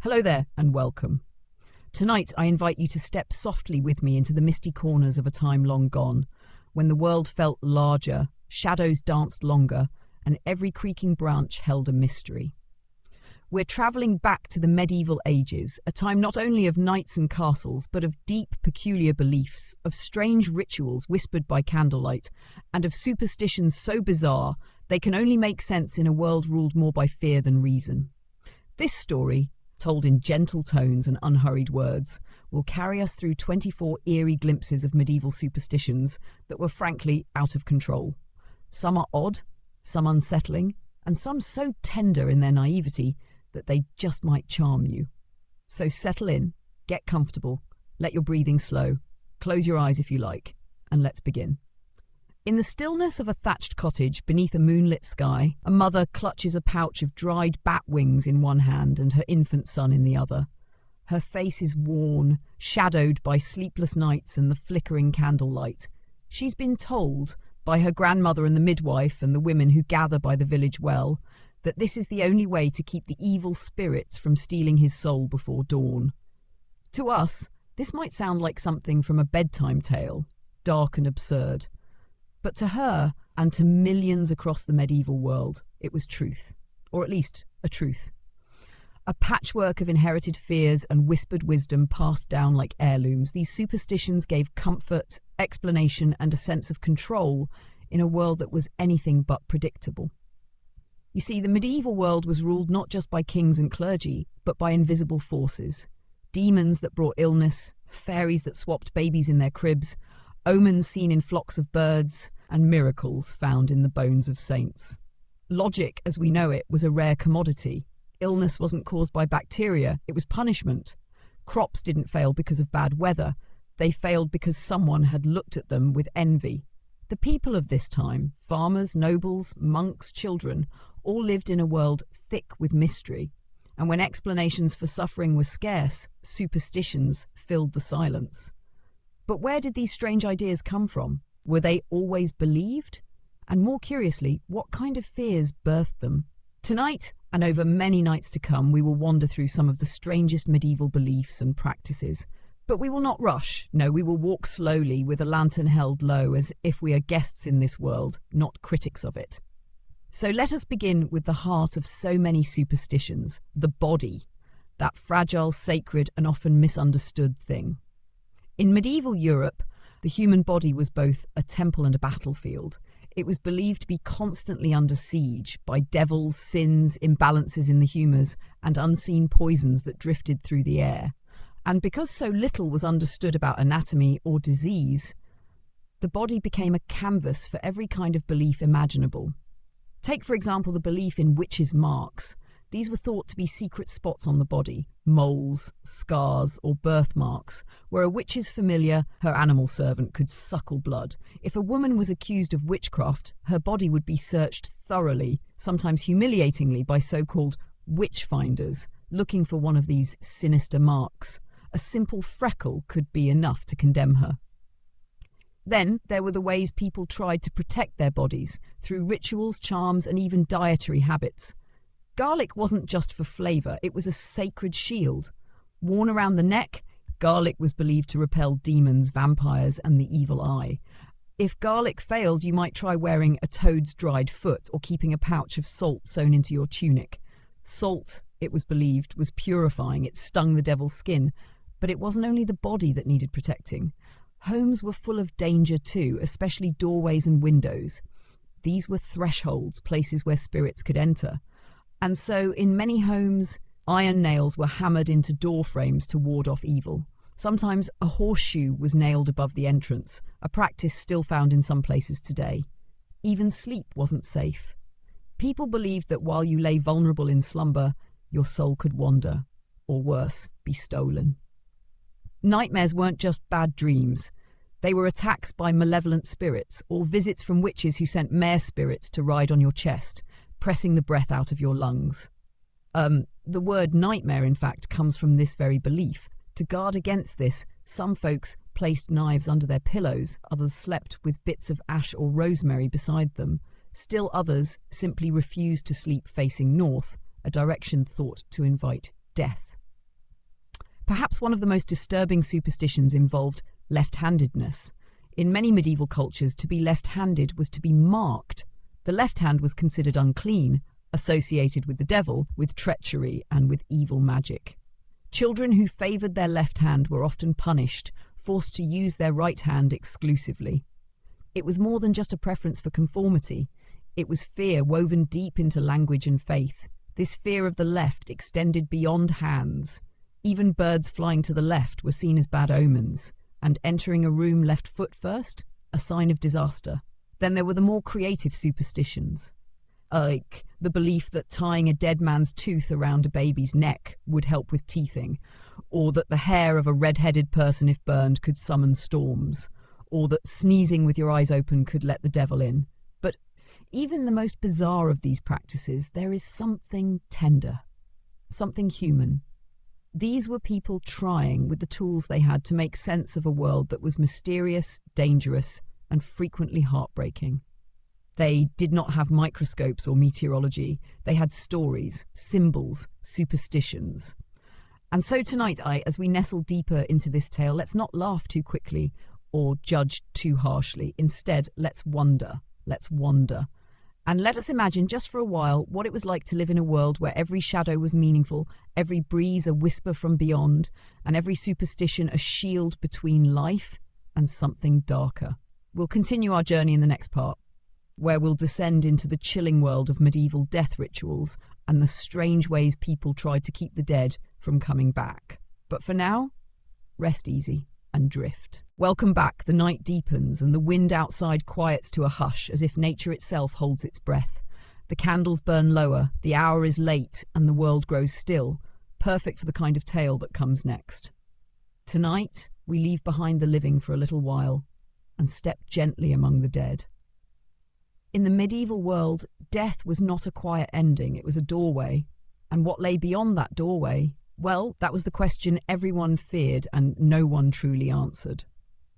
Hello there and welcome. Tonight I invite you to step softly with me into the misty corners of a time long gone, when the world felt larger, shadows danced longer, and every creaking branch held a mystery. We're travelling back to the medieval ages, a time not only of knights and castles, but of deep, peculiar beliefs, of strange rituals whispered by candlelight, and of superstitions so bizarre they can only make sense in a world ruled more by fear than reason. This story, told in gentle tones and unhurried words, will carry us through 24 eerie glimpses of medieval superstitions that were frankly out of control. Some are odd, some unsettling, and some so tender in their naivety that they just might charm you. So settle in, get comfortable, let your breathing slow, close your eyes if you like, and let's begin. In the stillness of a thatched cottage beneath a moonlit sky, a mother clutches a pouch of dried bat wings in one hand and her infant son in the other. Her face is worn, shadowed by sleepless nights and the flickering candlelight. She's been told, by her grandmother and the midwife and the women who gather by the village well, that this is the only way to keep the evil spirits from stealing his soul before dawn. To us, this might sound like something from a bedtime tale, dark and absurd. But to her, and to millions across the medieval world, it was truth, or at least a truth. A patchwork of inherited fears and whispered wisdom passed down like heirlooms, these superstitions gave comfort, explanation, and a sense of control in a world that was anything but predictable. You see, the medieval world was ruled not just by kings and clergy, but by invisible forces. Demons that brought illness, fairies that swapped babies in their cribs, omens seen in flocks of birds, and miracles found in the bones of saints. Logic, as we know it, was a rare commodity. Illness wasn't caused by bacteria, it was punishment. Crops didn't fail because of bad weather, they failed because someone had looked at them with envy. The people of this time, farmers, nobles, monks, children, all lived in a world thick with mystery. And when explanations for suffering were scarce, superstitions filled the silence. But where did these strange ideas come from? Were they always believed? And more curiously, what kind of fears birthed them? Tonight, and over many nights to come, we will wander through some of the strangest medieval beliefs and practices. But we will not rush. No, we will walk slowly with a lantern held low, as if we are guests in this world, not critics of it. So let us begin with the heart of so many superstitions, the body, that fragile, sacred, and often misunderstood thing. In medieval Europe, the human body was both a temple and a battlefield. It was believed to be constantly under siege by devils, sins, imbalances in the humours, and unseen poisons that drifted through the air. And because so little was understood about anatomy or disease, the body became a canvas for every kind of belief imaginable. Take, for example, the belief in witches' marks. These were thought to be secret spots on the body, moles, scars, or birthmarks, where a witch's familiar, her animal servant, could suckle blood. If a woman was accused of witchcraft, her body would be searched thoroughly, sometimes humiliatingly, by so-called witch finders, looking for one of these sinister marks. A simple freckle could be enough to condemn her. Then there were the ways people tried to protect their bodies, through rituals, charms, and even dietary habits. Garlic wasn't just for flavour, it was a sacred shield. Worn around the neck, garlic was believed to repel demons, vampires, and the evil eye. If garlic failed, you might try wearing a toad's dried foot or keeping a pouch of salt sewn into your tunic. Salt, it was believed, was purifying, it stung the devil's skin. But it wasn't only the body that needed protecting. Homes were full of danger too, especially doorways and windows. These were thresholds, places where spirits could enter. And so, in many homes, iron nails were hammered into door frames to ward off evil. Sometimes a horseshoe was nailed above the entrance, a practice still found in some places today. Even sleep wasn't safe. People believed that while you lay vulnerable in slumber, your soul could wander, or worse, be stolen. Nightmares weren't just bad dreams. They were attacks by malevolent spirits, or visits from witches who sent mare spirits to ride on your chest, pressing the breath out of your lungs. The word nightmare, in fact, comes from this very belief. To guard against this, some folks placed knives under their pillows, others slept with bits of ash or rosemary beside them. Still others simply refused to sleep facing north, a direction thought to invite death. Perhaps one of the most disturbing superstitions involved left-handedness. In many medieval cultures, to be left-handed was to be marked. The left hand was considered unclean, associated with the devil, with treachery, and with evil magic. Children who favoured their left hand were often punished, forced to use their right hand exclusively. It was more than just a preference for conformity. It was fear woven deep into language and faith. This fear of the left extended beyond hands. Even birds flying to the left were seen as bad omens, and entering a room left foot first, a sign of disaster. Then there were the more creative superstitions, like the belief that tying a dead man's tooth around a baby's neck would help with teething, or that the hair of a red-headed person, if burned, could summon storms, or that sneezing with your eyes open could let the devil in. But even the most bizarre of these practices, there is something tender, something human. These were people trying, with the tools they had, to make sense of a world that was mysterious, dangerous, and frequently heartbreaking. They did not have microscopes or meteorology. They had stories, symbols, superstitions. And so tonight, as we nestle deeper into this tale, let's not laugh too quickly or judge too harshly. Instead, let's wonder. Let's wander. And let us imagine, just for a while, what it was like to live in a world where every shadow was meaningful, every breeze a whisper from beyond, and every superstition a shield between life and something darker. We'll continue our journey in the next part, where we'll descend into the chilling world of medieval death rituals and the strange ways people tried to keep the dead from coming back. But for now, rest easy and drift. Welcome back. The night deepens and the wind outside quiets to a hush, as if nature itself holds its breath. The candles burn lower, the hour is late, and the world grows still, perfect for the kind of tale that comes next. Tonight, we leave behind the living for a little while and step gently among the dead. In the medieval world, death was not a quiet ending, it was a doorway. And what lay beyond that doorway? Well, that was the question everyone feared and no one truly answered.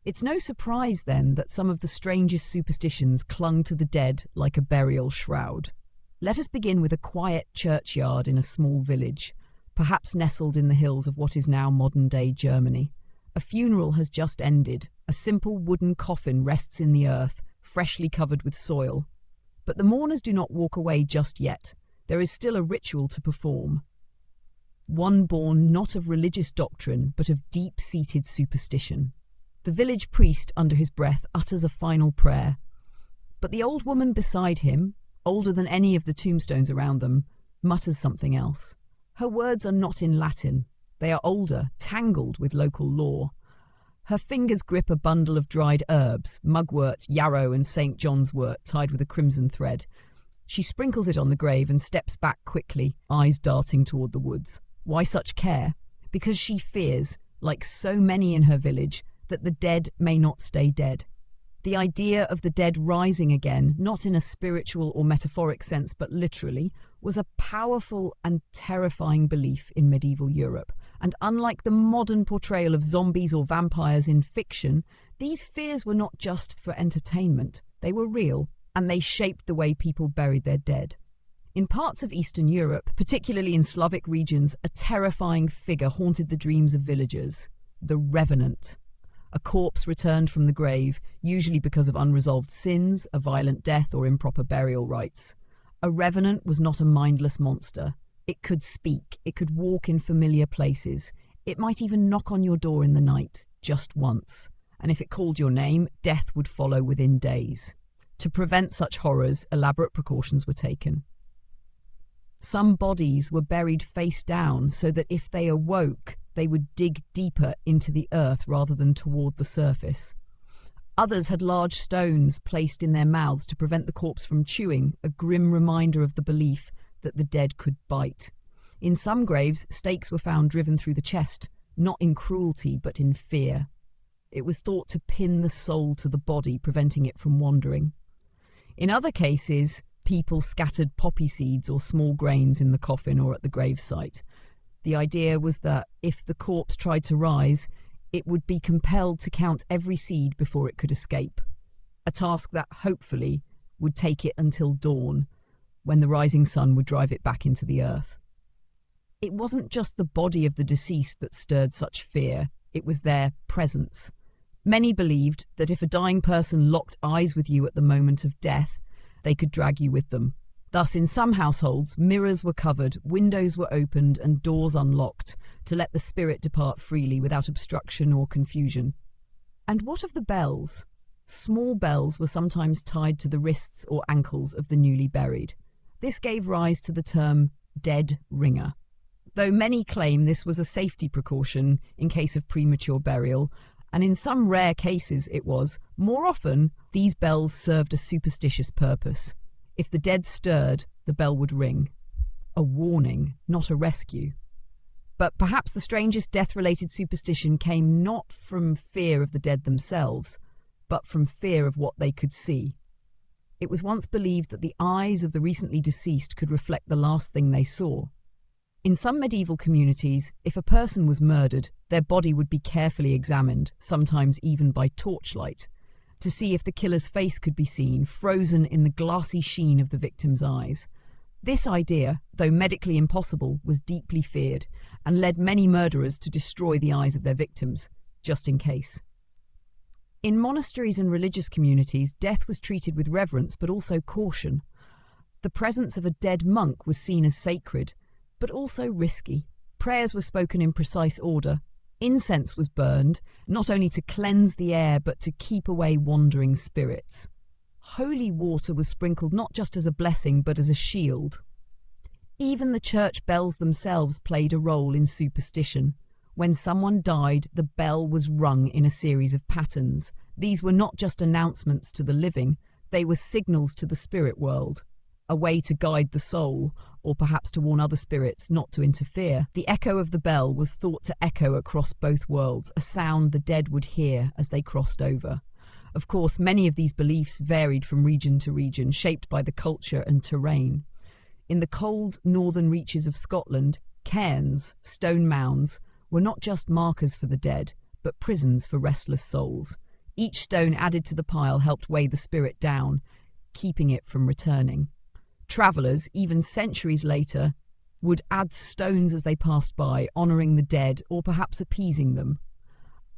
It's no surprise, then, that some of the strangest superstitions clung to the dead like a burial shroud. Let us begin with a quiet churchyard in a small village, perhaps nestled in the hills of what is now modern-day Germany. A funeral has just ended. A simple wooden coffin rests in the earth, freshly covered with soil. But the mourners do not walk away just yet. There is still a ritual to perform. One born not of religious doctrine, but of deep-seated superstition. The village priest, under his breath, utters a final prayer. But the old woman beside him, older than any of the tombstones around them, mutters something else. Her words are not in Latin. They are older, tangled with local lore. Her fingers grip a bundle of dried herbs, mugwort, yarrow, and St. John's wort tied with a crimson thread. She sprinkles it on the grave and steps back quickly, eyes darting toward the woods. Why such care? Because she fears, like so many in her village, that the dead may not stay dead. The idea of the dead rising again, not in a spiritual or metaphoric sense, but literally, was a powerful and terrifying belief in medieval Europe. And unlike the modern portrayal of zombies or vampires in fiction, these fears were not just for entertainment. They were real, and they shaped the way people buried their dead. In parts of Eastern Europe, particularly in Slavic regions, a terrifying figure haunted the dreams of villagers: the revenant. A corpse returned from the grave, usually because of unresolved sins, a violent death, or improper burial rites. A revenant was not a mindless monster. It could speak, it could walk in familiar places. It might even knock on your door in the night, just once. And if it called your name, death would follow within days. To prevent such horrors, elaborate precautions were taken. Some bodies were buried face down so that if they awoke, they would dig deeper into the earth rather than toward the surface. Others had large stones placed in their mouths to prevent the corpse from chewing, a grim reminder of the belief that the dead could bite. In some graves, stakes were found driven through the chest, not in cruelty but in fear. It was thought to pin the soul to the body, preventing it from wandering. In other cases, people scattered poppy seeds or small grains in the coffin or at the gravesite. The idea was that if the corpse tried to rise, it would be compelled to count every seed before it could escape, a task that hopefully would take it until dawn, when the rising sun would drive it back into the earth. It wasn't just the body of the deceased that stirred such fear, it was their presence. Many believed that if a dying person locked eyes with you at the moment of death, they could drag you with them. Thus, in some households, mirrors were covered, windows were opened, and doors unlocked to let the spirit depart freely without obstruction or confusion. And what of the bells? Small bells were sometimes tied to the wrists or ankles of the newly buried. This gave rise to the term dead ringer. Though many claim this was a safety precaution in case of premature burial, and in some rare cases it was, more often these bells served a superstitious purpose. If the dead stirred, the bell would ring. A warning, not a rescue. But perhaps the strangest death-related superstition came not from fear of the dead themselves, but from fear of what they could see. It was once believed that the eyes of the recently deceased could reflect the last thing they saw. In some medieval communities, if a person was murdered, their body would be carefully examined, sometimes even by torchlight, to see if the killer's face could be seen, frozen in the glassy sheen of the victim's eyes. This idea, though medically impossible, was deeply feared and led many murderers to destroy the eyes of their victims, just in case. In monasteries and religious communities, death was treated with reverence but also caution. The presence of a dead monk was seen as sacred, but also risky. Prayers were spoken in precise order. Incense was burned, not only to cleanse the air, but to keep away wandering spirits. Holy water was sprinkled not just as a blessing, but as a shield. Even the church bells themselves played a role in superstition. When someone died, the bell was rung in a series of patterns. These were not just announcements to the living, they were signals to the spirit world. A way to guide the soul, or perhaps to warn other spirits not to interfere. The echo of the bell was thought to echo across both worlds, a sound the dead would hear as they crossed over. Of course, many of these beliefs varied from region to region, shaped by the culture and terrain. In the cold northern reaches of Scotland, cairns, stone mounds, were not just markers for the dead, but prisons for restless souls. Each stone added to the pile helped weigh the spirit down, keeping it from returning. Travellers, even centuries later, would add stones as they passed by, honouring the dead or perhaps appeasing them.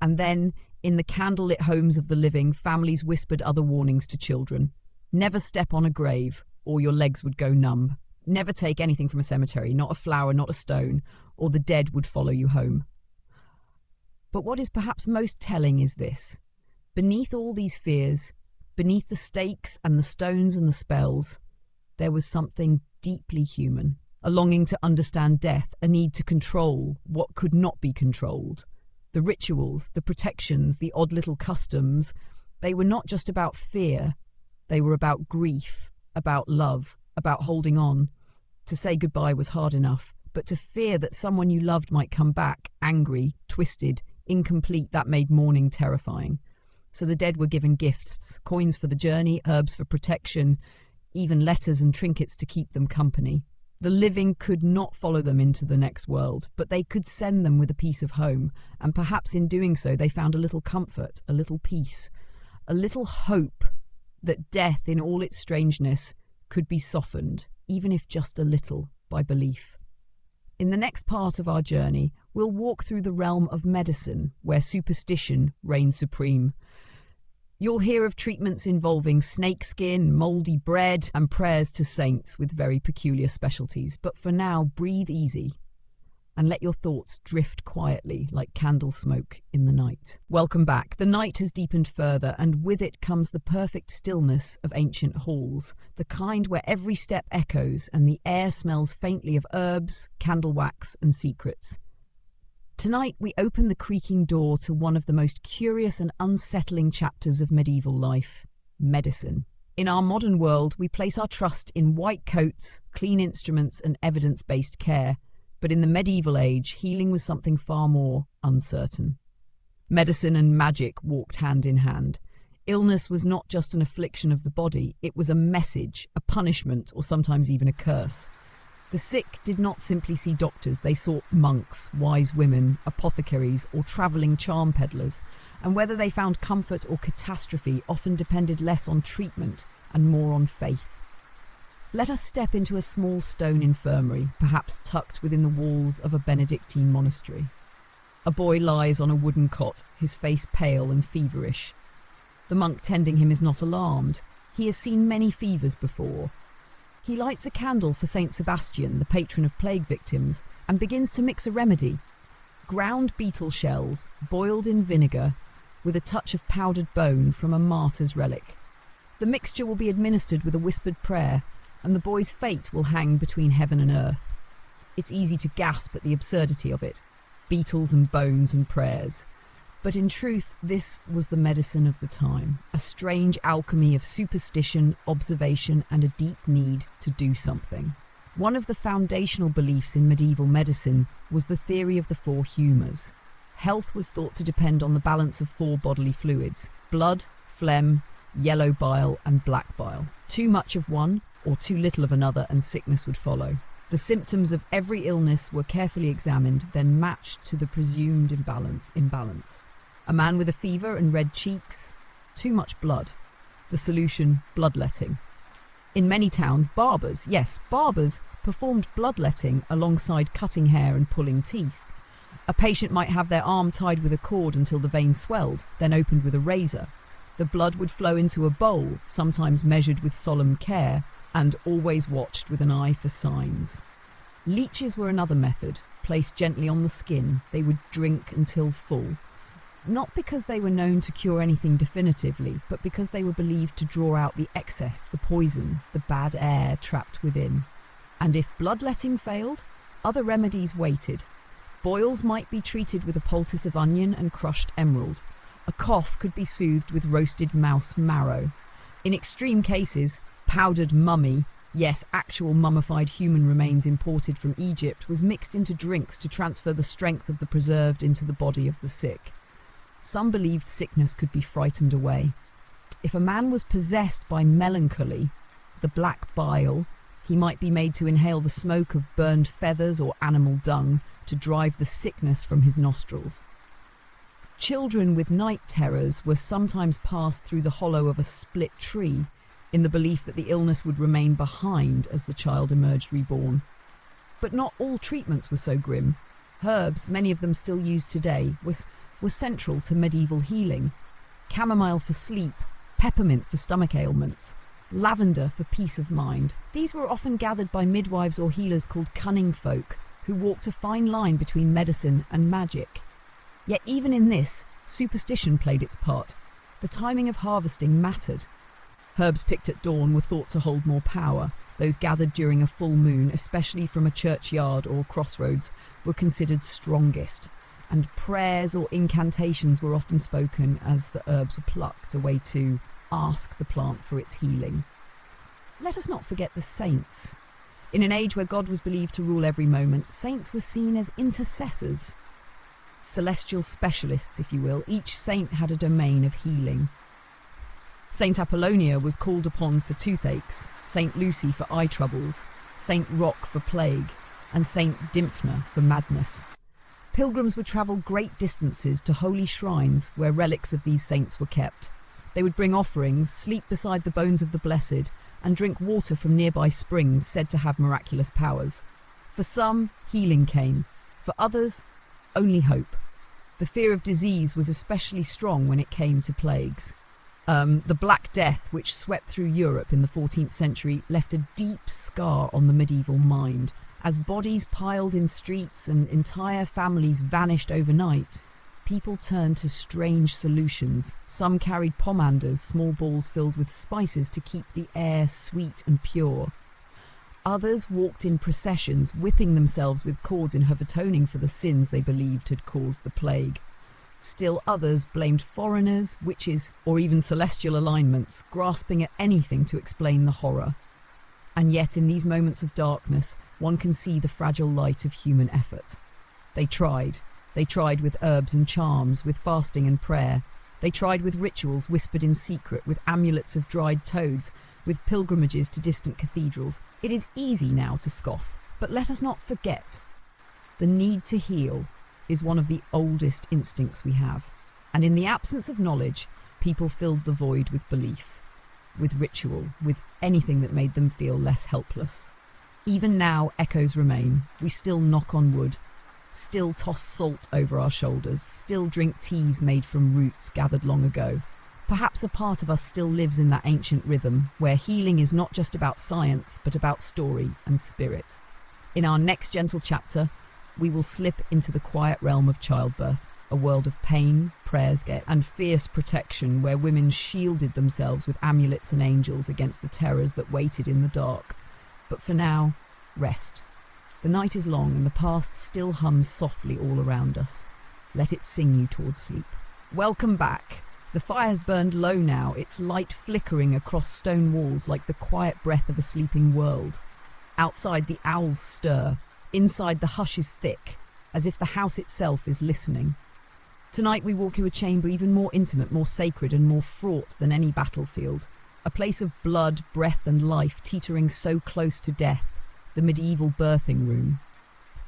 And then, in the candlelit homes of the living, families whispered other warnings to children. Never step on a grave, or your legs would go numb. Never take anything from a cemetery, not a flower, not a stone, or the dead would follow you home. But what is perhaps most telling is this. Beneath all these fears, beneath the stakes and the stones and the spells, there was something deeply human, a longing to understand death, a need to control what could not be controlled. The rituals, the protections, the odd little customs, they were not just about fear, they were about grief, about love, about holding on. To say goodbye was hard enough, but to fear that someone you loved might come back, angry, twisted, incomplete, that made mourning terrifying. So the dead were given gifts, coins for the journey, herbs for protection, even letters and trinkets to keep them company. The living could not follow them into the next world, but they could send them with a piece of home, and perhaps in doing so they found a little comfort, a little peace, a little hope that death in all its strangeness could be softened, even if just a little, by belief. In the next part of our journey, we'll walk through the realm of medicine, where superstition reigns supreme. You'll hear of treatments involving snakeskin, mouldy bread, and prayers to saints with very peculiar specialties. But for now, breathe easy and let your thoughts drift quietly like candle smoke in the night. Welcome back. The night has deepened further, and with it comes the perfect stillness of ancient halls, the kind where every step echoes and the air smells faintly of herbs, candle wax, and secrets. Tonight, we open the creaking door to one of the most curious and unsettling chapters of medieval life, medicine. In our modern world, we place our trust in white coats, clean instruments, and evidence-based care. But in the medieval age, healing was something far more uncertain. Medicine and magic walked hand in hand. Illness was not just an affliction of the body, it was a message, a punishment, or sometimes even a curse. The sick did not simply see doctors, they sought monks, wise women, apothecaries, or travelling charm peddlers, and whether they found comfort or catastrophe often depended less on treatment and more on faith. Let us step into a small stone infirmary, perhaps tucked within the walls of a Benedictine monastery. A boy lies on a wooden cot, his face pale and feverish. The monk tending him is not alarmed. He has seen many fevers before. He lights a candle for Saint Sebastian, the patron of plague victims, and begins to mix a remedy. Ground beetle shells, boiled in vinegar, with a touch of powdered bone from a martyr's relic. The mixture will be administered with a whispered prayer, and the boy's fate will hang between heaven and earth. It's easy to gasp at the absurdity of it. Beetles and bones and prayers. But in truth, this was the medicine of the time, a strange alchemy of superstition, observation, and a deep need to do something. One of the foundational beliefs in medieval medicine was the theory of the four humours. Health was thought to depend on the balance of four bodily fluids: blood, phlegm, yellow bile, and black bile. Too much of one, or too little of another, and sickness would follow. The symptoms of every illness were carefully examined, then matched to the presumed imbalance. A man with a fever and red cheeks, too much blood. The solution, bloodletting. In many towns, barbers performed bloodletting alongside cutting hair and pulling teeth. A patient might have their arm tied with a cord until the vein swelled, then opened with a razor. The blood would flow into a bowl, sometimes measured with solemn care, and always watched with an eye for signs. Leeches were another method. Placed gently on the skin, they would drink until full. Not because they were known to cure anything definitively, but because they were believed to draw out the excess, the poison, the bad air trapped within. And if bloodletting failed, other remedies waited. Boils might be treated with a poultice of onion and crushed emerald. A cough could be soothed with roasted mouse marrow. In extreme cases, powdered mummy, yes, actual mummified human remains imported from Egypt, was mixed into drinks to transfer the strength of the preserved into the body of the sick. Some believed sickness could be frightened away. If a man was possessed by melancholy, the black bile, he might be made to inhale the smoke of burned feathers or animal dung to drive the sickness from his nostrils. Children with night terrors were sometimes passed through the hollow of a split tree, in the belief that the illness would remain behind as the child emerged reborn. But not all treatments were so grim. Herbs, many of them still used today, were central to medieval healing. Chamomile for sleep, peppermint for stomach ailments, lavender for peace of mind. These were often gathered by midwives or healers called cunning folk, who walked a fine line between medicine and magic. Yet even in this, superstition played its part. The timing of harvesting mattered. Herbs picked at dawn were thought to hold more power. Those gathered during a full moon, especially from a churchyard or crossroads, were considered strongest. And prayers or incantations were often spoken as the herbs were plucked, a way to ask the plant for its healing. Let us not forget the saints. In an age where God was believed to rule every moment, saints were seen as intercessors. Celestial specialists, if you will. Each saint had a domain of healing. Saint Apollonia was called upon for toothaches, Saint Lucy for eye troubles, Saint Roch for plague, and Saint Dymphna for madness. Pilgrims would travel great distances to holy shrines where relics of these saints were kept. They would bring offerings, sleep beside the bones of the blessed, and drink water from nearby springs said to have miraculous powers. For some, healing came. For others, only hope. The fear of disease was especially strong when it came to plagues. The Black Death, which swept through Europe in the 14th century, left a deep scar on the medieval mind. As bodies piled in streets and entire families vanished overnight, people turned to strange solutions. Some carried pomanders, small balls filled with spices to keep the air sweet and pure. Others walked in processions, whipping themselves with cords in hope of atoning for the sins they believed had caused the plague. Still others blamed foreigners, witches, or even celestial alignments, grasping at anything to explain the horror. And yet in these moments of darkness, one can see the fragile light of human effort. They tried. They tried with herbs and charms, with fasting and prayer. They tried with rituals whispered in secret, with amulets of dried toads, with pilgrimages to distant cathedrals. It is easy now to scoff, but let us not forget. The need to heal is one of the oldest instincts we have, and in the absence of knowledge, people filled the void with belief. with ritual, with anything that made them feel less helpless. Even now, echoes remain. We still knock on wood, still toss salt over our shoulders, still drink teas made from roots gathered long ago. Perhaps a part of us still lives in that ancient rhythm, where healing is not just about science, but about story and spirit. In our next gentle chapter, we will slip into the quiet realm of childbirth, a world of pain, prayers, and fierce protection, where women shielded themselves with amulets and angels against the terrors that waited in the dark. But for now, rest. The night is long and the past still hums softly all around us. Let it sing you towards sleep. Welcome back. The fire has burned low now, its light flickering across stone walls like the quiet breath of a sleeping world. Outside, the owls stir. Inside, the hush is thick, as if the house itself is listening. Tonight we walk to a chamber even more intimate, more sacred and more fraught than any battlefield. A place of blood, breath and life teetering so close to death, the medieval birthing room.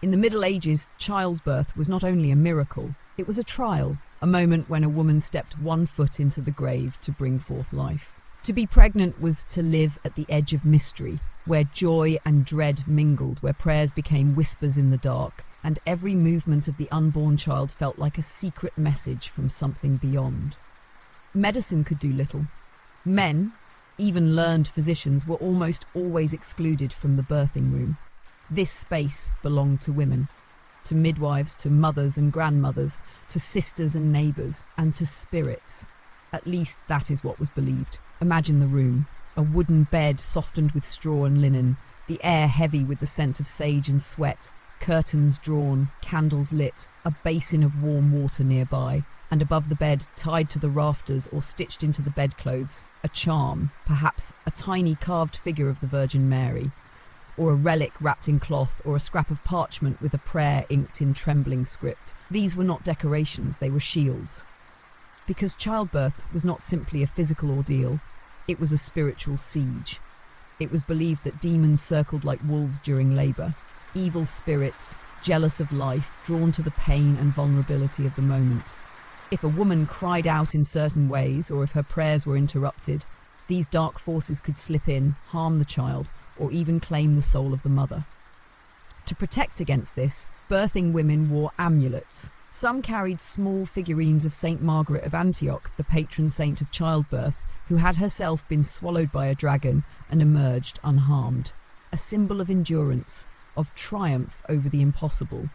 In the Middle Ages, childbirth was not only a miracle, it was a trial, a moment when a woman stepped one foot into the grave to bring forth life. To be pregnant was to live at the edge of mystery, where joy and dread mingled, where prayers became whispers in the dark, and every movement of the unborn child felt like a secret message from something beyond. Medicine could do little. Men, even learned physicians, were almost always excluded from the birthing room. This space belonged to women, to midwives, to mothers and grandmothers, to sisters and neighbours, and to spirits. At least that is what was believed. Imagine the room, a wooden bed softened with straw and linen, the air heavy with the scent of sage and sweat, curtains drawn, candles lit, a basin of warm water nearby, and above the bed, tied to the rafters or stitched into the bedclothes, a charm, perhaps a tiny carved figure of the Virgin Mary, or a relic wrapped in cloth, or a scrap of parchment with a prayer inked in trembling script. These were not decorations, they were shields. Because childbirth was not simply a physical ordeal, it was a spiritual siege. It was believed that demons circled like wolves during labour, evil spirits, jealous of life, drawn to the pain and vulnerability of the moment. If a woman cried out in certain ways, or if her prayers were interrupted, these dark forces could slip in, harm the child, or even claim the soul of the mother. To protect against this, birthing women wore amulets. Some carried small figurines of Saint Margaret of Antioch, the patron saint of childbirth, who had herself been swallowed by a dragon and emerged unharmed. A symbol of endurance, of triumph over the impossible.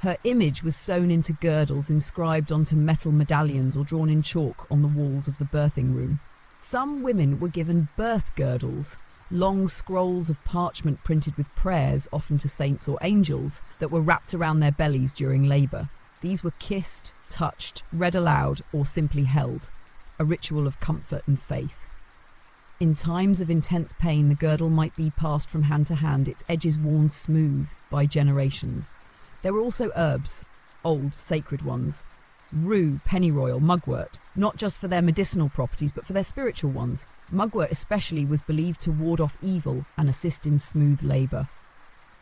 Her image was sewn into girdles, inscribed onto metal medallions, or drawn in chalk on the walls of the birthing room. Some women were given birth girdles, long scrolls of parchment printed with prayers, often to saints or angels, that were wrapped around their bellies during labour. These were kissed, touched, read aloud, or simply held, a ritual of comfort and faith. In times of intense pain, the girdle might be passed from hand to hand, its edges worn smooth by generations. There were also herbs, old, sacred ones, rue, pennyroyal, mugwort, not just for their medicinal properties, but for their spiritual ones. Mugwort especially was believed to ward off evil and assist in smooth labour.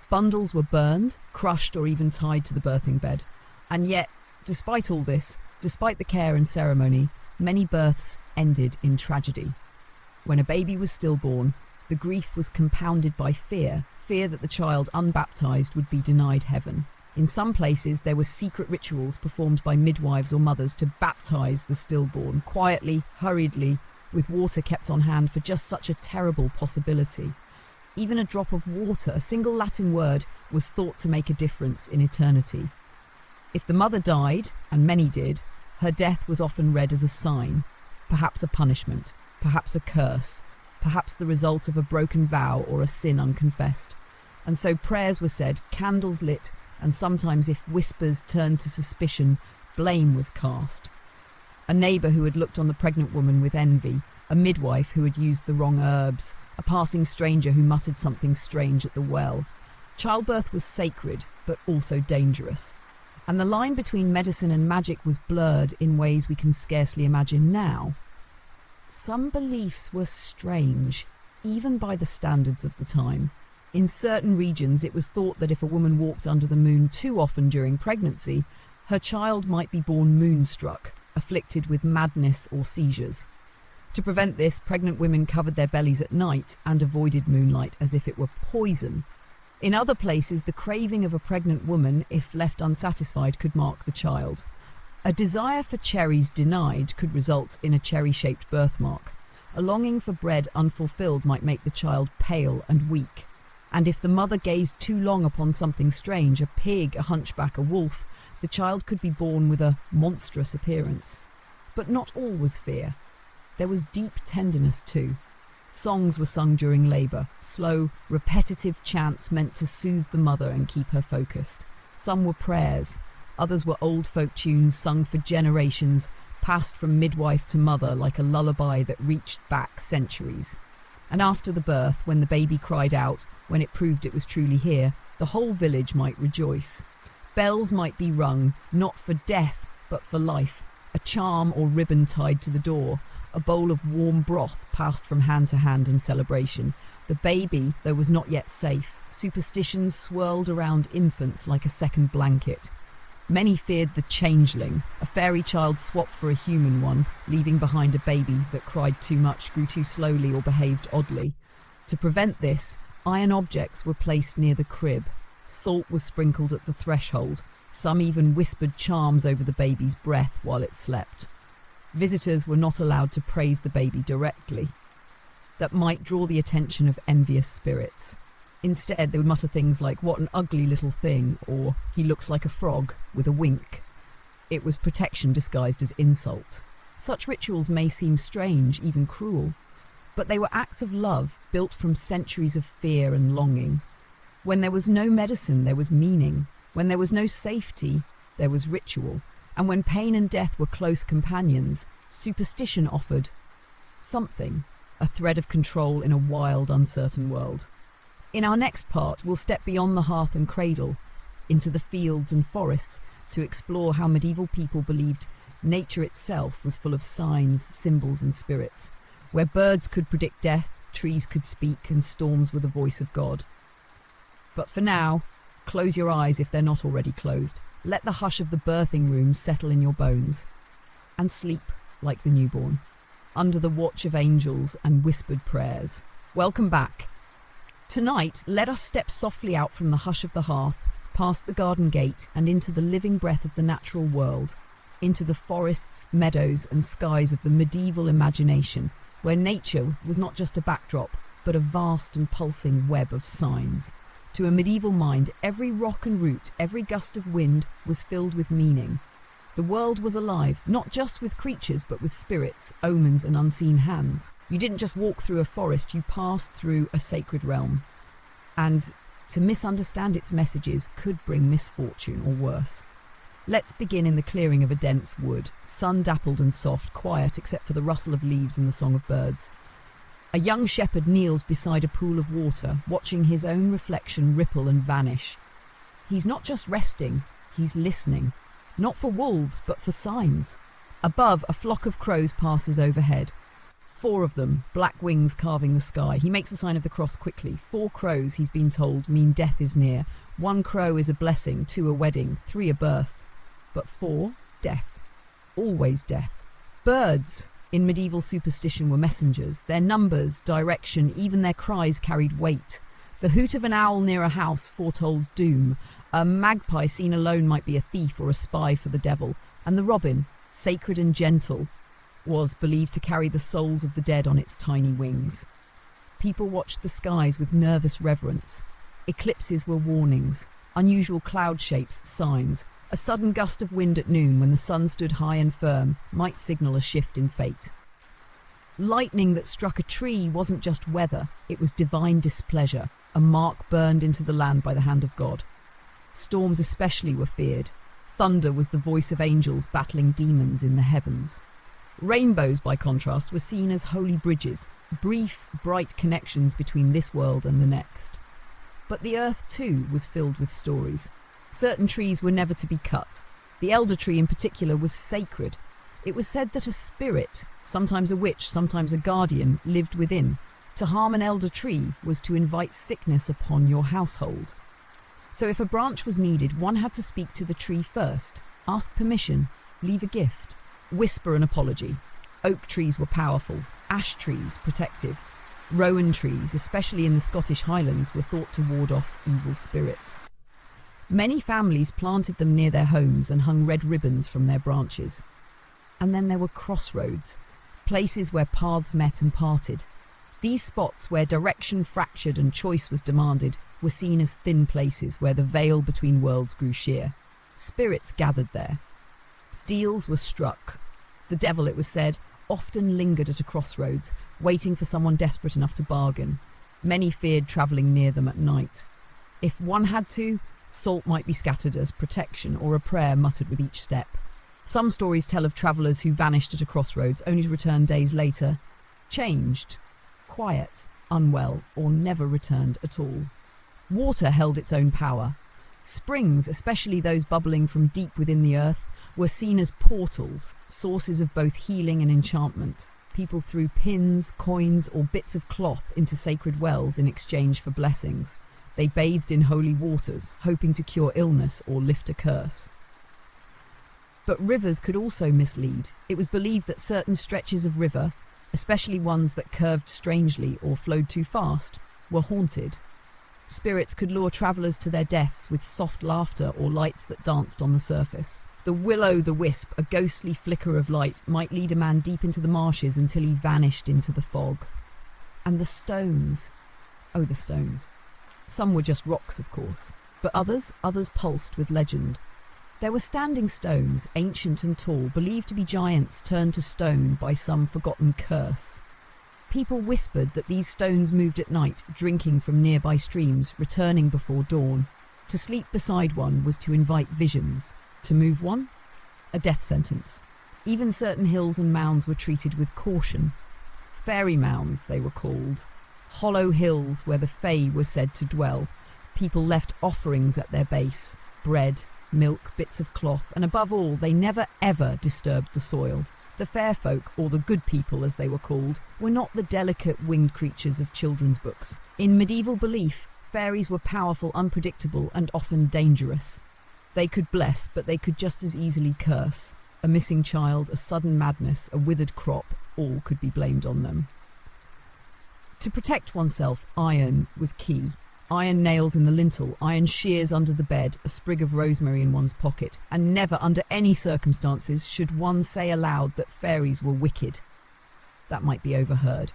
Bundles were burned, crushed, or even tied to the birthing bed. And yet, despite all this, despite the care and ceremony, many births ended in tragedy. When a baby was stillborn, the grief was compounded by fear that the child unbaptized would be denied heaven. In some places, there were secret rituals performed by midwives or mothers to baptize the stillborn, quietly, hurriedly, with water kept on hand for just such a terrible possibility. Even a drop of water, a single Latin word, was thought to make a difference in eternity. If the mother died, and many did, her death was often read as a sign, perhaps a punishment, perhaps a curse, perhaps the result of a broken vow or a sin unconfessed. And so prayers were said, candles lit, and sometimes, if whispers turned to suspicion, blame was cast. A neighbour who had looked on the pregnant woman with envy, a midwife who had used the wrong herbs, a passing stranger who muttered something strange at the well. Childbirth was sacred, but also dangerous. And the line between medicine and magic was blurred in ways we can scarcely imagine now. Some beliefs were strange, even by the standards of the time. In certain regions, it was thought that if a woman walked under the moon too often during pregnancy, her child might be born moonstruck, afflicted with madness or seizures. To prevent this, pregnant women covered their bellies at night and avoided moonlight as if it were poison. In other places, the craving of a pregnant woman, if left unsatisfied, could mark the child. A desire for cherries denied could result in a cherry-shaped birthmark. A longing for bread unfulfilled might make the child pale and weak. And if the mother gazed too long upon something strange, a pig, a hunchback, a wolf, the child could be born with a monstrous appearance. But not all was fear. There was deep tenderness too. Songs were sung during labour, slow, repetitive chants meant to soothe the mother and keep her focused. Some were prayers, others were old folk tunes sung for generations, passed from midwife to mother like a lullaby that reached back centuries. And after the birth, when the baby cried out, when it proved it was truly here, the whole village might rejoice. Bells might be rung, not for death, but for life, a charm or ribbon tied to the door, a bowl of warm broth passed from hand to hand in celebration. The baby, though was not yet safe, superstitions swirled around infants like a second blanket. Many feared the changeling, a fairy child swapped for a human one, leaving behind a baby that cried too much, grew too slowly, or behaved oddly. To prevent this, iron objects were placed near the crib. Salt was sprinkled at the threshold. Some even whispered charms over the baby's breath while it slept. Visitors were not allowed to praise the baby directly. That might draw the attention of envious spirits. Instead, they would mutter things like, "What an ugly little thing," or "He looks like a frog," with a wink. It was protection disguised as insult. Such rituals may seem strange, even cruel, but they were acts of love built from centuries of fear and longing. When there was no medicine, there was meaning. When there was no safety, there was ritual. And when pain and death were close companions, superstition offered something, a thread of control in a wild, uncertain world. In our next part, we'll step beyond the hearth and cradle, into the fields and forests, to explore how medieval people believed nature itself was full of signs, symbols and spirits, where birds could predict death, trees could speak, and storms were the voice of God. But for now, close your eyes if they're not already closed. Let the hush of the birthing room settle in your bones, and sleep like the newborn, under the watch of angels and whispered prayers. Welcome back. Tonight, let us step softly out from the hush of the hearth, past the garden gate and into the living breath of the natural world, into the forests, meadows and skies of the medieval imagination, where nature was not just a backdrop, but a vast and pulsing web of signs. To a medieval mind, every rock and root, every gust of wind was filled with meaning. The world was alive, not just with creatures, but with spirits, omens and unseen hands. You didn't just walk through a forest, you passed through a sacred realm. And to misunderstand its messages could bring misfortune or worse. Let's begin in the clearing of a dense wood, sun-dappled and soft, quiet except for the rustle of leaves and the song of birds. A young shepherd kneels beside a pool of water, watching his own reflection ripple and vanish. He's not just resting, he's listening. Not for wolves, but for signs. Above, a flock of crows passes overhead. 4 of them, black wings carving the sky. He makes the sign of the cross quickly. 4 crows, he's been told, mean death is near. 1 crow is a blessing, 2 a wedding, 3 a birth. But 4, death. Always death. Birds, in medieval superstition, were messengers. Their numbers, direction, even their cries carried weight. The hoot of an owl near a house foretold doom. A magpie seen alone might be a thief or a spy for the devil. And the robin, sacred and gentle, was believed to carry the souls of the dead on its tiny wings. People watched the skies with nervous reverence. Eclipses were warnings, unusual cloud shapes signs. A sudden gust of wind at noon when the sun stood high and firm might signal a shift in fate. Lightning that struck a tree wasn't just weather, it was divine displeasure, a mark burned into the land by the hand of God. Storms especially were feared. Thunder was the voice of angels battling demons in the heavens. Rainbows, by contrast, were seen as holy bridges, brief, bright connections between this world and the next. But the earth, too, was filled with stories. Certain trees were never to be cut. The elder tree in particular was sacred. It was said that a spirit, sometimes a witch, sometimes a guardian, lived within. To harm an elder tree was to invite sickness upon your household. So if a branch was needed, one had to speak to the tree first, ask permission, leave a gift, whisper an apology. Oak trees were powerful. Ash trees, protective. Rowan trees, especially in the Scottish Highlands, were thought to ward off evil spirits. Many families planted them near their homes and hung red ribbons from their branches. And then there were crossroads, places where paths met and parted. These spots, where direction fractured and choice was demanded, were seen as thin places where the veil between worlds grew sheer. Spirits gathered there. Deals were struck. The devil, it was said, often lingered at a crossroads, waiting for someone desperate enough to bargain. Many feared travelling near them at night. If one had to, salt might be scattered as protection or a prayer muttered with each step. Some stories tell of travellers who vanished at a crossroads only to return days later, changed, quiet, unwell, or never returned at all. Water held its own power. Springs, especially those bubbling from deep within the earth, were seen as portals, sources of both healing and enchantment. People threw pins, coins, or bits of cloth into sacred wells in exchange for blessings. They bathed in holy waters, hoping to cure illness or lift a curse. But rivers could also mislead. It was believed that certain stretches of river, especially ones that curved strangely or flowed too fast, were haunted. Spirits could lure travellers to their deaths with soft laughter or lights that danced on the surface. The will-o'-the-wisp, a ghostly flicker of light, might lead a man deep into the marshes until he vanished into the fog. And the stones. Oh, the stones. Some were just rocks, of course, but others pulsed with legend. There were standing stones, ancient and tall, believed to be giants turned to stone by some forgotten curse. People whispered that these stones moved at night, drinking from nearby streams, returning before dawn. To sleep beside one was to invite visions. To move one? A death sentence. Even certain hills and mounds were treated with caution. Fairy mounds, they were called. Hollow hills where the fae were said to dwell. People left offerings at their base. Bread, milk, bits of cloth, and above all, they never ever disturbed the soil. The fair folk, or the good people as they were called, were not the delicate winged creatures of children's books. In medieval belief, fairies were powerful, unpredictable, and often dangerous. They could bless, but they could just as easily curse. A missing child, a sudden madness, a withered crop, all could be blamed on them. To protect oneself, iron was key. Iron nails in the lintel, iron shears under the bed, a sprig of rosemary in one's pocket, and never under any circumstances should one say aloud that fairies were wicked. That might be overheard.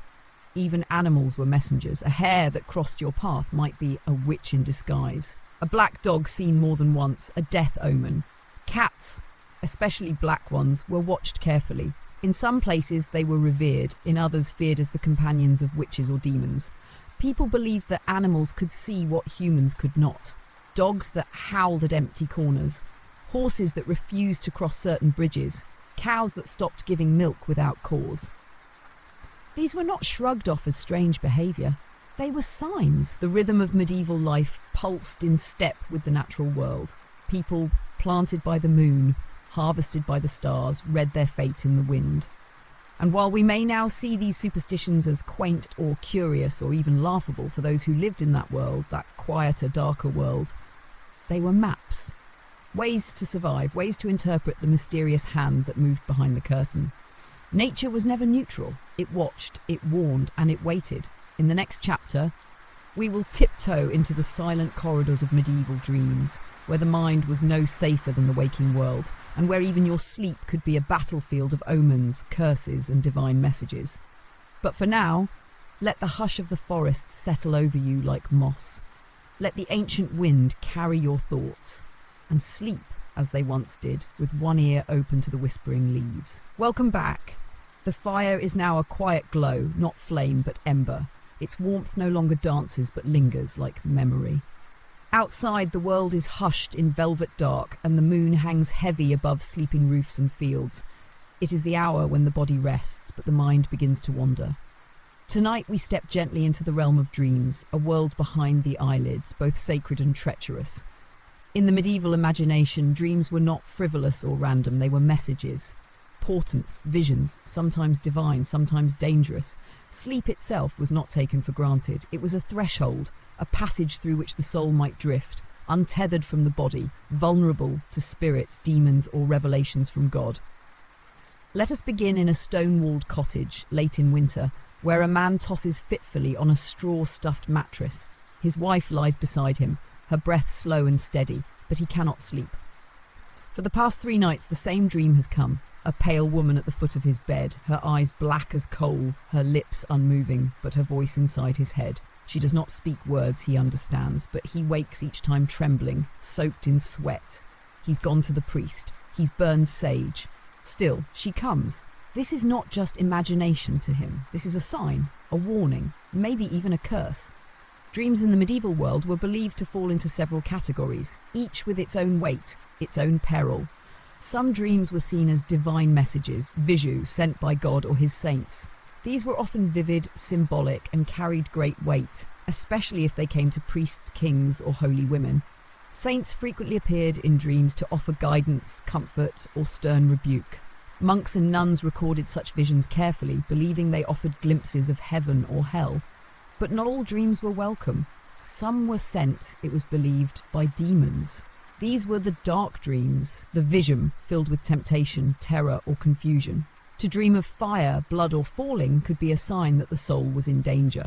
Even animals were messengers. A hare that crossed your path might be a witch in disguise. A black dog seen more than once, a death omen. Cats, especially black ones, were watched carefully. In some places they were revered, in others feared as the companions of witches or demons. People believed that animals could see what humans could not. Dogs that howled at empty corners, horses that refused to cross certain bridges, cows that stopped giving milk without cause. These were not shrugged off as strange behaviour. They were signs. The rhythm of medieval life pulsed in step with the natural world. People, planted by the moon, harvested by the stars, read their fate in the wind. And while we may now see these superstitions as quaint or curious or even laughable for those who lived in that world, that quieter, darker world, they were maps. Ways to survive, ways to interpret the mysterious hand that moved behind the curtain. Nature was never neutral. It watched, it warned, and it waited. In the next chapter, we will tiptoe into the silent corridors of medieval dreams, where the mind was no safer than the waking world, and where even your sleep could be a battlefield of omens, curses, and divine messages. But for now, let the hush of the forest settle over you like moss. Let the ancient wind carry your thoughts, and sleep as they once did, with one ear open to the whispering leaves. Welcome back. The fire is now a quiet glow, not flame but ember. Its warmth no longer dances but lingers like memory. Outside, the world is hushed in velvet dark, and the moon hangs heavy above sleeping roofs and fields. It is the hour when the body rests, but the mind begins to wander. Tonight we step gently into the realm of dreams, a world behind the eyelids, both sacred and treacherous. In the medieval imagination, dreams were not frivolous or random, they were messages. Portents, visions, sometimes divine, sometimes dangerous. Sleep itself was not taken for granted. It was a threshold, a passage through which the soul might drift, untethered from the body, vulnerable to spirits, demons, or revelations from God. Let us begin in a stone-walled cottage, late in winter, where a man tosses fitfully on a straw-stuffed mattress. His wife lies beside him, her breath slow and steady, but he cannot sleep. For the past 3 nights, the same dream has come. A pale woman at the foot of his bed, her eyes black as coal, her lips unmoving, but her voice inside his head. She does not speak words he understands, but he wakes each time trembling, soaked in sweat. He's gone to the priest. He's burned sage. Still, she comes. This is not just imagination to him. This is a sign, a warning, maybe even a curse. Dreams in the medieval world were believed to fall into several categories, each with its own weight, its own peril. Some dreams were seen as divine messages, visu, sent by God or his saints. These were often vivid, symbolic, and carried great weight, especially if they came to priests, kings, or holy women. Saints frequently appeared in dreams to offer guidance, comfort, or stern rebuke. Monks and nuns recorded such visions carefully, believing they offered glimpses of heaven or hell. But not all dreams were welcome. Some were sent, it was believed, by demons. These were the dark dreams, the vision filled with temptation, terror, or confusion. To dream of fire, blood, or falling could be a sign that the soul was in danger.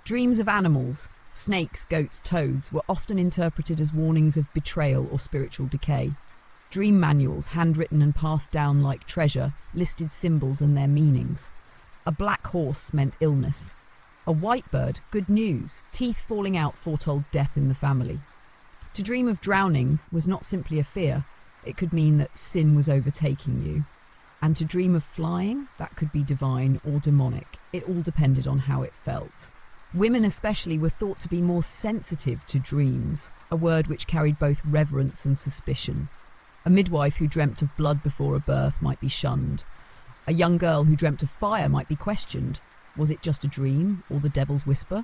Dreams of animals, snakes, goats, toads, were often interpreted as warnings of betrayal or spiritual decay. Dream manuals, handwritten and passed down like treasure, listed symbols and their meanings. A black horse meant illness. A white bird, good news. Teeth falling out foretold death in the family. To dream of drowning was not simply a fear. It could mean that sin was overtaking you. And to dream of flying, that could be divine or demonic. It all depended on how it felt. Women especially were thought to be more sensitive to dreams, a word which carried both reverence and suspicion. A midwife who dreamt of blood before a birth might be shunned. A young girl who dreamt of fire might be questioned. Was it just a dream or the devil's whisper?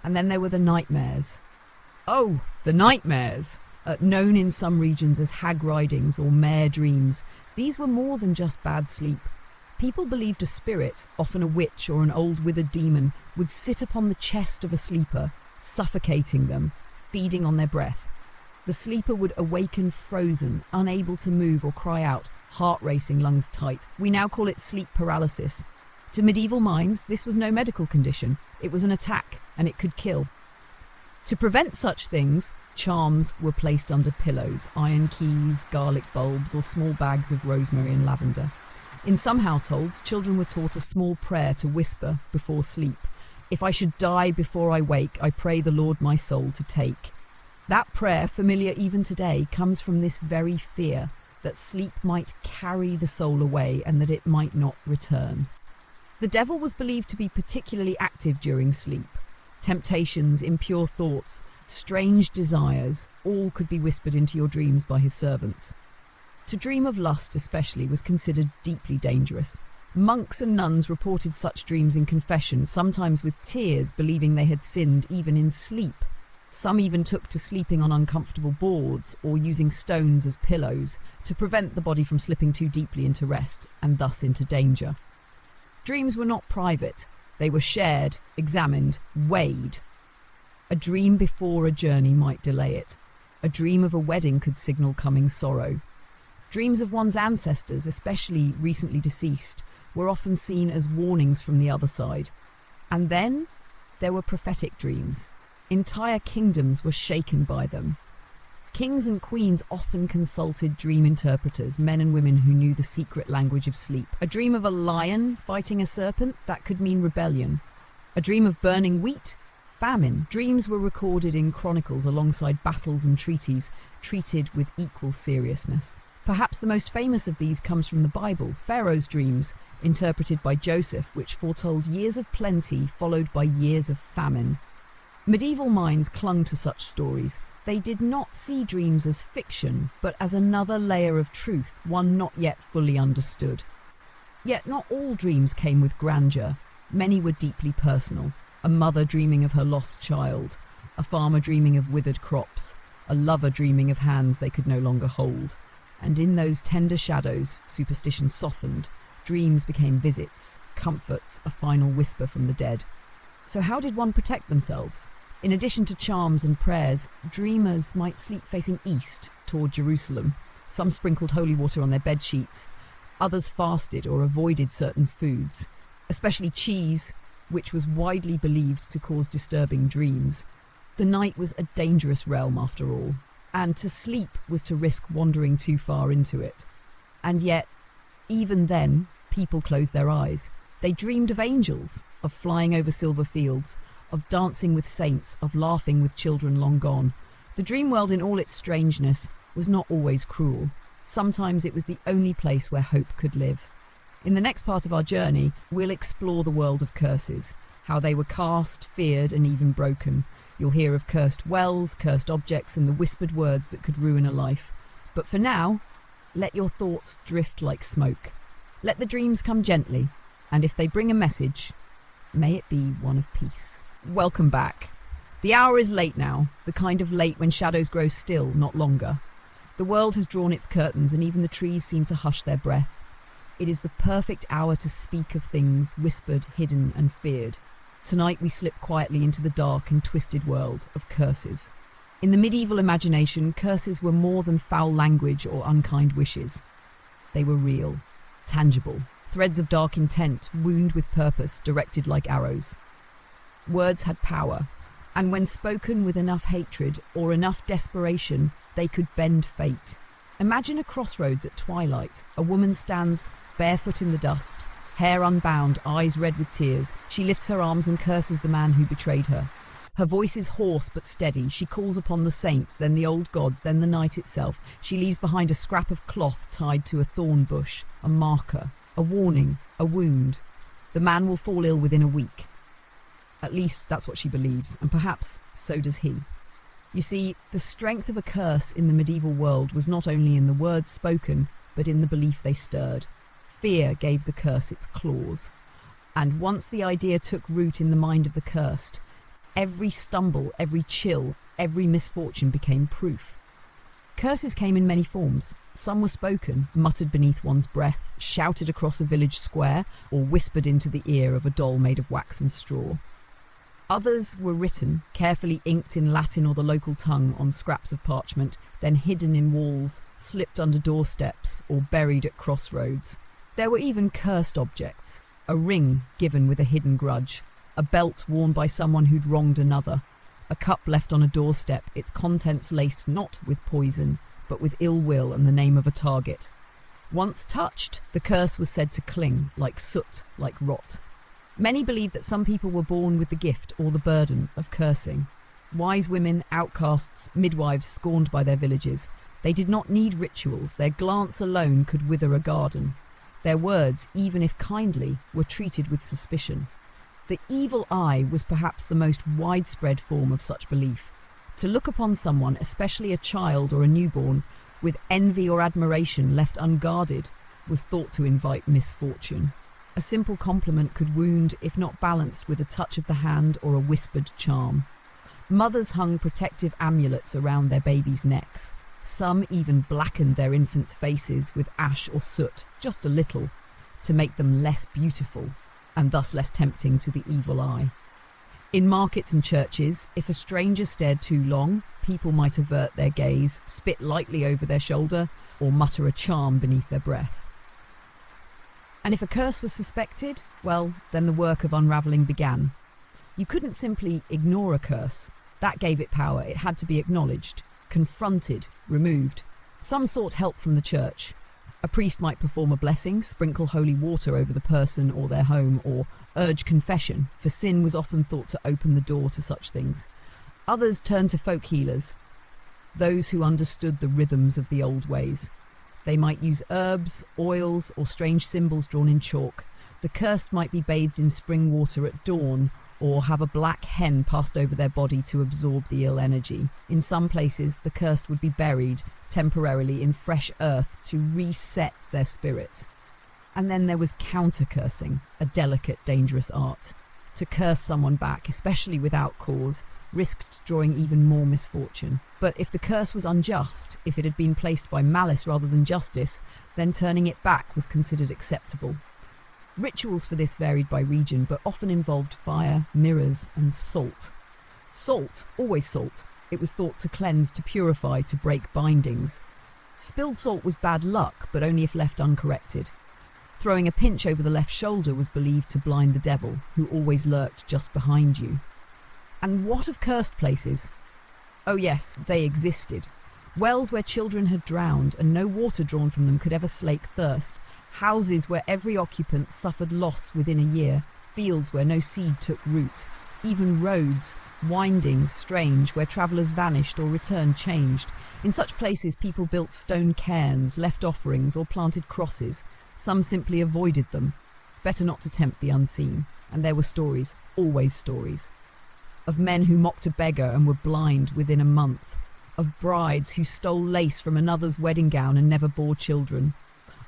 And then there were the nightmares. Oh, the nightmares! Known in some regions as hag ridings or mare dreams, these were more than just bad sleep. People believed a spirit, often a witch or an old withered demon, would sit upon the chest of a sleeper, suffocating them, feeding on their breath. The sleeper would awaken frozen, unable to move or cry out, heart racing, lungs tight. We now call it sleep paralysis. To medieval minds, this was no medical condition. It was an attack, and it could kill. To prevent such things, charms were placed under pillows, iron keys, garlic bulbs, or small bags of rosemary and lavender. In some households, children were taught a small prayer to whisper before sleep. If I should die before I wake, I pray the Lord my soul to take. That prayer, familiar even today, comes from this very fear that sleep might carry the soul away and that it might not return. The devil was believed to be particularly active during sleep. Temptations, impure thoughts, strange desires, all could be whispered into your dreams by his servants. To dream of lust especially was considered deeply dangerous. Monks and nuns reported such dreams in confession, sometimes with tears, believing they had sinned even in sleep. Some even took to sleeping on uncomfortable boards or using stones as pillows to prevent the body from slipping too deeply into rest and thus into danger. Dreams were not private. They were shared, examined, weighed. A dream before a journey might delay it. A dream of a wedding could signal coming sorrow. Dreams of one's ancestors, especially recently deceased, were often seen as warnings from the other side. And then there were prophetic dreams. Entire kingdoms were shaken by them. Kings and queens often consulted dream interpreters, men and women who knew the secret language of sleep. A dream of a lion fighting a serpent, that could mean rebellion. A dream of burning wheat, famine. Dreams were recorded in chronicles alongside battles and treaties, treated with equal seriousness. Perhaps the most famous of these comes from the Bible, Pharaoh's dreams, interpreted by Joseph, which foretold years of plenty followed by years of famine. Medieval minds clung to such stories. They did not see dreams as fiction, but as another layer of truth, one not yet fully understood. Yet not all dreams came with grandeur. Many were deeply personal. A mother dreaming of her lost child, a farmer dreaming of withered crops, a lover dreaming of hands they could no longer hold. And in those tender shadows, superstition softened. Dreams became visits, comforts, a final whisper from the dead. So how did one protect themselves? In addition to charms and prayers, dreamers might sleep facing east, toward Jerusalem. Some sprinkled holy water on their bed sheets. Others fasted or avoided certain foods, especially cheese, which was widely believed to cause disturbing dreams. The night was a dangerous realm after all, and to sleep was to risk wandering too far into it. And yet, even then, people closed their eyes. They dreamed of angels, of flying over silver fields, of dancing with saints, of laughing with children long gone. The dream world in all its strangeness was not always cruel. Sometimes it was the only place where hope could live. In the next part of our journey, we'll explore the world of curses, how they were cast, feared, and even broken. You'll hear of cursed wells, cursed objects, and the whispered words that could ruin a life. But for now, let your thoughts drift like smoke. Let the dreams come gently, and if they bring a message, may it be one of peace. Welcome back. The hour is late now, the kind of late when shadows grow still, not longer. The world has drawn its curtains and even the trees seem to hush their breath. It is the perfect hour to speak of things whispered, hidden and feared. Tonight we slip quietly into the dark and twisted world of curses. In the medieval imagination, curses were more than foul language or unkind wishes. They were real, tangible, threads of dark intent, wound with purpose, directed like arrows. Words had power, and when spoken with enough hatred or enough desperation, they could bend fate. Imagine a crossroads at twilight. A woman stands barefoot in the dust, hair unbound, eyes red with tears. She lifts her arms and curses the man who betrayed her. Her voice is hoarse but steady. She calls upon the saints, then the old gods, then the night itself. She leaves behind a scrap of cloth tied to a thorn bush, a marker, a warning, a wound. The man will fall ill within a week. At least that's what she believes, and perhaps so does he. You see, the strength of a curse in the medieval world was not only in the words spoken, but in the belief they stirred. Fear gave the curse its claws. And once the idea took root in the mind of the cursed, every stumble, every chill, every misfortune became proof. Curses came in many forms. Some were spoken, muttered beneath one's breath, shouted across a village square, or whispered into the ear of a doll made of wax and straw. Others were written, carefully inked in Latin or the local tongue on scraps of parchment, then hidden in walls, slipped under doorsteps, or buried at crossroads. There were even cursed objects, a ring given with a hidden grudge, a belt worn by someone who'd wronged another, a cup left on a doorstep, its contents laced not with poison, but with ill will and the name of a target. Once touched, the curse was said to cling, like soot, like rot. Many believed that some people were born with the gift or the burden of cursing. Wise women, outcasts, midwives scorned by their villages. They did not need rituals. Their glance alone could wither a garden. Their words, even if kindly, were treated with suspicion. The evil eye was perhaps the most widespread form of such belief. To look upon someone, especially a child or a newborn, with envy or admiration left unguarded, was thought to invite misfortune. A simple compliment could wound if not balanced with a touch of the hand or a whispered charm. Mothers hung protective amulets around their babies' necks. Some even blackened their infants' faces with ash or soot, just a little, to make them less beautiful and thus less tempting to the evil eye. In markets and churches, if a stranger stared too long, people might avert their gaze, spit lightly over their shoulder, or mutter a charm beneath their breath. And if a curse was suspected, well, then the work of unravelling began. You couldn't simply ignore a curse. That gave it power. It had to be acknowledged, confronted, removed. Some sought help from the church. A priest might perform a blessing, sprinkle holy water over the person or their home, or urge confession, for sin was often thought to open the door to such things. Others turned to folk healers, those who understood the rhythms of the old ways. They might use herbs, oils, or strange symbols drawn in chalk. The cursed might be bathed in spring water at dawn, or have a black hen passed over their body to absorb the ill energy. In some places, the cursed would be buried temporarily in fresh earth to reset their spirit. And then there was counter-cursing, a delicate, dangerous art. To curse someone back, especially without cause, risked drawing even more misfortune. But if the curse was unjust, if it had been placed by malice rather than justice, then turning it back was considered acceptable. Rituals for this varied by region, but often involved fire, mirrors, and salt. Salt, always salt. It was thought to cleanse, to purify, to break bindings. Spilled salt was bad luck, but only if left uncorrected. Throwing a pinch over the left shoulder was believed to blind the devil, who always lurked just behind you. And what of cursed places? Oh yes, they existed. Wells where children had drowned and no water drawn from them could ever slake thirst. Houses where every occupant suffered loss within a year. Fields where no seed took root. Even roads, winding, strange, where travellers vanished or returned changed. In such places people built stone cairns, left offerings or planted crosses. Some simply avoided them. Better not to tempt the unseen. And there were stories, always stories, of men who mocked a beggar and were blind within a month. Of brides who stole lace from another's wedding gown and never bore children.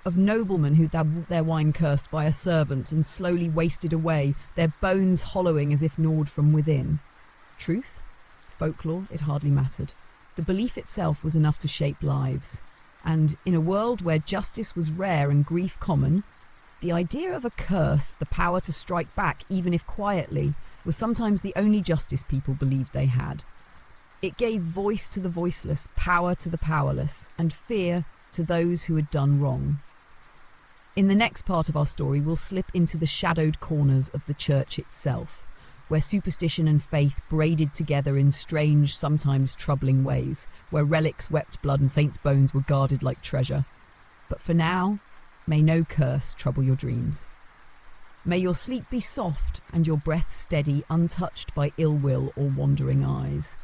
Of noblemen who had their wine cursed by a servant and slowly wasted away, their bones hollowing as if gnawed from within. Truth? Folklore? It hardly mattered. The belief itself was enough to shape lives. And in a world where justice was rare and grief common, the idea of a curse, the power to strike back even if quietly, was sometimes the only justice people believed they had. It gave voice to the voiceless, power to the powerless, and fear to those who had done wrong. In the next part of our story, we'll slip into the shadowed corners of the church itself, where superstition and faith braided together in strange, sometimes troubling ways, where relics wept blood and saints' bones were guarded like treasure. But for now, may no curse trouble your dreams. May your sleep be soft and your breath steady, untouched by ill will or wandering eyes.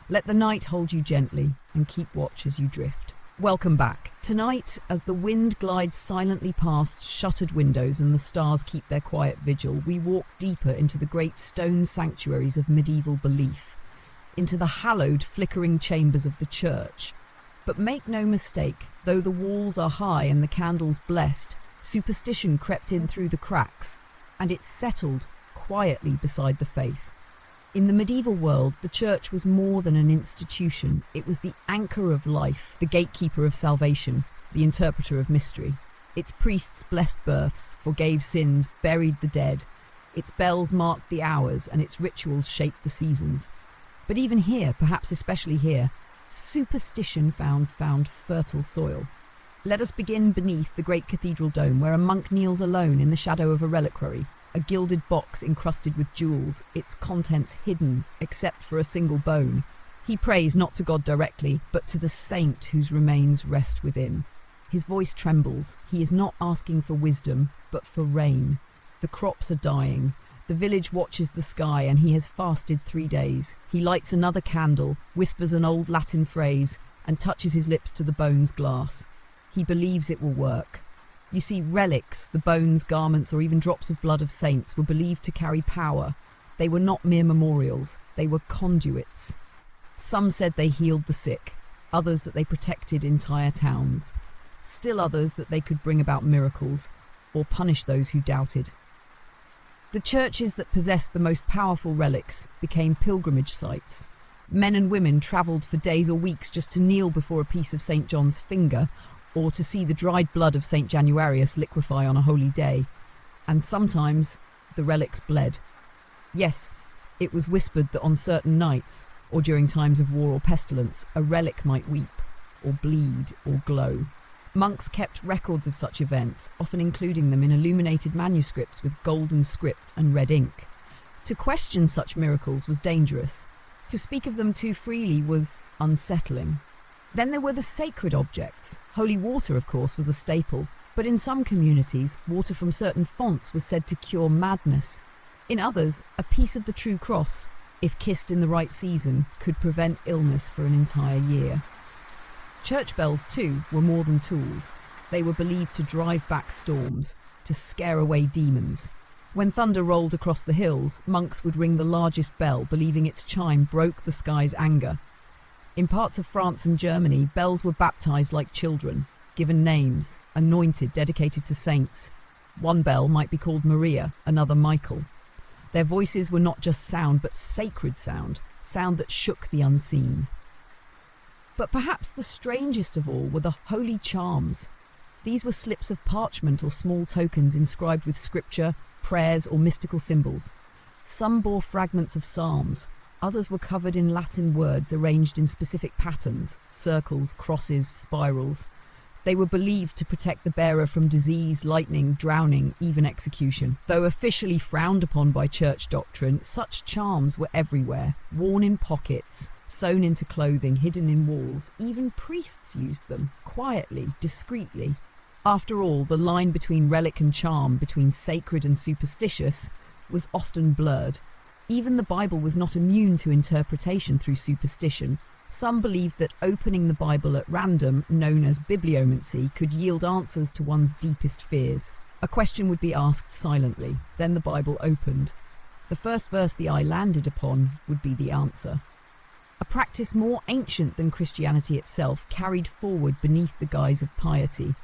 Let the night hold you gently and keep watch as you drift. Welcome back. Tonight, as the wind glides silently past shuttered windows and the stars keep their quiet vigil, we walk deeper into the great stone sanctuaries of medieval belief, into the hallowed, flickering chambers of the church. But make no mistake, though the walls are high and the candles blessed, superstition crept in through the cracks, and it settled quietly beside the faith. In the medieval world, the church was more than an institution. It was the anchor of life, the gatekeeper of salvation, the interpreter of mystery. Its priests blessed births, forgave sins, buried the dead. Its bells marked the hours, and its rituals shaped the seasons. But even here, perhaps especially here, superstition found fertile soil. Let us begin beneath the great cathedral dome, where a monk kneels alone in the shadow of a reliquary, a gilded box encrusted with jewels, its contents hidden except for a single bone. He prays not to God directly, but to the saint whose remains rest within. His voice trembles. He is not asking for wisdom, but for rain. The crops are dying. The village watches the sky, and he has fasted 3 days. He lights another candle, whispers an old Latin phrase, and touches his lips to the bone's glass. He believes it will work. You see, relics, the bones, garments, or even drops of blood of saints were believed to carry power. They were not mere memorials, they were conduits. Some said they healed the sick, others that they protected entire towns, still others that they could bring about miracles, or punish those who doubted. The churches that possessed the most powerful relics became pilgrimage sites. Men and women travelled for days or weeks just to kneel before a piece of St. John's finger, or to see the dried blood of St. Januarius liquefy on a holy day. And sometimes the relics bled. Yes, it was whispered that on certain nights, or during times of war or pestilence, a relic might weep, or bleed, or glow. Monks kept records of such events, often including them in illuminated manuscripts with golden script and red ink. To question such miracles was dangerous. To speak of them too freely was unsettling. Then there were the sacred objects. Holy water, of course, was a staple, but in some communities, water from certain fonts was said to cure madness. In others, a piece of the true cross, if kissed in the right season, could prevent illness for an entire year. Church bells, too, were more than tools. They were believed to drive back storms, to scare away demons. When thunder rolled across the hills, monks would ring the largest bell, believing its chime broke the sky's anger. In parts of France and Germany, bells were baptized like children, given names, anointed, dedicated to saints. One bell might be called Maria, another Michael. Their voices were not just sound, but sacred sound, sound that shook the unseen. But perhaps the strangest of all were the holy charms. These were slips of parchment or small tokens inscribed with scripture, prayers, or mystical symbols. Some bore fragments of psalms. Others were covered in Latin words arranged in specific patterns, circles, crosses, spirals. They were believed to protect the bearer from disease, lightning, drowning, even execution. Though officially frowned upon by church doctrine, such charms were everywhere, worn in pockets, sewn into clothing, hidden in walls. Even priests used them, quietly, discreetly. After all, the line between relic and charm, between sacred and superstitious, was often blurred. Even the Bible was not immune to interpretation through superstition. Some believed that opening the Bible at random, known as bibliomancy, could yield answers to one's deepest fears. A question would be asked silently, then the Bible opened. The first verse the eye landed upon would be the answer. A practice more ancient than Christianity itself, carried forward beneath the guise of piety.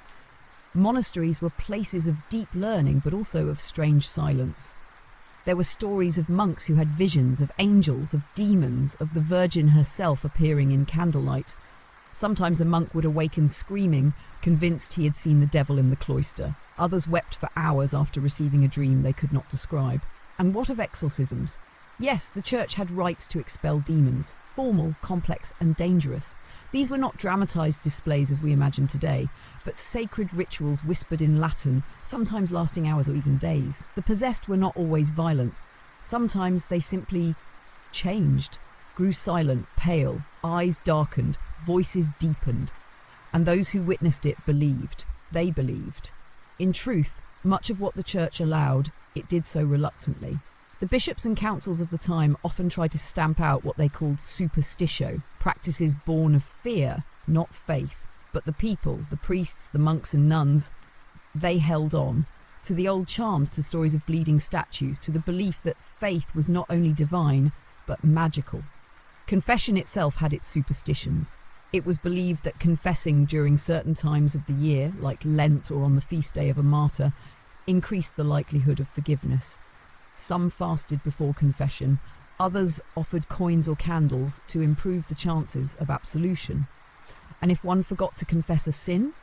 Monasteries were places of deep learning, but also of strange silence. There were stories of monks who had visions of angels, of demons, of the Virgin herself appearing in candlelight. Sometimes a monk would awaken screaming, convinced he had seen the devil in the cloister. Others wept for hours after receiving a dream they could not describe. And what of exorcisms? Yes, the church had rites to expel demons, formal, complex, and dangerous. These were not dramatized displays as we imagine today, but sacred rituals whispered in Latin, sometimes lasting hours or even days. The possessed were not always violent. Sometimes they simply changed, grew silent, pale, eyes darkened, voices deepened. And those who witnessed it believed. They believed. In truth, much of what the church allowed, it did so reluctantly. The bishops and councils of the time often tried to stamp out what they called superstitio, practices born of fear, not faith. But the people, the priests, the monks and nuns, they held on to the old charms, to the stories of bleeding statues, to the belief that faith was not only divine, but magical. Confession itself had its superstitions. It was believed that confessing during certain times of the year, like Lent or on the feast day of a martyr, increased the likelihood of forgiveness. Some fasted before confession, others offered coins or candles to improve the chances of absolution. And if one forgot to confess a sin,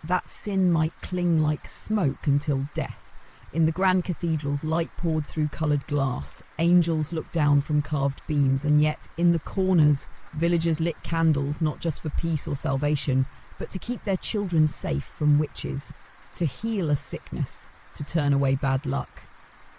that sin might cling like smoke until death. In the grand cathedrals, light poured through coloured glass, angels looked down from carved beams, and yet in the corners, villagers lit candles not just for peace or salvation, but to keep their children safe from witches, to heal a sickness, to turn away bad luck.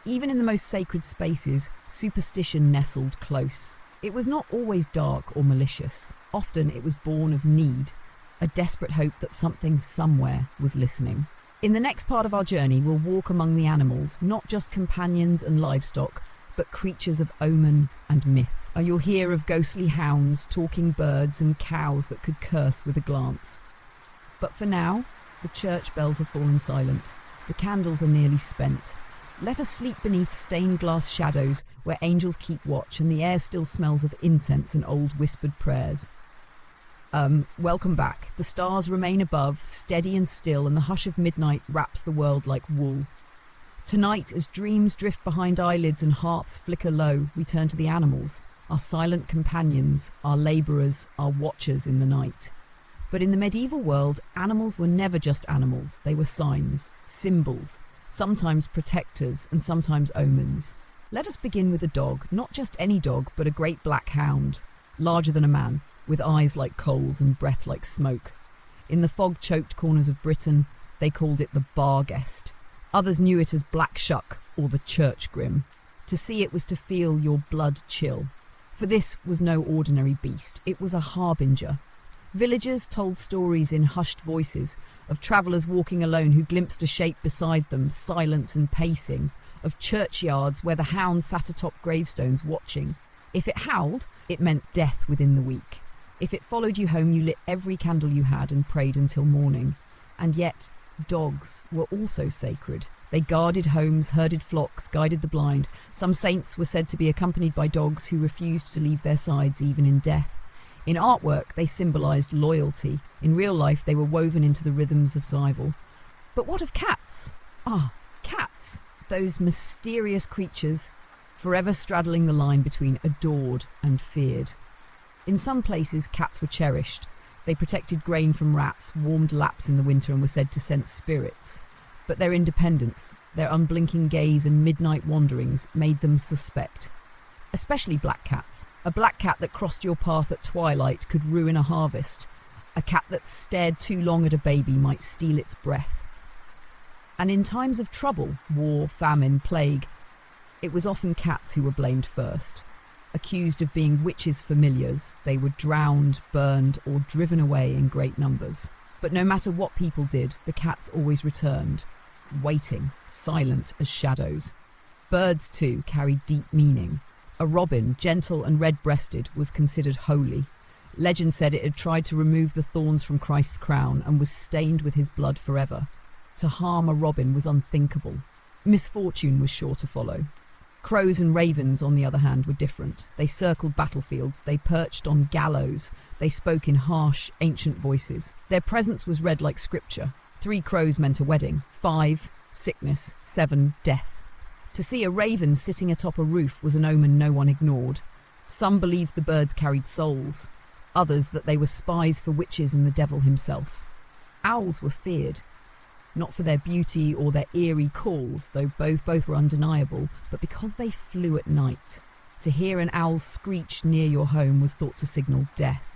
Even in the most sacred spaces, superstition nestled close. It was not always dark or malicious. Often it was born of need, a desperate hope that something somewhere was listening. In the next part of our journey, we'll walk among the animals, not just companions and livestock, but creatures of omen and myth. And you'll hear of ghostly hounds, talking birds and cows that could curse with a glance. But for now, the church bells have fallen silent. The candles are nearly spent. Let us sleep beneath stained glass shadows where angels keep watch and the air still smells of incense and old whispered prayers. Welcome back. The stars remain above, steady and still, and the hush of midnight wraps the world like wool. Tonight, as dreams drift behind eyelids and hearts flicker low, we turn to the animals, our silent companions, our labourers, our watchers in the night. But in the medieval world, animals were never just animals. They were signs, symbols, sometimes protectors and sometimes omens. Let us begin with a dog, not just any dog, but a great black hound, larger than a man, with eyes like coals and breath like smoke. In the fog-choked corners of Britain, they called it the bar guest. Others knew it as Black Shuck or the Church Grim. To see it was to feel your blood chill. For this was no ordinary beast, it was a harbinger. Villagers told stories in hushed voices of travellers walking alone who glimpsed a shape beside them, silent and pacing, of churchyards where the hound sat atop gravestones watching. If it howled, it meant death within the week. If it followed you home, you lit every candle you had and prayed until morning. And yet, dogs were also sacred. They guarded homes, herded flocks, guided the blind. Some saints were said to be accompanied by dogs who refused to leave their sides even in death. In artwork, they symbolised loyalty. In real life, they were woven into the rhythms of survival. But what of cats? Cats. Those mysterious creatures, forever straddling the line between adored and feared. In some places, cats were cherished. They protected grain from rats, warmed laps in the winter, and were said to sense spirits. But their independence, their unblinking gaze and midnight wanderings made them suspect. Especially black cats. A black cat that crossed your path at twilight could ruin a harvest. A cat that stared too long at a baby might steal its breath. And in times of trouble, war, famine, plague, it was often cats who were blamed first. Accused of being witches' familiars, they were drowned, burned, or driven away in great numbers. But no matter what people did, the cats always returned, waiting, silent as shadows. Birds, too, carried deep meaning. A robin, gentle and red-breasted, was considered holy. Legend said it had tried to remove the thorns from Christ's crown and was stained with his blood forever. To harm a robin was unthinkable. Misfortune was sure to follow. Crows and ravens, on the other hand, were different. They circled battlefields, they perched on gallows, they spoke in harsh, ancient voices. Their presence was read like scripture. 3 crows meant a wedding, 5, sickness, 7, death. To see a raven sitting atop a roof was an omen no one ignored. Some believed the birds carried souls, others that they were spies for witches and the devil himself. Owls were feared. Not for their beauty or their eerie calls, though both were undeniable, but because they flew at night. To hear an owl screech near your home was thought to signal death.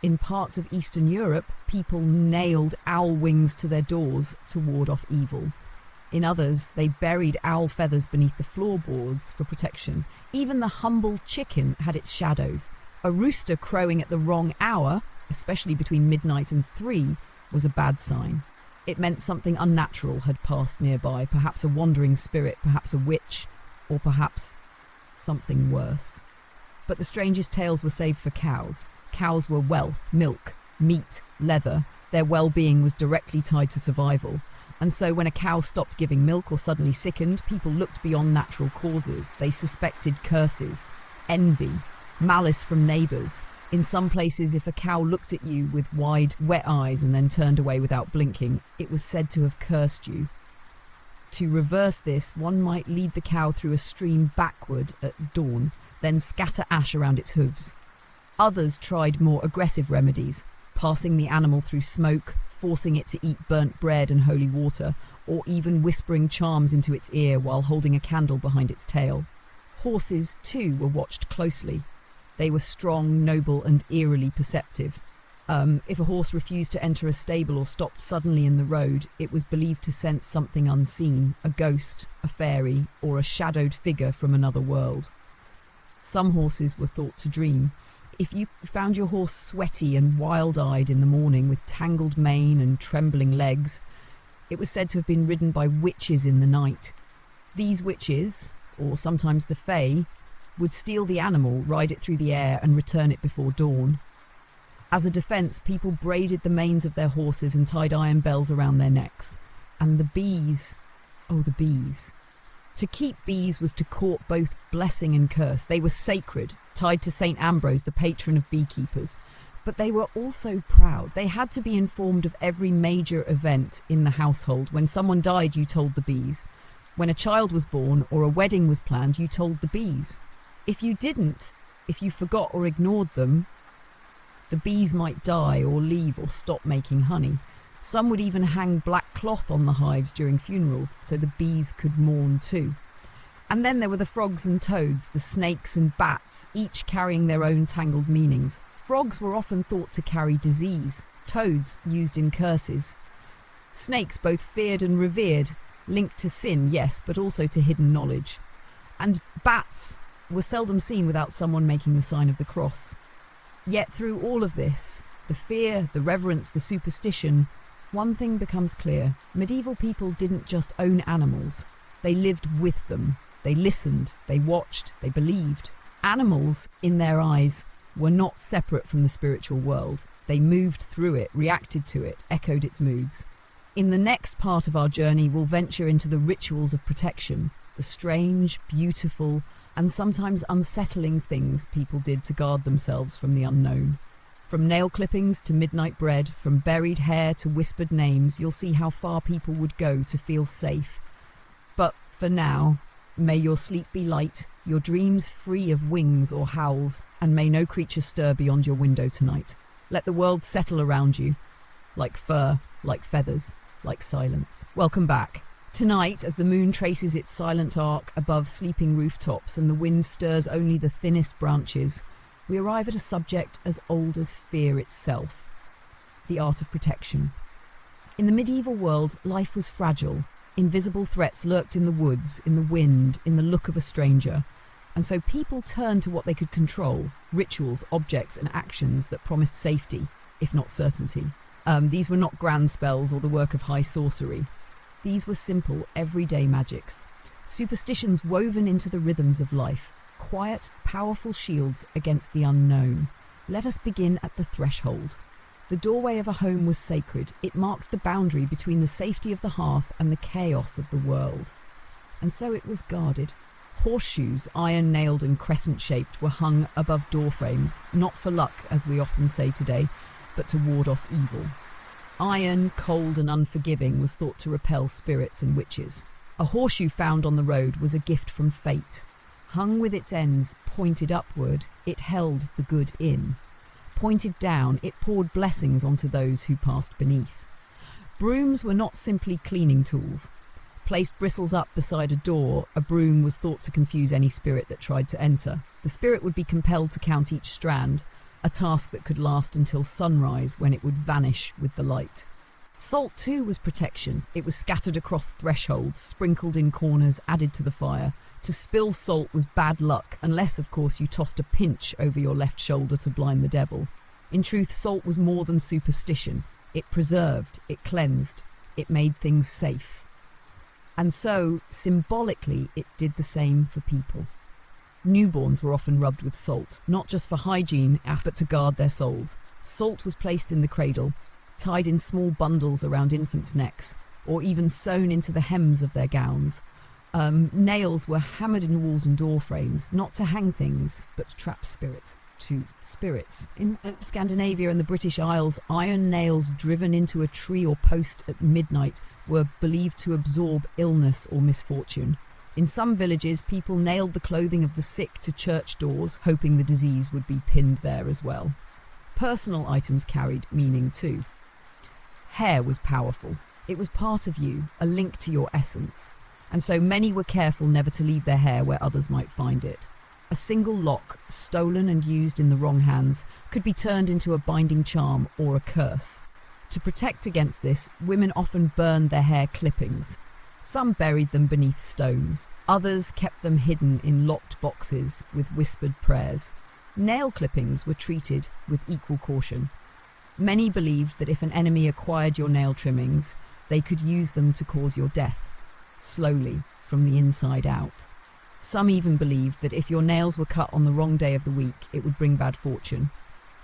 In parts of Eastern Europe, people nailed owl wings to their doors to ward off evil. In others, they buried owl feathers beneath the floorboards for protection. Even the humble chicken had its shadows. A rooster crowing at the wrong hour, especially between midnight and 3, was a bad sign. It meant something unnatural had passed nearby, perhaps a wandering spirit, perhaps a witch, or perhaps something worse. But the strangest tales were saved for cows. Cows were wealth, milk, meat, leather. Their well-being was directly tied to survival. And so when a cow stopped giving milk or suddenly sickened, people looked beyond natural causes. They suspected curses, envy, malice from neighbours. In some places, if a cow looked at you with wide, wet eyes and then turned away without blinking, it was said to have cursed you. To reverse this, one might lead the cow through a stream backward at dawn, then scatter ash around its hooves. Others tried more aggressive remedies, passing the animal through smoke, forcing it to eat burnt bread and holy water, or even whispering charms into its ear while holding a candle behind its tail. Horses, too, were watched closely. They were strong, noble, and eerily perceptive. If a horse refused to enter a stable or stopped suddenly in the road, it was believed to sense something unseen, a ghost, a fairy, or a shadowed figure from another world. Some horses were thought to dream. If you found your horse sweaty and wild-eyed in the morning with tangled mane and trembling legs, it was said to have been ridden by witches in the night. These witches, or sometimes the fae, would steal the animal, ride it through the air, and return it before dawn. As a defence, people braided the manes of their horses and tied iron bells around their necks. And the bees, oh the bees. To keep bees was to court both blessing and curse. They were sacred, tied to St. Ambrose, the patron of beekeepers. But they were also proud. They had to be informed of every major event in the household. When someone died, you told the bees. When a child was born or a wedding was planned, you told the bees. If you didn't, if you forgot or ignored them, the bees might die or leave or stop making honey. Some would even hang black cloth on the hives during funerals so the bees could mourn too. And then there were the frogs and toads, the snakes and bats, each carrying their own tangled meanings. Frogs were often thought to carry disease, toads used in curses. Snakes both feared and revered, linked to sin, yes, but also to hidden knowledge. And bats were seldom seen without someone making the sign of the cross. Yet through all of this, the fear, the reverence, the superstition, one thing becomes clear. Medieval people didn't just own animals. They lived with them. They listened, they watched, they believed. Animals, in their eyes, were not separate from the spiritual world. They moved through it, reacted to it, echoed its moods. In the next part of our journey, we'll venture into the rituals of protection, the strange, beautiful, and sometimes unsettling things people did to guard themselves from the unknown. From nail clippings to midnight bread, from buried hair to whispered names, you'll see how far people would go to feel safe. But for now, may your sleep be light, your dreams free of wings or howls, and may no creature stir beyond your window tonight. Let the world settle around you, like fur, like feathers, like silence. Welcome back. Tonight, as the moon traces its silent arc above sleeping rooftops and the wind stirs only the thinnest branches, we arrive at a subject as old as fear itself. the art of protection. In the medieval world, life was fragile. Invisible threats lurked in the woods, in the wind, in the look of a stranger. And so people turned to what they could control, rituals, objects, and actions that promised safety, if not certainty. These were not grand spells or the work of high sorcery. These were simple, everyday magics. Superstitions woven into the rhythms of life. Quiet, powerful shields against the unknown. Let us begin at the threshold. The doorway of a home was sacred. It marked the boundary between the safety of the hearth and the chaos of the world. And so it was guarded. Horseshoes, iron-nailed and crescent-shaped, were hung above door frames, not for luck, as we often say today, but to ward off evil. Iron, cold and unforgiving, was thought to repel spirits and witches. A horseshoe found on the road was a gift from fate. Hung with its ends pointed upward, it held the good in. Pointed down, it poured blessings onto those who passed beneath. Brooms were not simply cleaning tools. Placed bristles up beside a door, a broom was thought to confuse any spirit that tried to enter. The spirit would be compelled to count each strand, a task that could last until sunrise, when it would vanish with the light. Salt too was protection. It was scattered across thresholds, sprinkled in corners, added to the fire. To spill salt was bad luck, unless of course you tossed a pinch over your left shoulder to blind the devil. In truth, salt was more than superstition. It preserved, it cleansed, it made things safe. And so, symbolically, it did the same for people. Newborns were often rubbed with salt, not just for hygiene, but to guard their souls. Salt was placed in the cradle, tied in small bundles around infants' necks, or even sewn into the hems of their gowns. Nails were hammered in walls and door frames, not to hang things, but to trap spirits. In Scandinavia and the British Isles, iron nails driven into a tree or post at midnight were believed to absorb illness or misfortune. In some villages, people nailed the clothing of the sick to church doors, hoping the disease would be pinned there as well. Personal items carried meaning too. Hair was powerful. It was part of you, a link to your essence. And so many were careful never to leave their hair where others might find it. A single lock, stolen and used in the wrong hands, could be turned into a binding charm or a curse. To protect against this, women often burned their hair clippings. Some buried them beneath stones. Others kept them hidden in locked boxes with whispered prayers. Nail clippings were treated with equal caution. Many believed that if an enemy acquired your nail trimmings, they could use them to cause your death, slowly, from the inside out. Some even believed that if your nails were cut on the wrong day of the week, it would bring bad fortune.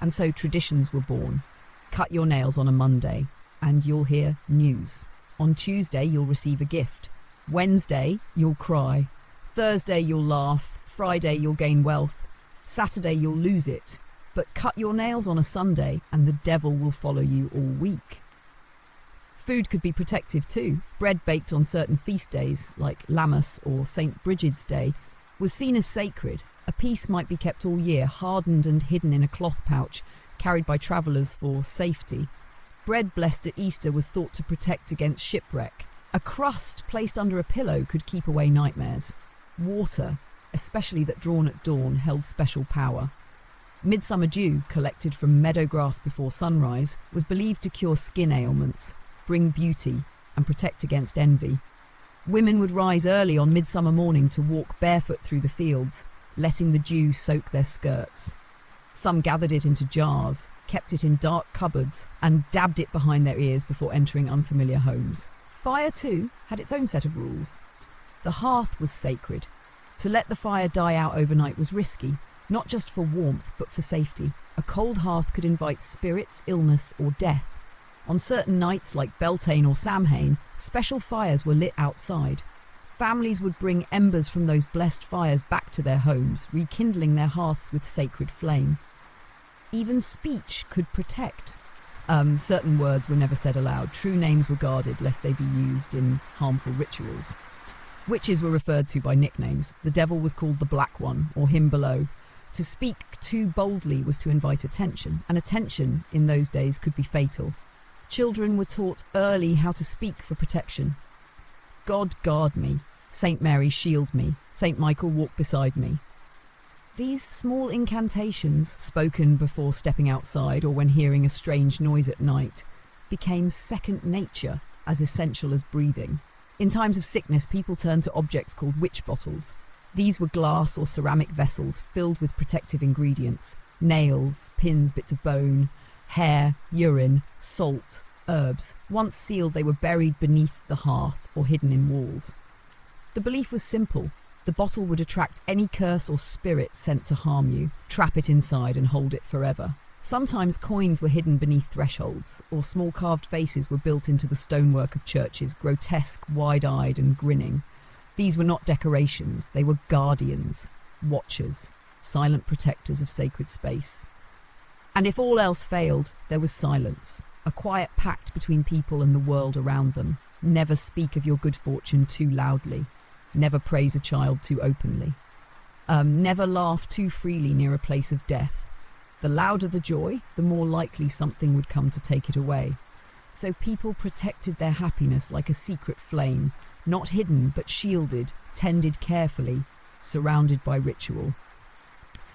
And so traditions were born. Cut your nails on a Monday, and you'll hear news. On Tuesday, you'll receive a gift. Wednesday, you'll cry. Thursday, you'll laugh. Friday, you'll gain wealth. Saturday, you'll lose it. But cut your nails on a Sunday, and the devil will follow you all week. Food could be protective too. Bread baked on certain feast days, like Lammas or St. Brigid's Day, was seen as sacred. A piece might be kept all year, hardened and hidden in a cloth pouch, carried by travellers for safety. Bread blessed at Easter was thought to protect against shipwreck. A crust placed under a pillow could keep away nightmares. Water, especially that drawn at dawn, held special power. Midsummer dew, collected from meadow grass before sunrise, was believed to cure skin ailments, bring beauty, and protect against envy. Women would rise early on midsummer morning to walk barefoot through the fields, letting the dew soak their skirts. Some gathered it into jars, kept it in dark cupboards, and dabbed it behind their ears before entering unfamiliar homes. Fire, too, had its own set of rules. The hearth was sacred. To let the fire die out overnight was risky, not just for warmth, but for safety. A cold hearth could invite spirits, illness, or death. On certain nights, like Beltane or Samhain, special fires were lit outside. Families would bring embers from those blessed fires back to their homes, rekindling their hearths with sacred flame. Even speech could protect. Certain words were never said aloud. True names were guarded lest they be used in harmful rituals. Witches were referred to by nicknames. The devil was called the Black One, or him below. To speak too boldly was to invite attention, and attention in those days could be fatal. Children were taught early how to speak for protection. God guard me, Saint Mary shield me, Saint Michael walk beside me. These small incantations, spoken before stepping outside or when hearing a strange noise at night, became second nature, as essential as breathing. In times of sickness, people turned to objects called witch bottles. These were glass or ceramic vessels filled with protective ingredients: nails, pins, bits of bone, hair, urine, salt, herbs. Once sealed, they were buried beneath the hearth or hidden in walls. The belief was simple. The bottle would attract any curse or spirit sent to harm you, trap it inside and hold it forever. Sometimes coins were hidden beneath thresholds, or small carved faces were built into the stonework of churches, grotesque, wide-eyed and grinning. These were not decorations, they were guardians, watchers, silent protectors of sacred space. And if all else failed, there was silence, a quiet pact between people and the world around them. Never speak of your good fortune too loudly. Never praise a child too openly. Never laugh too freely near a place of death. The louder the joy, the more likely something would come to take it away. So people protected their happiness like a secret flame, not hidden but shielded, tended carefully, surrounded by ritual.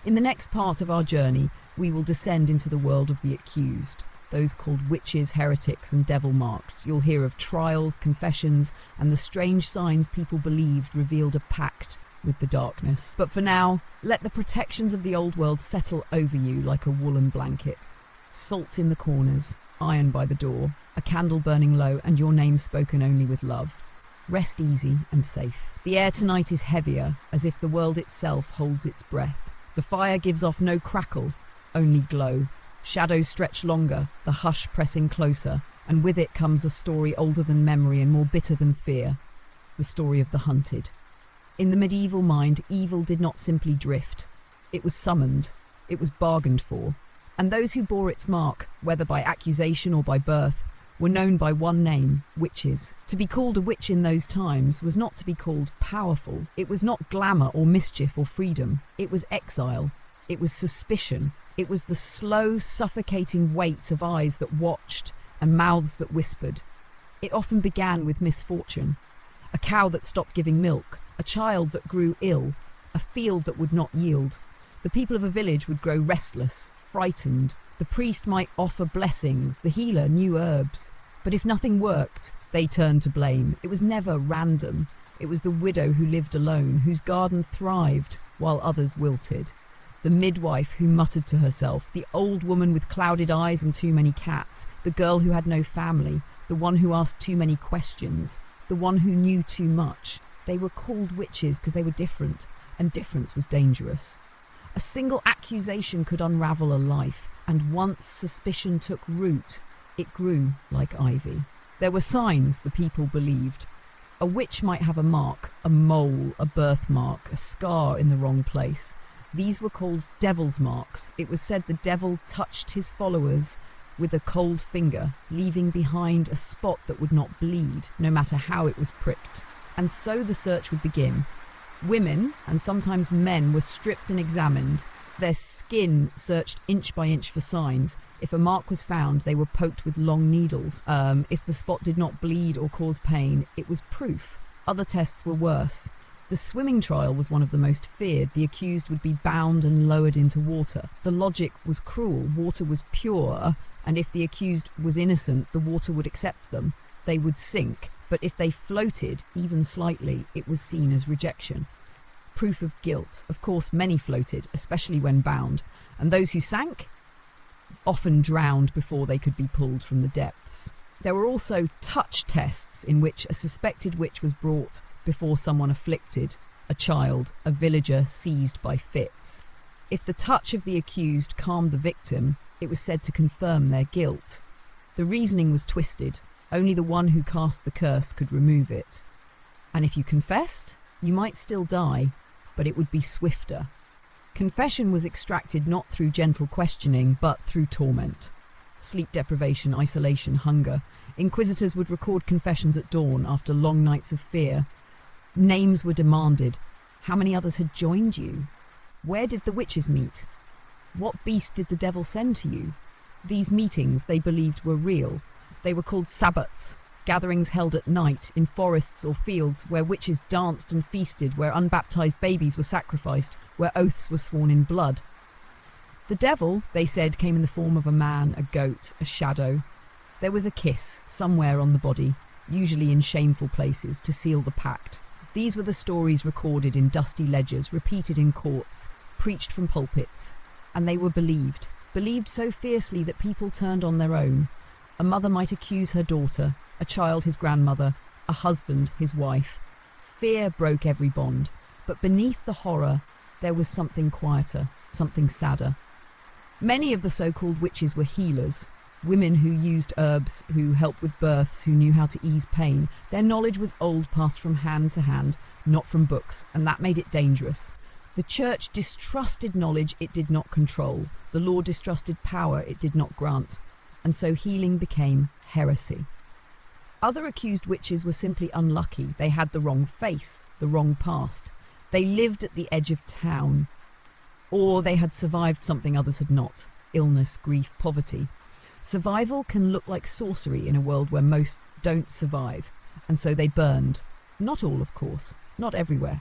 In the next part of our journey, we will descend into the world of the accused, those called witches, heretics and devil-marked. You'll hear of trials, confessions, and the strange signs people believed revealed a pact with the darkness. But for now, let the protections of the old world settle over you like a woolen blanket. Salt in the corners, iron by the door, a candle burning low, and your name spoken only with love. Rest easy and safe. The air tonight is heavier, as if the world itself holds its breath. The fire gives off no crackle, only glow. Shadows stretch longer, the hush pressing closer, and with it comes a story older than memory and more bitter than fear. The story of the hunted. In the medieval mind, evil did not simply drift. It was summoned. It was bargained for. And those who bore its mark, whether by accusation or by birth, were known by one name: witches. To be called a witch in those times was not to be called powerful. It was not glamour or mischief or freedom. It was exile. It was suspicion. It was the slow, suffocating weight of eyes that watched and mouths that whispered. It often began with misfortune. A cow that stopped giving milk, a child that grew ill, a field that would not yield. The people of a village would grow restless, frightened. The priest might offer blessings, the healer new herbs. But if nothing worked, they turned to blame. It was never random. It was the widow who lived alone, whose garden thrived while others wilted. The midwife who muttered to herself, the old woman with clouded eyes and too many cats, the girl who had no family, the one who asked too many questions, the one who knew too much. They were called witches because they were different, and difference was dangerous. A single accusation could unravel a life, and once suspicion took root, it grew like ivy. There were signs, the people believed. A witch might have a mark, a mole, a birthmark, a scar in the wrong place. These were called devil's marks. It was said the devil touched his followers with a cold finger, leaving behind a spot that would not bleed, no matter how it was pricked. And so the search would begin. Women, and sometimes men, were stripped and examined, their skin searched inch by inch for signs. If a mark was found, they were poked with long needles. If the spot did not bleed or cause pain, it was proof. Other tests were worse. The swimming trial was one of the most feared. The accused would be bound and lowered into water. The logic was cruel. Water was pure, and if the accused was innocent, the water would accept them. They would sink, but if they floated, even slightly, it was seen as rejection. Proof of guilt. Of course, many floated, especially when bound, and those who sank often drowned before they could be pulled from the depths. There were also touch tests in which a suspected witch was brought before someone afflicted, a child, a villager seized by fits. If the touch of the accused calmed the victim, it was said to confirm their guilt. The reasoning was twisted. Only the one who cast the curse could remove it. And if you confessed, you might still die, but it would be swifter. Confession was extracted not through gentle questioning, but through torment. Sleep deprivation, isolation, hunger. Inquisitors would record confessions at dawn after long nights of fear. Names were demanded. How many others had joined you? Where did the witches meet? What beast did the devil send to you? These meetings, they believed, were real. They were called sabbats, gatherings held at night in forests or fields where witches danced and feasted, where unbaptized babies were sacrificed, where oaths were sworn in blood. The devil, they said, came in the form of a man, a goat, a shadow. There was a kiss somewhere on the body, usually in shameful places, to seal the pact. These were the stories recorded in dusty ledgers, repeated in courts, preached from pulpits, and they were believed so fiercely that people turned on their own. A mother might accuse her daughter, a child his grandmother, a husband his wife. Fear broke every bond, but beneath the horror there was something quieter, something sadder. Many of the so-called witches were healers, women who used herbs, who helped with births, who knew how to ease pain. Their knowledge was old, passed from hand to hand, not from books, and that made it dangerous. The church distrusted knowledge it did not control. The law distrusted power it did not grant. And so healing became heresy. Other accused witches were simply unlucky. They had the wrong face, the wrong past. They lived at the edge of town. Or they had survived something others had not. Illness, grief, poverty. Survival can look like sorcery in a world where most don't survive. And so they burned. Not all, of course. Not everywhere.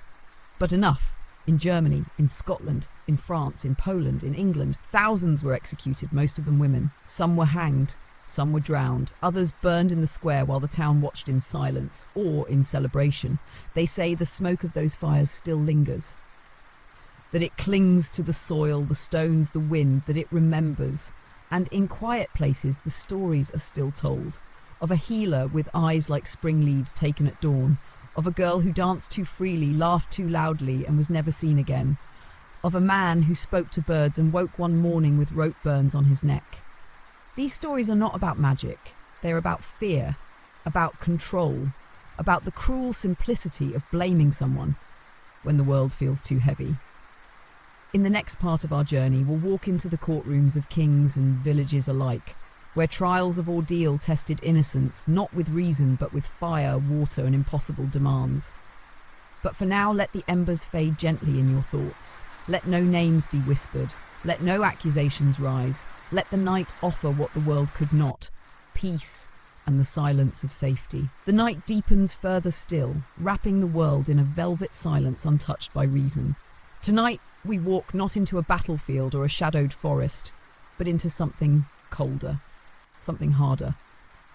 But enough. In Germany, in Scotland, in France, in Poland, in England, thousands were executed, most of them women. Some were hanged, some were drowned, others burned in the square while the town watched in silence or in celebration. They say the smoke of those fires still lingers, that it clings to the soil, the stones, the wind, that it remembers. And in quiet places, the stories are still told. Of a healer with eyes like spring leaves taken at dawn, of a girl who danced too freely, laughed too loudly, and was never seen again. Of a man who spoke to birds and woke one morning with rope burns on his neck. These stories are not about magic. They're about fear, about control, about the cruel simplicity of blaming someone when the world feels too heavy. In the next part of our journey, we'll walk into the courtrooms of kings and villages alike, where trials of ordeal tested innocence, not with reason, but with fire, water, and impossible demands. But for now, let the embers fade gently in your thoughts. Let no names be whispered. Let no accusations rise. Let the night offer what the world could not: peace and the silence of safety. The night deepens further still, wrapping the world in a velvet silence untouched by reason. Tonight, we walk not into a battlefield or a shadowed forest, but into something colder. Something harder.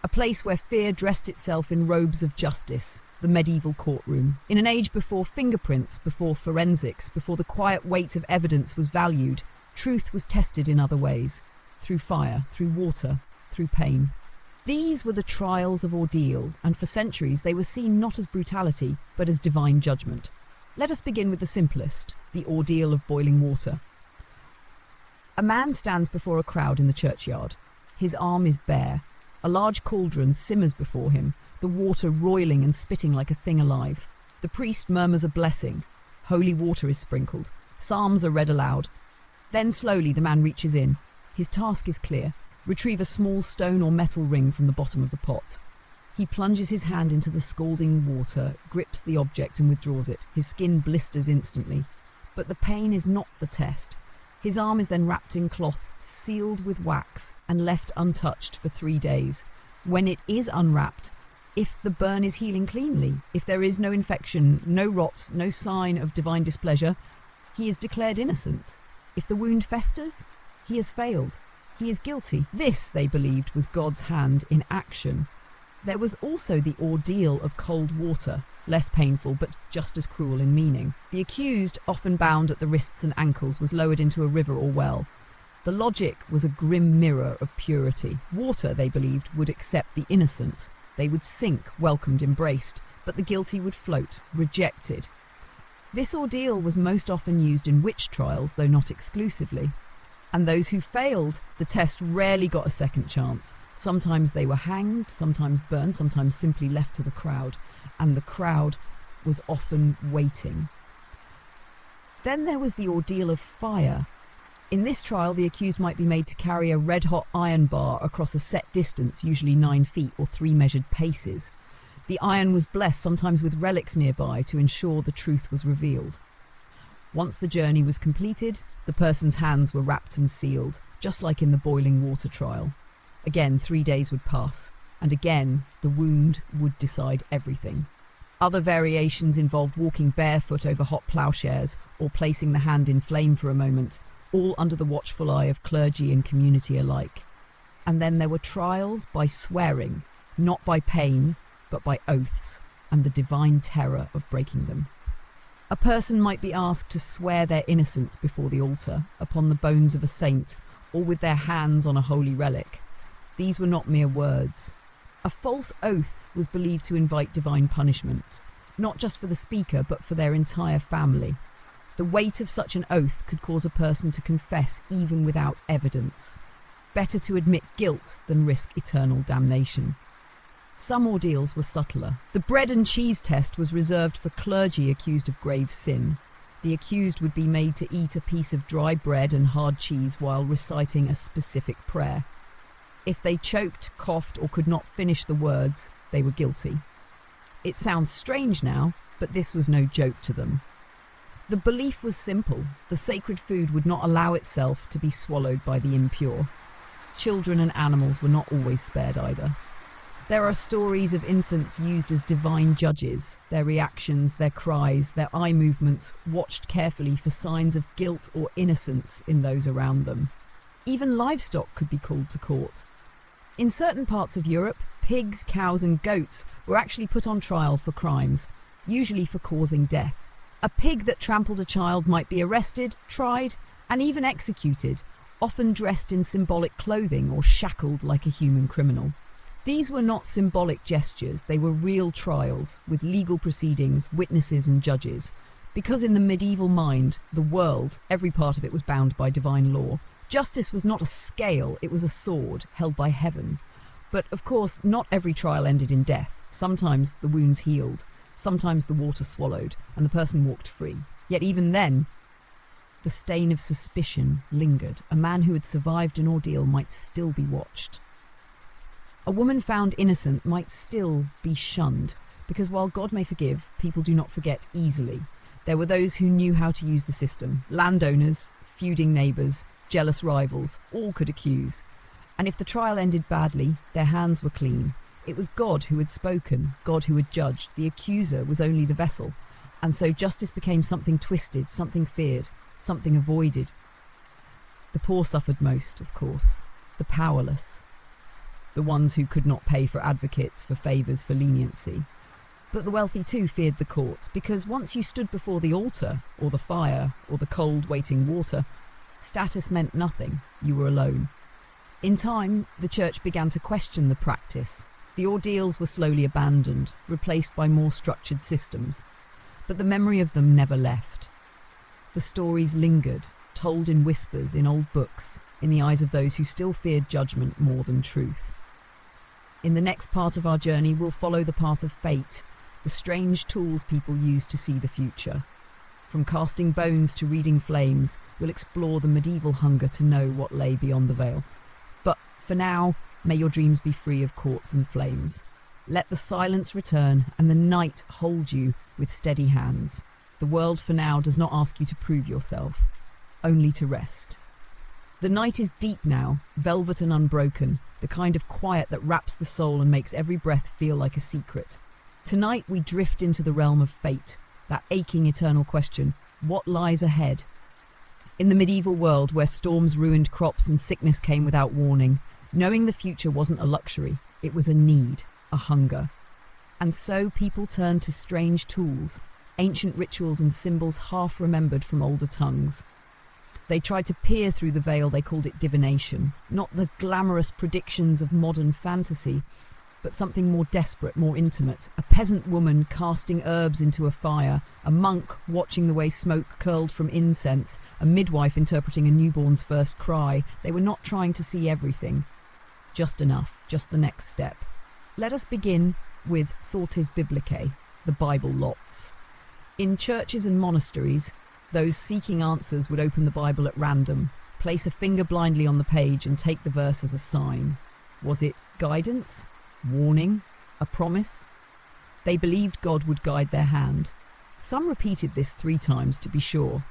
A place where fear dressed itself in robes of justice, the medieval courtroom. In an age before fingerprints, before forensics, before the quiet weight of evidence was valued, truth was tested in other ways. Through fire, through water, through pain. These were the trials of ordeal, and for centuries they were seen not as brutality, but as divine judgment. Let us begin with the simplest, the ordeal of boiling water. A man stands before a crowd in the churchyard. His arm is bare. A large cauldron simmers before him, the water roiling and spitting like a thing alive. The priest murmurs a blessing. Holy water is sprinkled. Psalms are read aloud. Then slowly the man reaches in. His task is clear. Retrieve a small stone or metal ring from the bottom of the pot. He plunges his hand into the scalding water, grips the object and withdraws it. His skin blisters instantly. But the pain is not the test. His arm is then wrapped in cloth, sealed with wax, and left untouched for 3 days. When it is unwrapped, if the burn is healing cleanly, if there is no infection, no rot, no sign of divine displeasure, he is declared innocent. If the wound festers, he has failed. He is guilty. This, they believed, was God's hand in action. There was also the ordeal of cold water, less painful but just as cruel in meaning. The accused, often bound at the wrists and ankles, was lowered into a river or well. The logic was a grim mirror of purity. Water, they believed, would accept the innocent. They would sink, welcomed, embraced, but the guilty would float, rejected. This ordeal was most often used in witch trials, though not exclusively. And those who failed the test rarely got a second chance. Sometimes they were hanged, sometimes burned, sometimes simply left to the crowd. And the crowd was often waiting. Then there was the ordeal of fire. In this trial, the accused might be made to carry a red-hot iron bar across a set distance, usually 9 feet or 3 measured paces. The iron was blessed, sometimes with relics nearby, to ensure the truth was revealed. Once the journey was completed, the person's hands were wrapped and sealed, just like in the boiling water trial. Again, 3 days would pass. and again, the wound would decide everything. Other variations involved walking barefoot over hot ploughshares or placing the hand in flame for a moment, all under the watchful eye of clergy and community alike. And then there were trials by swearing, not by pain, but by oaths, and the divine terror of breaking them. A person might be asked to swear their innocence before the altar, upon the bones of a saint, or with their hands on a holy relic. These were not mere words. A false oath was believed to invite divine punishment, not just for the speaker, but for their entire family. The weight of such an oath could cause a person to confess even without evidence. Better to admit guilt than risk eternal damnation. Some ordeals were subtler. The bread and cheese test was reserved for clergy accused of grave sin. The accused would be made to eat a piece of dry bread and hard cheese while reciting a specific prayer. If they choked, coughed, or could not finish the words, they were guilty. It sounds strange now, but this was no joke to them. The belief was simple. The sacred food would not allow itself to be swallowed by the impure. Children and animals were not always spared either. There are stories of infants used as divine judges, their reactions, their cries, their eye movements watched carefully for signs of guilt or innocence in those around them. Even livestock could be called to court. In certain parts of Europe, pigs, cows and goats were actually put on trial for crimes, usually for causing death. A pig that trampled a child might be arrested, tried, and even executed, often dressed in symbolic clothing or shackled like a human criminal. These were not symbolic gestures, they were real trials, with legal proceedings, witnesses and judges. Because in the medieval mind, the world, every part of it was bound by divine law. Justice was not a scale, it was a sword, held by heaven. But of course, not every trial ended in death. Sometimes the wounds healed, sometimes the water swallowed, and the person walked free. Yet even then, the stain of suspicion lingered. A man who had survived an ordeal might still be watched. A woman found innocent might still be shunned, because while God may forgive, people do not forget easily. There were those who knew how to use the system. Landowners, feuding neighbours, jealous rivals, all could accuse. And if the trial ended badly, their hands were clean. It was God who had spoken, God who had judged. The accuser was only the vessel. And so justice became something twisted, something feared, something avoided. The poor suffered most, of course. The powerless. The ones who could not pay for advocates, for favours, for leniency. But the wealthy too feared the courts, because once you stood before the altar, or the fire, or the cold waiting water, status meant nothing. You were alone. In time, the church began to question the practice. The ordeals were slowly abandoned, replaced by more structured systems. But the memory of them never left. The stories lingered, told in whispers, in old books, in the eyes of those who still feared judgment more than truth. In the next part of our journey, we'll follow the path of fate, the strange tools people use to see the future. From casting bones to reading flames, we'll explore the medieval hunger to know what lay beyond the veil. But for now, may your dreams be free of courts and flames. Let the silence return and the night hold you with steady hands. The world for now does not ask you to prove yourself, only to rest. The night is deep now, velvet and unbroken, the kind of quiet that wraps the soul and makes every breath feel like a secret. Tonight we drift into the realm of fate, that aching eternal question, what lies ahead? In the medieval world where storms ruined crops and sickness came without warning, knowing the future wasn't a luxury, it was a need, a hunger. And so people turned to strange tools, ancient rituals and symbols half remembered from older tongues. They tried to peer through the veil, they called it divination. Not the glamorous predictions of modern fantasy, but something more desperate, more intimate. A peasant woman casting herbs into a fire, a monk watching the way smoke curled from incense, a midwife interpreting a newborn's first cry. They were not trying to see everything. Just enough, just the next step. Let us begin with Sortes Biblicae, the Bible lots. In churches and monasteries, those seeking answers would open the Bible at random, place a finger blindly on the page and take the verse as a sign. Was it guidance? Warning? A promise? They believed God would guide their hand. Some repeated this 3 times to be sure.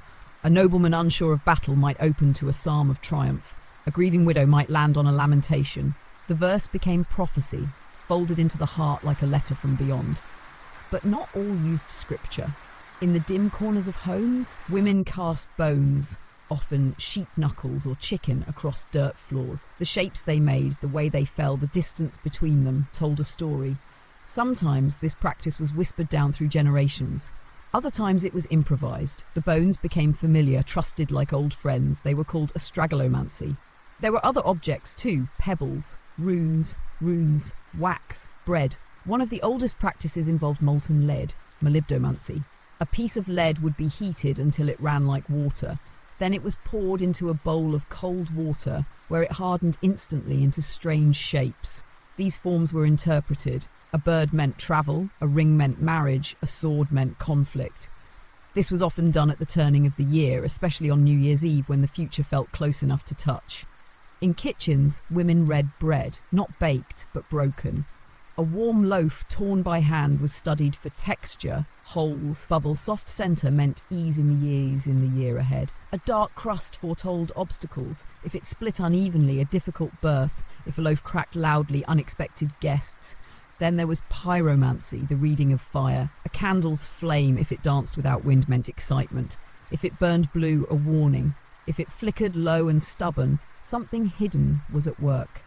A nobleman unsure of battle might open to a psalm of triumph. A grieving widow might land on a lamentation. The verse became prophecy. folded into the heart like a letter from beyond. But not all used scripture. In the dim corners of homes, women cast bones, often sheep knuckles or chicken, across dirt floors. The shapes they made, the way they fell, the distance between them told a story. Sometimes this practice was whispered down through generations. Other times it was improvised. The bones became familiar, trusted like old friends. They were called astragalomancy. There were other objects too: pebbles, runes, wax, bread. One of the oldest practices involved molten lead, molybdomancy. A piece of lead would be heated until it ran like water. Then it was poured into a bowl of cold water, where it hardened instantly into strange shapes. These forms were interpreted. A bird meant travel, a ring meant marriage, a sword meant conflict. This was often done at the turning of the year, especially on New Year's Eve when the future felt close enough to touch. In kitchens, women read bread, not baked, but broken. A warm loaf torn by hand was studied for texture. Holes, bubble, soft centre meant ease in the year ahead. A dark crust foretold obstacles. If it split unevenly, a difficult birth. If a loaf cracked loudly, unexpected guests. Then there was pyromancy, the reading of fire. A candle's flame, if it danced without wind, meant excitement. If it burned blue, a warning. If it flickered low and stubborn, something hidden was at work.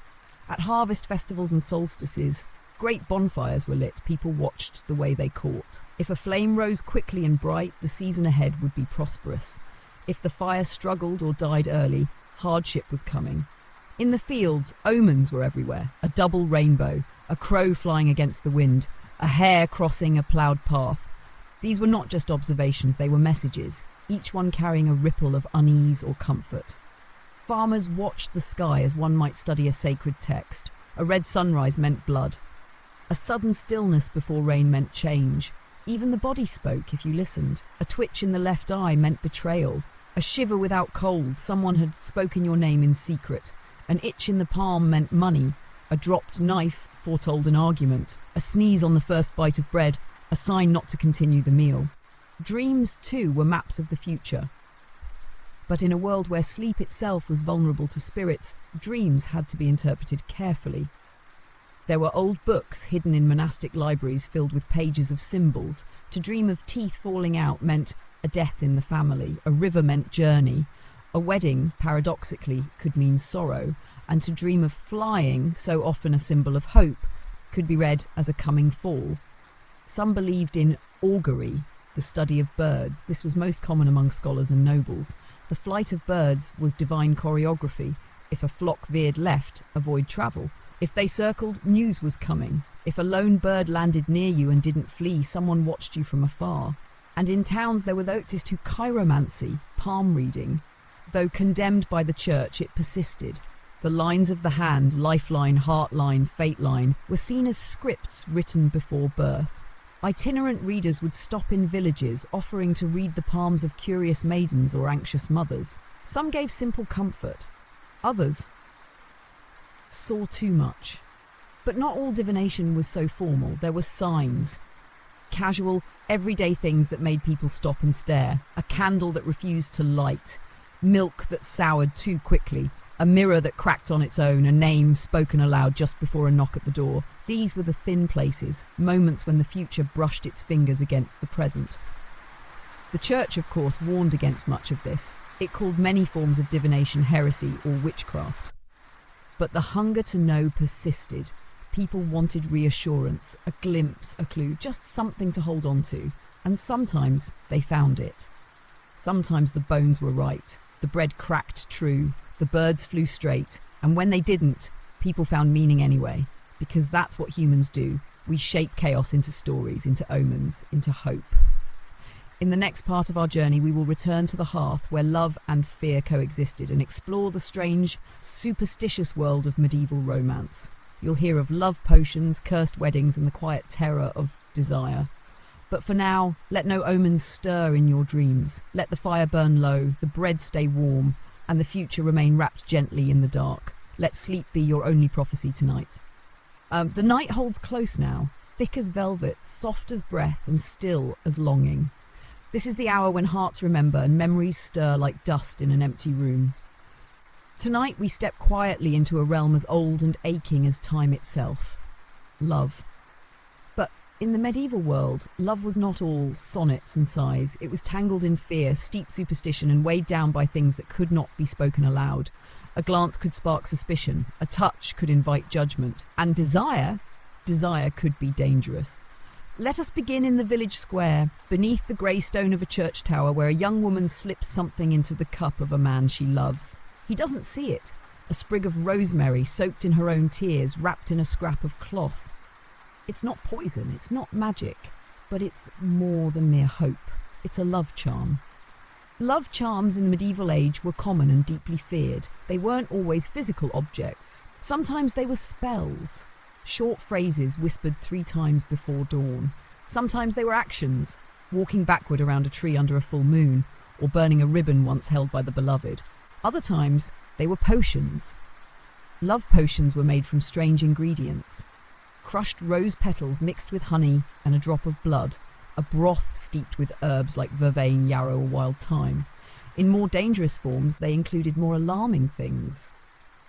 At harvest festivals and solstices, great bonfires were lit. People watched the way they caught. If a flame rose quickly and bright, the season ahead would be prosperous. If the fire struggled or died early, hardship was coming. In the fields, omens were everywhere. A double rainbow, a crow flying against the wind, a hare crossing a ploughed path. These were not just observations, they were messages, each one carrying a ripple of unease or comfort. Farmers watched the sky as one might study a sacred text. A red sunrise meant blood. A sudden stillness before rain meant change. Even the body spoke if you listened. A twitch in the left eye meant betrayal. A shiver without cold, someone had spoken your name in secret. An itch in the palm meant money. A dropped knife foretold an argument. A sneeze on the first bite of bread, a sign not to continue the meal. Dreams, too, were maps of the future. But in a world where sleep itself was vulnerable to spirits, dreams had to be interpreted carefully. There were old books hidden in monastic libraries filled with pages of symbols. To dream of teeth falling out meant a death in the family. A river meant journey. A wedding, paradoxically, could mean sorrow. And to dream of flying, so often a symbol of hope, could be read as a coming fall. Some believed in augury, the study of birds. This was most common among scholars and nobles. The flight of birds was divine choreography. If a flock veered left, avoid travel. If they circled, news was coming. If a lone bird landed near you and didn't flee, someone watched you from afar. And in towns there were those to chiromancy, palm reading. Though condemned by the church, it persisted. The lines of the hand, lifeline, heartline, fate line, were seen as scripts written before birth. Itinerant readers would stop in villages, offering to read the palms of curious maidens or anxious mothers. Some gave simple comfort. Others saw too much. But not all divination was so formal. There were signs. Casual, everyday things that made people stop and stare. A candle that refused to light. Milk that soured too quickly. A mirror that cracked on its own. A name spoken aloud just before a knock at the door. These were the thin places, moments when the future brushed its fingers against the present. The church, of course, warned against much of this. It called many forms of divination heresy or witchcraft. But the hunger to know persisted. People wanted reassurance, a glimpse, a clue, just something to hold on to. And sometimes they found it. Sometimes the bones were right. The bread cracked true. The birds flew straight. And when they didn't, people found meaning anyway. Because that's what humans do. We shape chaos into stories, into omens, into hope. In the next part of our journey, we will return to the hearth where love and fear coexisted and explore the strange, superstitious world of medieval romance. You'll hear of love potions, cursed weddings, and the quiet terror of desire. But for now, let no omens stir in your dreams. Let the fire burn low, the bread stay warm, and the future remain wrapped gently in the dark. Let sleep be your only prophecy tonight. The night holds close now, thick as velvet, soft as breath, and still as longing. This is the hour when hearts remember and memories stir like dust in an empty room. Tonight we step quietly into a realm as old and aching as time itself. love. But in the medieval world, love was not all sonnets and sighs. It was tangled in fear, steeped superstition, and weighed down by things that could not be spoken aloud. A glance could spark suspicion, a touch could invite judgment, and desire could be dangerous. Let us begin in the village square, beneath the grey stone of a church tower, where a young woman slips something into the cup of a man she loves. He doesn't see it. A sprig of rosemary soaked in her own tears, wrapped in a scrap of cloth. It's not poison, it's not magic, but it's more than mere hope. It's a love charm. Love charms in the medieval age were common and deeply feared. They weren't always physical objects. Sometimes they were spells. Short phrases whispered 3 times before dawn. Sometimes they were actions, walking backward around a tree under a full moon, or burning a ribbon once held by the beloved. Other times, they were potions. Love potions were made from strange ingredients. Crushed rose petals mixed with honey and a drop of blood, a broth steeped with herbs like vervain, yarrow, or wild thyme. In more dangerous forms, they included more alarming things.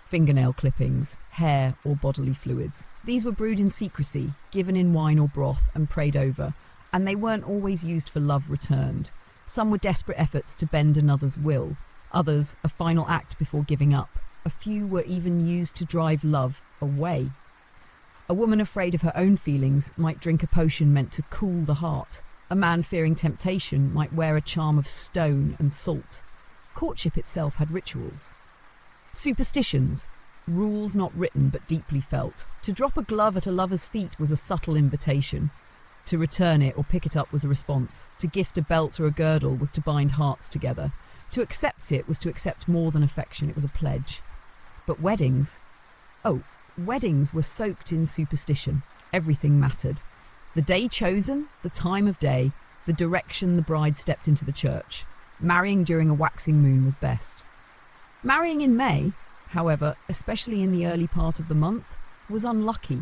Fingernail clippings, hair, or bodily fluids. These were brewed in secrecy, given in wine or broth, and prayed over, and they weren't always used for love returned. Some were desperate efforts to bend another's will, others a final act before giving up. A few were even used to drive love away. A woman afraid of her own feelings might drink a potion meant to cool the heart. A man fearing temptation might wear a charm of stone and salt. Courtship itself had rituals. Superstitions, rules not written but deeply felt. To drop a glove at a lover's feet was a subtle invitation. To return it or pick it up was a response. To gift a belt or a girdle was to bind hearts together. To accept it was to accept more than affection, it was a pledge. But weddings were soaked in superstition. Everything mattered. The day chosen, the time of day, the direction the bride stepped into the church. Marrying during a waxing moon was best. Marrying in May, however, especially in the early part of the month, was unlucky.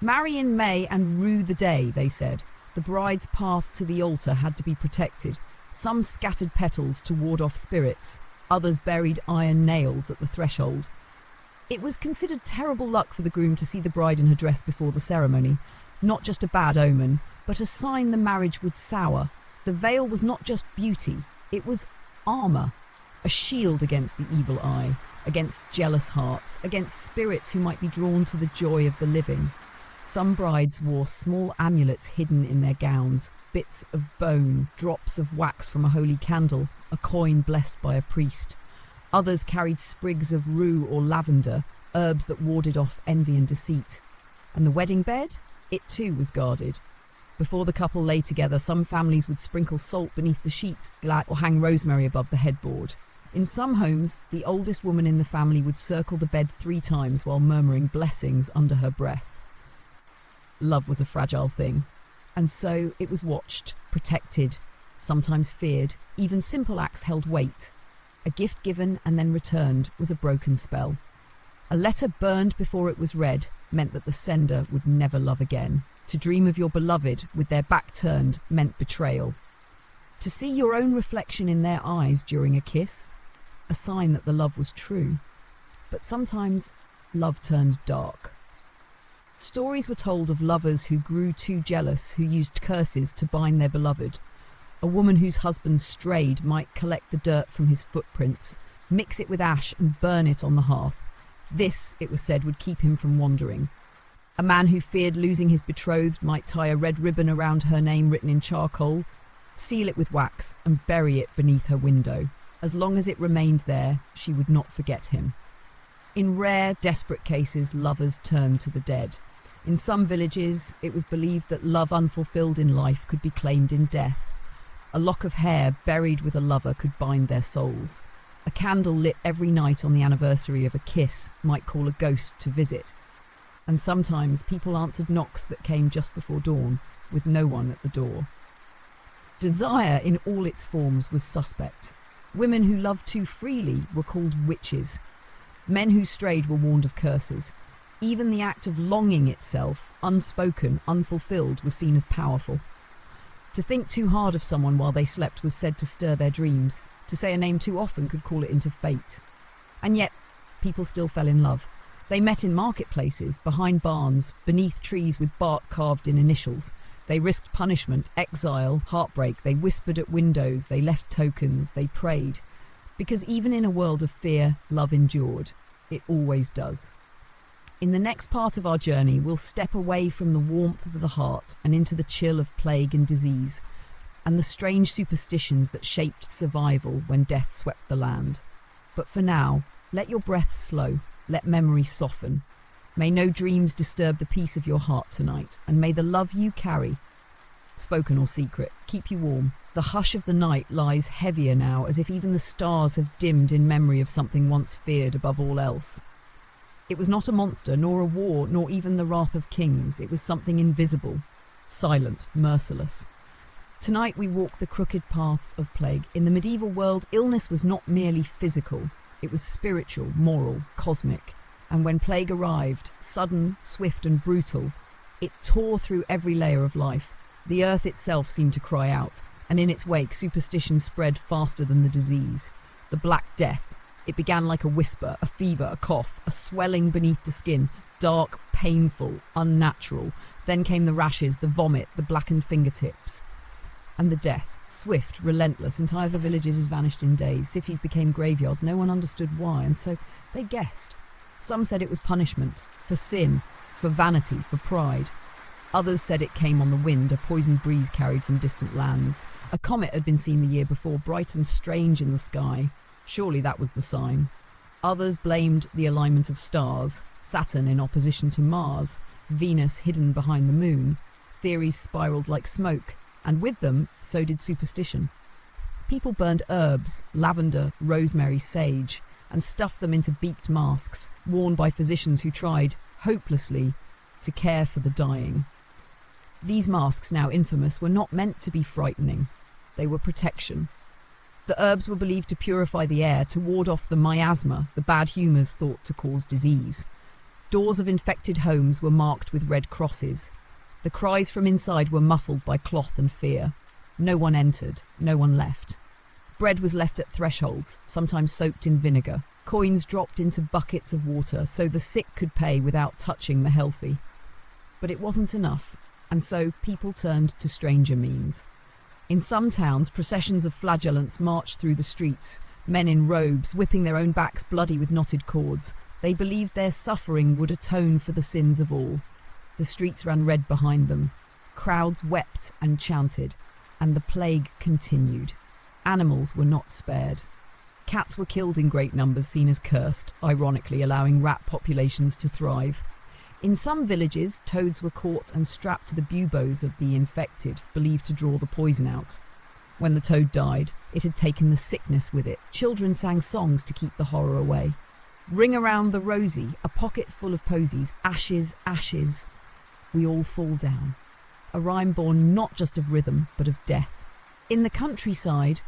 Marry in May and rue the day, they said. The bride's path to the altar had to be protected. Some scattered petals to ward off spirits, others buried iron nails at the threshold. It was considered terrible luck for the groom to see the bride in her dress before the ceremony. Not just a bad omen, but a sign the marriage would sour. The veil was not just beauty, it was armour. A shield against the evil eye, against jealous hearts, against spirits who might be drawn to the joy of the living. Some brides wore small amulets hidden in their gowns, bits of bone, drops of wax from a holy candle, a coin blessed by a priest. Others carried sprigs of rue or lavender, herbs that warded off envy and deceit. And the wedding bed? It too was guarded. Before the couple lay together, some families would sprinkle salt beneath the sheets or hang rosemary above the headboard. In some homes, the oldest woman in the family would circle the bed 3 times while murmuring blessings under her breath. Love was a fragile thing, and so it was watched, protected, sometimes feared. Even simple acts held weight. A gift given and then returned was a broken spell. A letter burned before it was read meant that the sender would never love again. To dream of your beloved with their back turned meant betrayal. To see your own reflection in their eyes during a kiss, a sign that the love was true. But sometimes love turned dark. Stories were told of lovers who grew too jealous, who used curses to bind their beloved. A woman whose husband strayed might collect the dirt from his footprints, mix it with ash and burn it on the hearth. This, it was said, would keep him from wandering. A man who feared losing his betrothed might tie a red ribbon around her name written in charcoal, seal it with wax and bury it beneath her window. As long as it remained there, she would not forget him. In rare, desperate cases, lovers turned to the dead. In some villages, it was believed that love unfulfilled in life could be claimed in death. A lock of hair buried with a lover could bind their souls. A candle lit every night on the anniversary of a kiss might call a ghost to visit. And sometimes people answered knocks that came just before dawn, with no one at the door. Desire in all its forms was suspect. Women who loved too freely were called witches. Men who strayed were warned of curses. Even the act of longing itself, unspoken, unfulfilled, was seen as powerful. To think too hard of someone while they slept was said to stir their dreams. To say a name too often could call it into fate. And yet, people still fell in love. They met in marketplaces, behind barns, beneath trees with bark carved in initials. They risked punishment, exile, heartbreak. They whispered at windows, they left tokens, they prayed. Because even in a world of fear, love endured. It always does. In the next part of our journey, we'll step away from the warmth of the heart and into the chill of plague and disease, and the strange superstitions that shaped survival when death swept the land. But for now, let your breath slow, let memory soften. May no dreams disturb the peace of your heart tonight, and may the love you carry, spoken or secret, keep you warm. The hush of the night lies heavier now, as if even the stars have dimmed in memory of something once feared above all else. It was not a monster, nor a war, nor even the wrath of kings. It was something invisible, silent, merciless. Tonight we walk the crooked path of plague. In the medieval world, illness was not merely physical. It was spiritual, moral, cosmic. And when plague arrived, sudden, swift and brutal, it tore through every layer of life. The earth itself seemed to cry out, and in its wake superstition spread faster than the disease. The Black Death. It began like a whisper, a fever, a cough, a swelling beneath the skin, dark, painful, unnatural. Then came the rashes, the vomit, the blackened fingertips. And the death, swift, relentless. Entire villages vanished in days. Cities became graveyards. No one understood why, and so they guessed. Some said it was punishment, for sin, for vanity, for pride. Others said it came on the wind, a poisoned breeze carried from distant lands. A comet had been seen the year before, bright and strange in the sky. Surely that was the sign. Others blamed the alignment of stars, Saturn in opposition to Mars, Venus hidden behind the moon. Theories spiraled like smoke, and with them, so did superstition. People burned herbs, lavender, rosemary, sage, and stuffed them into beaked masks, worn by physicians who tried, hopelessly, to care for the dying. These masks, now infamous, were not meant to be frightening. They were protection. The herbs were believed to purify the air, to ward off the miasma, the bad humours thought to cause disease. Doors of infected homes were marked with red crosses. The cries from inside were muffled by cloth and fear. No one entered, no one left. Bread was left at thresholds, sometimes soaked in vinegar. Coins dropped into buckets of water so the sick could pay without touching the healthy. But it wasn't enough, and so people turned to stranger means. In some towns, processions of flagellants marched through the streets, men in robes, whipping their own backs bloody with knotted cords. They believed their suffering would atone for the sins of all. The streets ran red behind them. Crowds wept and chanted, and the plague continued. Animals were not spared. Cats were killed in great numbers, seen as cursed, ironically allowing rat populations to thrive. In some villages, toads were caught and strapped to the buboes of the infected, believed to draw the poison out. When the toad died, it had taken the sickness with it. Children sang songs to keep the horror away. Ring around the rosy, a pocket full of posies, ashes, ashes. We all fall down. A rhyme born not just of rhythm, but of death. In the countryside,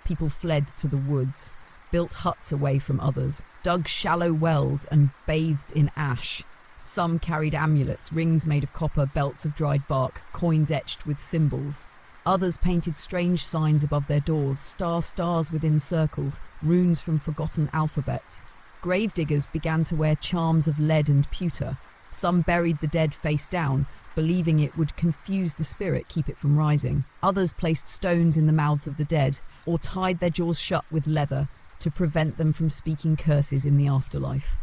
people fled to the woods, built huts away from others, dug shallow wells and bathed in ash. Some carried amulets, rings made of copper, belts of dried bark, coins etched with symbols. Others painted strange signs above their doors, stars within circles, runes from forgotten alphabets. Gravediggers began to wear charms of lead and pewter. Some buried the dead face down, believing it would confuse the spirit, keep it from rising. Others placed stones in the mouths of the dead, or tied their jaws shut with leather to prevent them from speaking curses in the afterlife.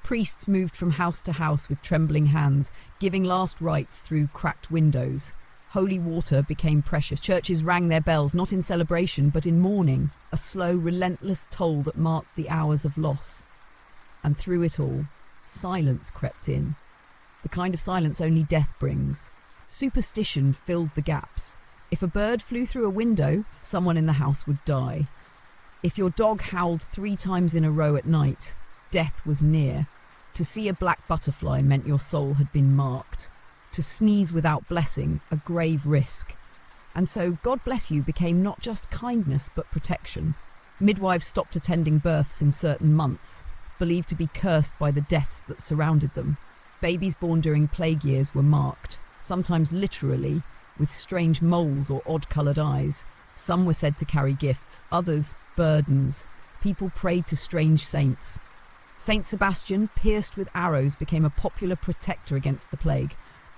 Priests moved from house to house with trembling hands, giving last rites through cracked windows. Holy water became precious. Churches rang their bells, not in celebration, but in mourning, a slow, relentless toll that marked the hours of loss. And through it all, silence crept in, the kind of silence only death brings. Superstition filled the gaps. If a bird flew through a window, someone in the house would die. If your dog howled 3 times in a row at night, death was near. To see a black butterfly meant your soul had been marked. To sneeze without blessing, a grave risk. And so God bless you became not just kindness but protection. Midwives stopped attending births in certain months, believed to be cursed by the deaths that surrounded them. Babies born during plague years were marked, sometimes literally, with strange moles or odd-coloured eyes. Some were said to carry gifts, others burdens. People prayed to strange saints. Saint Sebastian, pierced with arrows, became a popular protector against the plague.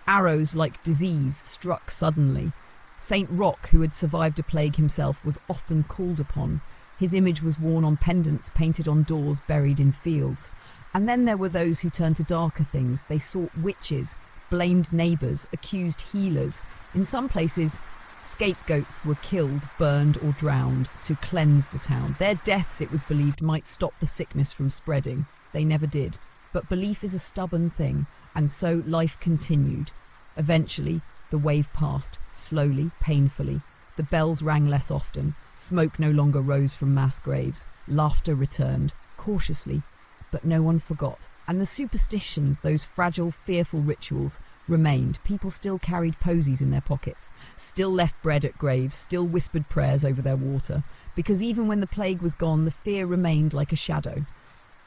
Arrows, like disease, struck suddenly. Saint Roch, who had survived a plague himself, was often called upon. His image was worn on pendants, painted on doors, buried in fields. And then there were those who turned to darker things. They sought witches, blamed neighbours, accused healers. In some places, scapegoats were killed, burned or drowned to cleanse the town. Their deaths, it was believed, might stop the sickness from spreading. They never did. But belief is a stubborn thing, and so life continued. Eventually, the wave passed, slowly, painfully. The bells rang less often. Smoke no longer rose from mass graves. Laughter returned, cautiously, but no one forgot. And the superstitions, those fragile, fearful rituals, remained. People still carried posies in their pockets, still left bread at graves, still whispered prayers over their water, because even when the plague was gone, the fear remained like a shadow,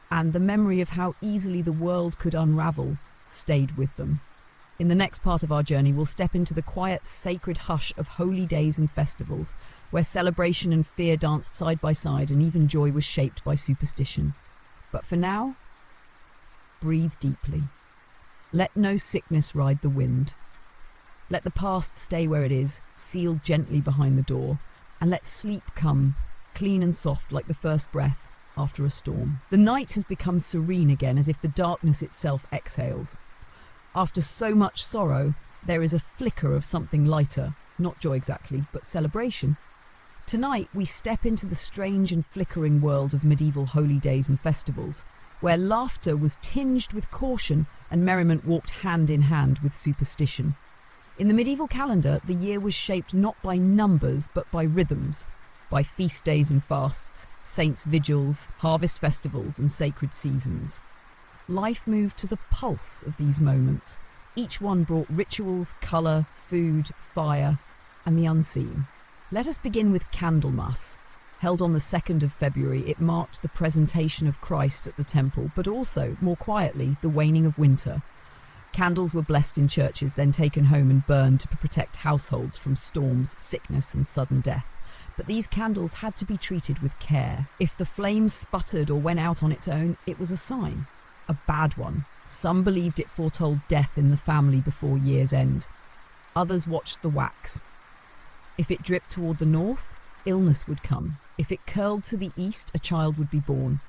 and the memory of how easily the world could unravel stayed with them. In the next part of our journey, we'll step into the quiet, sacred hush of holy days and festivals, where celebration and fear danced side by side, and even joy was shaped by superstition. But for now, breathe deeply. Let no sickness ride the wind. Let the past stay where it is, sealed gently behind the door, and let sleep come, clean and soft like the first breath after a storm. The night has become serene again, as if the darkness itself exhales. After so much sorrow, there is a flicker of something lighter, not joy exactly, but celebration. Tonight, we step into the strange and flickering world of medieval holy days and festivals, where laughter was tinged with caution and merriment walked hand in hand with superstition. In the medieval calendar, the year was shaped not by numbers, but by rhythms, by feast days and fasts, saints' vigils, harvest festivals, and sacred seasons. Life moved to the pulse of these moments. Each one brought rituals, colour, food, fire, and the unseen. Let us begin with Candlemas. Held on the 2nd of February, it marked the presentation of Christ at the temple, but also, more quietly, the waning of winter. Candles were blessed in churches, then taken home and burned to protect households from storms, sickness, and sudden death. But these candles had to be treated with care. If the flame sputtered or went out on its own, it was a sign. A bad one. Some believed it foretold death in the family before year's end. Others watched the wax. If it dripped toward the north, illness would come. If it curled to the east, a child would be born.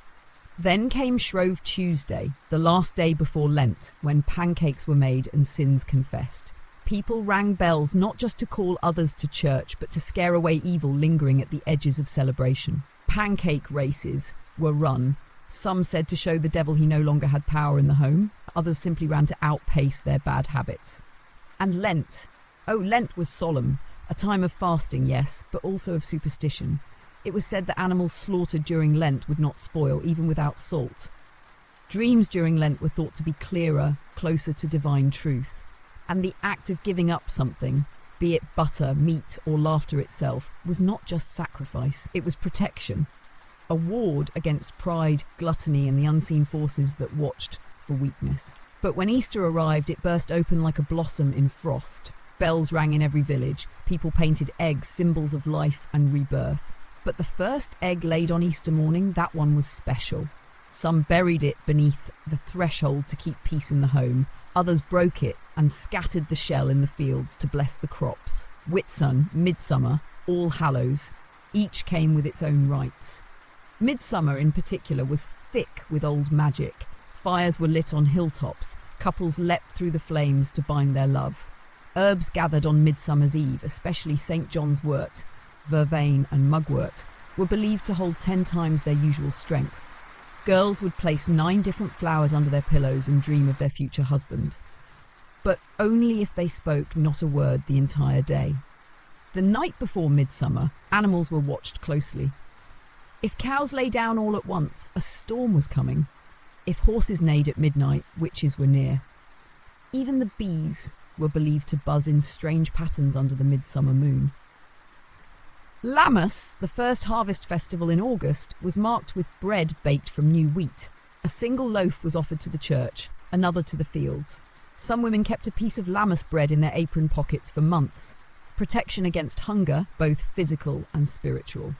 Then came Shrove Tuesday, the last day before Lent, when pancakes were made and sins confessed. People rang bells not just to call others to church, but to scare away evil lingering at the edges of celebration. Pancake races were run. Some said to show the devil he no longer had power in the home. Others simply ran to outpace their bad habits. And Lent. Oh, Lent was solemn. A time of fasting, yes, but also of superstition. It was said that animals slaughtered during Lent would not spoil, even without salt. Dreams during Lent were thought to be clearer, closer to divine truth. And the act of giving up something, be it butter, meat, or laughter itself, was not just sacrifice, it was protection. A ward against pride, gluttony, and the unseen forces that watched for weakness. But when Easter arrived, it burst open like a blossom in frost. Bells rang in every village. People painted eggs, symbols of life and rebirth. But the first egg laid on Easter morning, that one was special. Some buried it beneath the threshold to keep peace in the home. Others broke it and scattered the shell in the fields to bless the crops. Whitsun, Midsummer, All Hallows, each came with its own rites. Midsummer in particular was thick with old magic. Fires were lit on hilltops. Couples leapt through the flames to bind their love. Herbs gathered on Midsummer's Eve, especially St. John's wort, vervain and mugwort, were believed to hold 10 times their usual strength. Girls would place 9 different flowers under their pillows and dream of their future husband. But only if they spoke not a word the entire day. The night before Midsummer, animals were watched closely. If cows lay down all at once, a storm was coming. If horses neighed at midnight, witches were near. Even the bees were believed to buzz in strange patterns under the midsummer moon. Lammas, the first harvest festival in August, was marked with bread baked from new wheat. A single loaf was offered to the church, another to the fields. Some women kept a piece of lammas bread in their apron pockets for months. Protection against hunger, both physical and spiritual.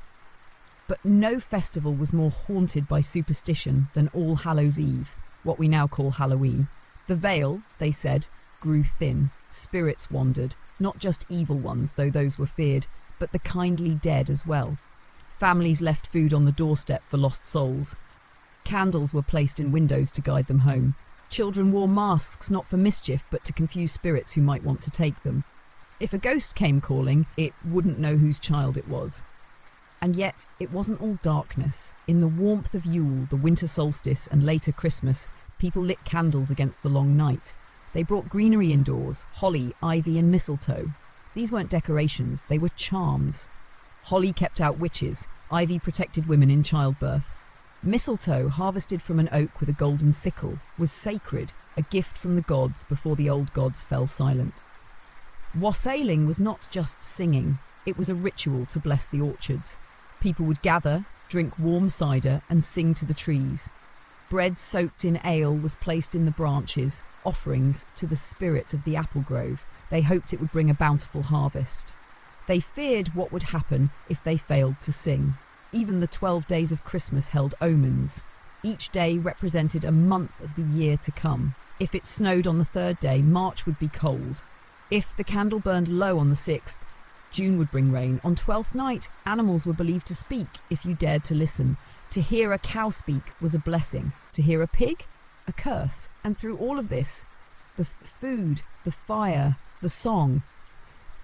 But no festival was more haunted by superstition than All Hallows Eve, what we now call Halloween. The veil, they said, grew thin. Spirits wandered, not just evil ones, though those were feared, but the kindly dead as well. Families left food on the doorstep for lost souls. Candles were placed in windows to guide them home. Children wore masks not for mischief, but to confuse spirits who might want to take them. If a ghost came calling, it wouldn't know whose child it was. And yet, it wasn't all darkness. In the warmth of Yule, the winter solstice, and later Christmas, people lit candles against the long night. They brought greenery indoors, holly, ivy, and mistletoe. These weren't decorations, they were charms. Holly kept out witches, ivy protected women in childbirth. Mistletoe, harvested from an oak with a golden sickle, was sacred, a gift from the gods before the old gods fell silent. Wassailing was not just singing, it was a ritual to bless the orchards. People would gather, drink warm cider, and sing to the trees. Bread soaked in ale was placed in the branches, offerings to the spirit of the apple grove. They hoped it would bring a bountiful harvest. They feared what would happen if they failed to sing. Even the 12 days of Christmas held omens. Each day represented a month of the year to come. If it snowed on the third day, March would be cold. If the candle burned low on the 6th, June would bring rain. On 12th night, animals were believed to speak if you dared to listen. To hear a cow speak was a blessing. To hear a pig, a curse. And through all of this, the food, the fire, the song,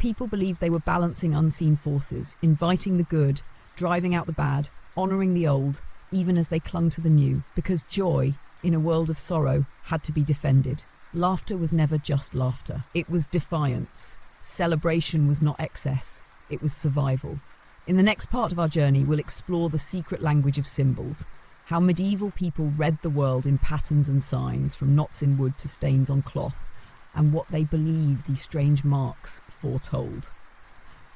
people believed they were balancing unseen forces, inviting the good, driving out the bad, honouring the old, even as they clung to the new, because joy, in a world of sorrow, had to be defended. Laughter was never just laughter. It was defiance. Celebration was not excess. It was survival. In the next part of our journey, we'll explore the secret language of symbols, how medieval people read the world in patterns and signs, from knots in wood to stains on cloth, and what they believed these strange marks foretold.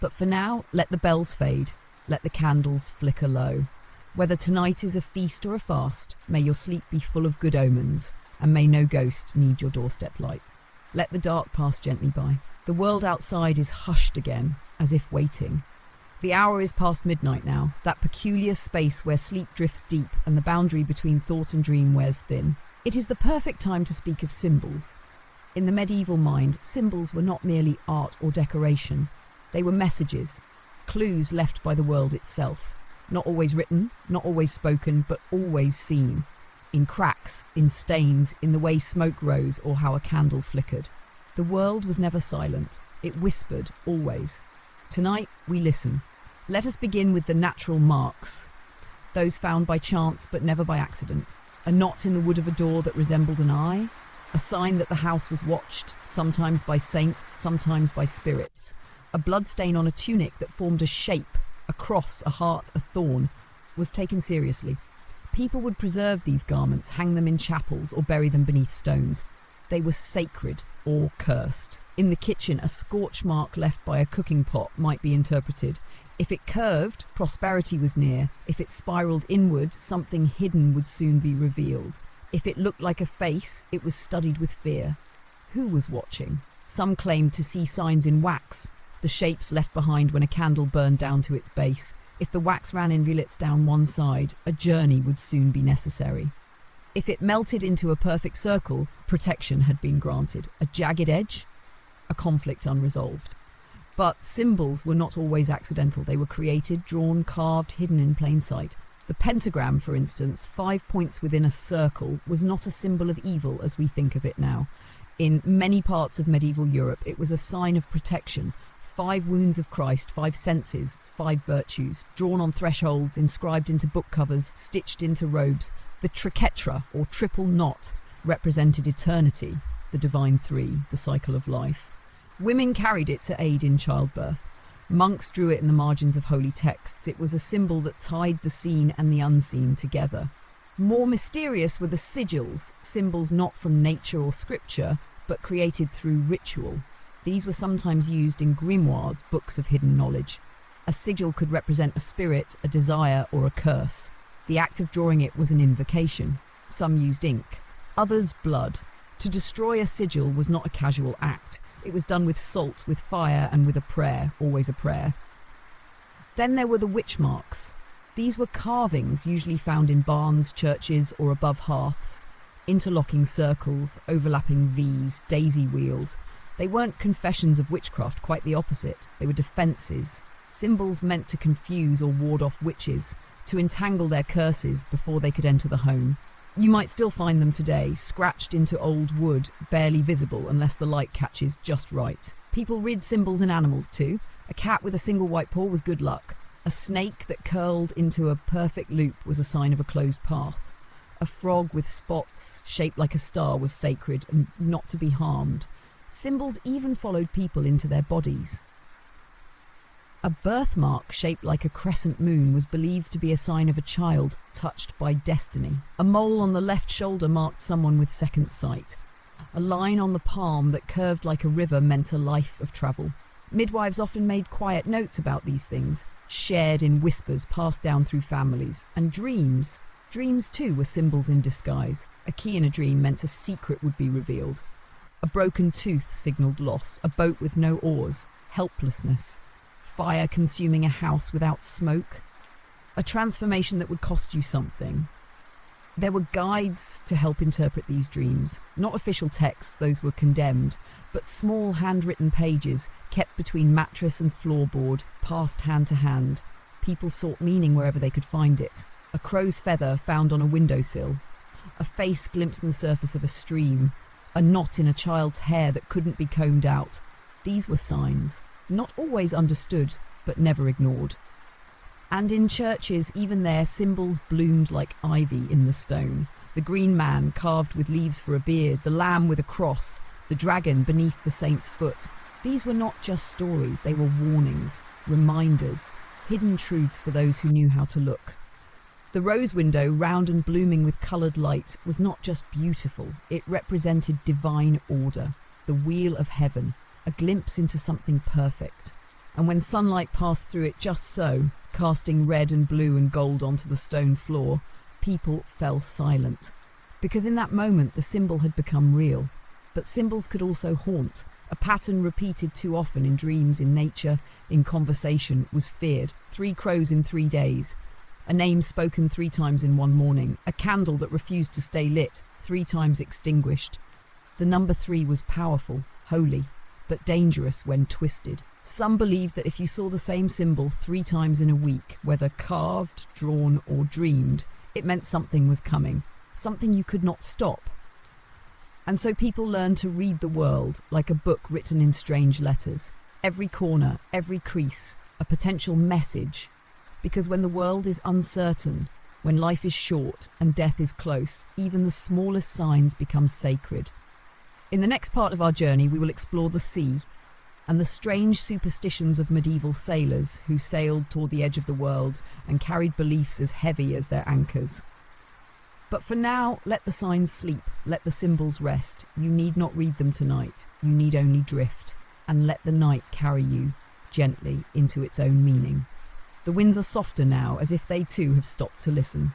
But for now, let the bells fade, let the candles flicker low. Whether tonight is a feast or a fast, may your sleep be full of good omens, and may no ghost need your doorstep light. Let the dark pass gently by. The world outside is hushed again, as if waiting. The hour is past midnight now, that peculiar space where sleep drifts deep and the boundary between thought and dream wears thin. It is the perfect time to speak of symbols. In the medieval mind, symbols were not merely art or decoration. They were messages, clues left by the world itself. Not always written, not always spoken, but always seen. In cracks, in stains, in the way smoke rose or how a candle flickered. The world was never silent. It whispered, always. Tonight, we listen. Let us begin with the natural marks. Those found by chance but never by accident. A knot in the wood of a door that resembled an eye. A sign that the house was watched, sometimes by saints, sometimes by spirits. A bloodstain on a tunic that formed a shape, a cross, a heart, a thorn, was taken seriously. People would preserve these garments, hang them in chapels, or bury them beneath stones. They were sacred or cursed. In the kitchen, a scorch mark left by a cooking pot might be interpreted. If it curved, prosperity was near. If it spiraled inward, something hidden would soon be revealed. If it looked like a face, it was studied with fear. Who was watching? Some claimed to see signs in wax, the shapes left behind when a candle burned down to its base. If the wax ran in rivulets down one side, a journey would soon be necessary. If it melted into a perfect circle, protection had been granted. A jagged edge, a conflict unresolved. But symbols were not always accidental. They were created, drawn, carved, hidden in plain sight. The pentagram, for instance, 5 points within a circle, was not a symbol of evil as we think of it now. In many parts of medieval Europe, it was a sign of protection. 5 wounds of Christ, 5 senses, 5 virtues, drawn on thresholds, inscribed into book covers, stitched into robes. The triquetra, or triple knot, represented eternity, the divine three, the cycle of life. Women carried it to aid in childbirth. Monks drew it in the margins of holy texts. It was a symbol that tied the seen and the unseen together. More mysterious were the sigils, symbols not from nature or scripture, but created through ritual. These were sometimes used in grimoires, books of hidden knowledge. A sigil could represent a spirit, a desire, or a curse. The act of drawing it was an invocation. Some used ink, others blood. To destroy a sigil was not a casual act. It was done with salt, with fire, and with a prayer, always a prayer. Then there were the witch marks. These were carvings usually found in barns, churches, or above hearths, interlocking circles, overlapping V's, daisy wheels. They weren't confessions of witchcraft, quite the opposite. They were defences, symbols meant to confuse or ward off witches, to entangle their curses before they could enter the home. You might still find them today, scratched into old wood, barely visible unless the light catches just right. People read symbols in animals too. A cat with a single white paw was good luck. A snake that curled into a perfect loop was a sign of a closed path. A frog with spots shaped like a star was sacred and not to be harmed. Symbols even followed people into their bodies. A birthmark shaped like a crescent moon was believed to be a sign of a child touched by destiny. A mole on the left shoulder marked someone with second sight. A line on the palm that curved like a river meant a life of travel. Midwives often made quiet notes about these things, shared in whispers passed down through families. And dreams. Dreams too were symbols in disguise. A key in a dream meant a secret would be revealed. A broken tooth signalled loss. A boat with no oars, helplessness. Fire consuming a house without smoke. A transformation that would cost you something. There were guides to help interpret these dreams. Not official texts, those were condemned, but small handwritten pages kept between mattress and floorboard, passed hand to hand. People sought meaning wherever they could find it. A crow's feather found on a windowsill. A face glimpsed in the surface of a stream. A knot in a child's hair that couldn't be combed out. These were signs. Not always understood, but never ignored. And in churches, even there, symbols bloomed like ivy in the stone. The green man carved with leaves for a beard, the lamb with a cross, the dragon beneath the saint's foot. These were not just stories, they were warnings, reminders, hidden truths for those who knew how to look. The rose window, round and blooming with coloured light, was not just beautiful, it represented divine order, the wheel of heaven, a glimpse into something perfect. And when sunlight passed through it just so, casting red and blue and gold onto the stone floor, people fell silent. Because in that moment the symbol had become real. But symbols could also haunt. A pattern repeated too often in dreams, in nature, in conversation, was feared. 3 crows in 3 days. A name spoken 3 times in one morning. A candle that refused to stay lit, 3 times extinguished. The number 3 was powerful, holy, but dangerous when twisted. Some believed that if you saw the same symbol 3 times in a week, whether carved, drawn, or dreamed, it meant something was coming, something you could not stop. And so people learned to read the world like a book written in strange letters. Every corner, every crease, a potential message. Because when the world is uncertain, when life is short and death is close, even the smallest signs become sacred. In the next part of our journey, we will explore the sea and the strange superstitions of medieval sailors who sailed toward the edge of the world and carried beliefs as heavy as their anchors. But for now, let the signs sleep, let the symbols rest. You need not read them tonight, you need only drift, and let the night carry you gently into its own meaning. The winds are softer now, as if they too have stopped to listen.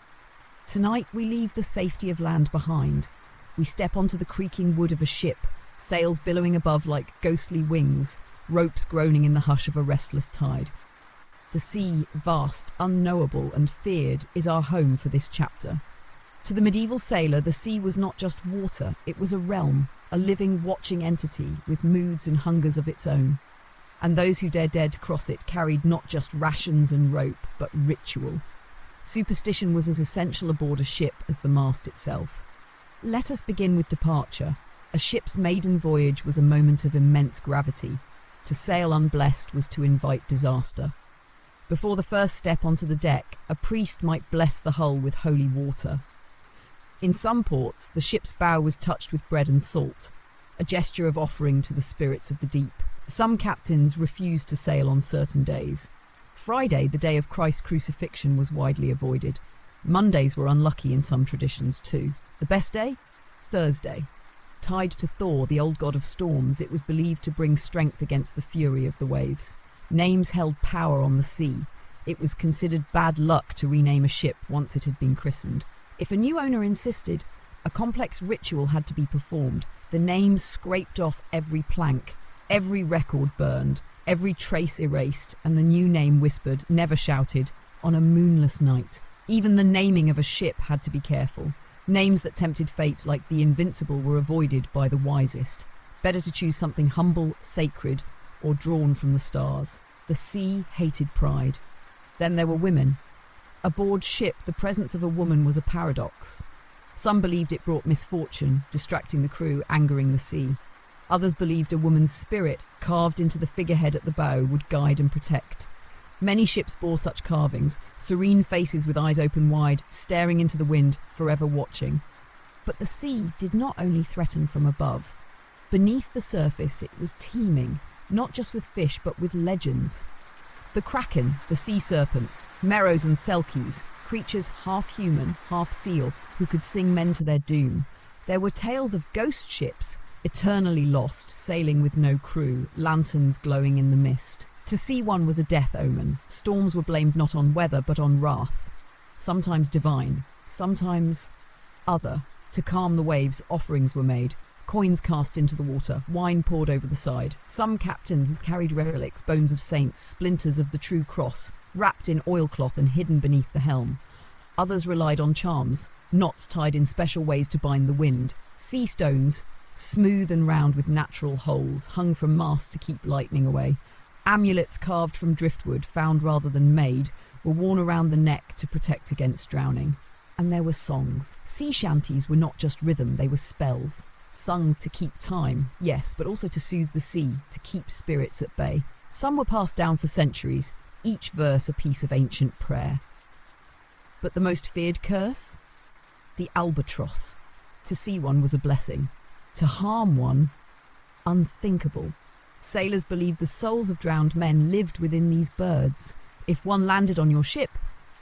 Tonight we leave the safety of land behind. We step onto the creaking wood of a ship, sails billowing above like ghostly wings, ropes groaning in the hush of a restless tide. The sea, vast, unknowable and feared, is our home for this chapter. To the medieval sailor, the sea was not just water, it was a realm, a living, watching entity with moods and hungers of its own. And those who dared to cross it carried not just rations and rope, but ritual. Superstition was as essential aboard a ship as the mast itself. Let us begin with departure. A ship's maiden voyage was a moment of immense gravity. To sail unblessed was to invite disaster. Before the first step onto the deck, a priest might bless the hull with holy water. In some ports, the ship's bow was touched with bread and salt, a gesture of offering to the spirits of the deep. Some captains refused to sail on certain days. Friday, the day of Christ's crucifixion, was widely avoided. Mondays were unlucky in some traditions too. The best day? Thursday. Tied to Thor, the old god of storms, it was believed to bring strength against the fury of the waves. Names held power on the sea. It was considered bad luck to rename a ship once it had been christened. If a new owner insisted, a complex ritual had to be performed. The names scraped off every plank, every record burned, every trace erased, and the new name whispered, never shouted, on a moonless night. Even the naming of a ship had to be careful. Names that tempted fate, like the Invincible, were avoided by the wisest. Better to choose something humble, sacred, or drawn from the stars. The sea hated pride. Then there were women. Aboard ship, the presence of a woman was a paradox. Some believed it brought misfortune, distracting the crew, angering the sea. Others believed a woman's spirit, carved into the figurehead at the bow, would guide and protect. Many ships bore such carvings, serene faces with eyes open wide, staring into the wind, forever watching. But the sea did not only threaten from above. Beneath the surface, it was teeming, not just with fish, but with legends. The kraken, the sea serpent, meros and selkies, creatures half human, half seal, who could sing men to their doom. There were tales of ghost ships, eternally lost, sailing with no crew, lanterns glowing in the mist. To see one was a death omen. Storms were blamed not on weather, but on wrath. Sometimes divine, sometimes other. To calm the waves, offerings were made. Coins cast into the water, wine poured over the side. Some captains carried relics, bones of saints, splinters of the true cross, wrapped in oilcloth and hidden beneath the helm. Others relied on charms, knots tied in special ways to bind the wind. Sea stones, smooth and round with natural holes, hung from masts to keep lightning away. Amulets carved from driftwood, found rather than made, were worn around the neck to protect against drowning. And there were songs. Sea shanties were not just rhythm, they were spells. Sung to keep time, yes, but also to soothe the sea, to keep spirits at bay. Some were passed down for centuries, each verse a piece of ancient prayer. But the most feared curse? The albatross. To see one was a blessing. To harm one, unthinkable. Sailors believed the souls of drowned men lived within these birds. If one landed on your ship,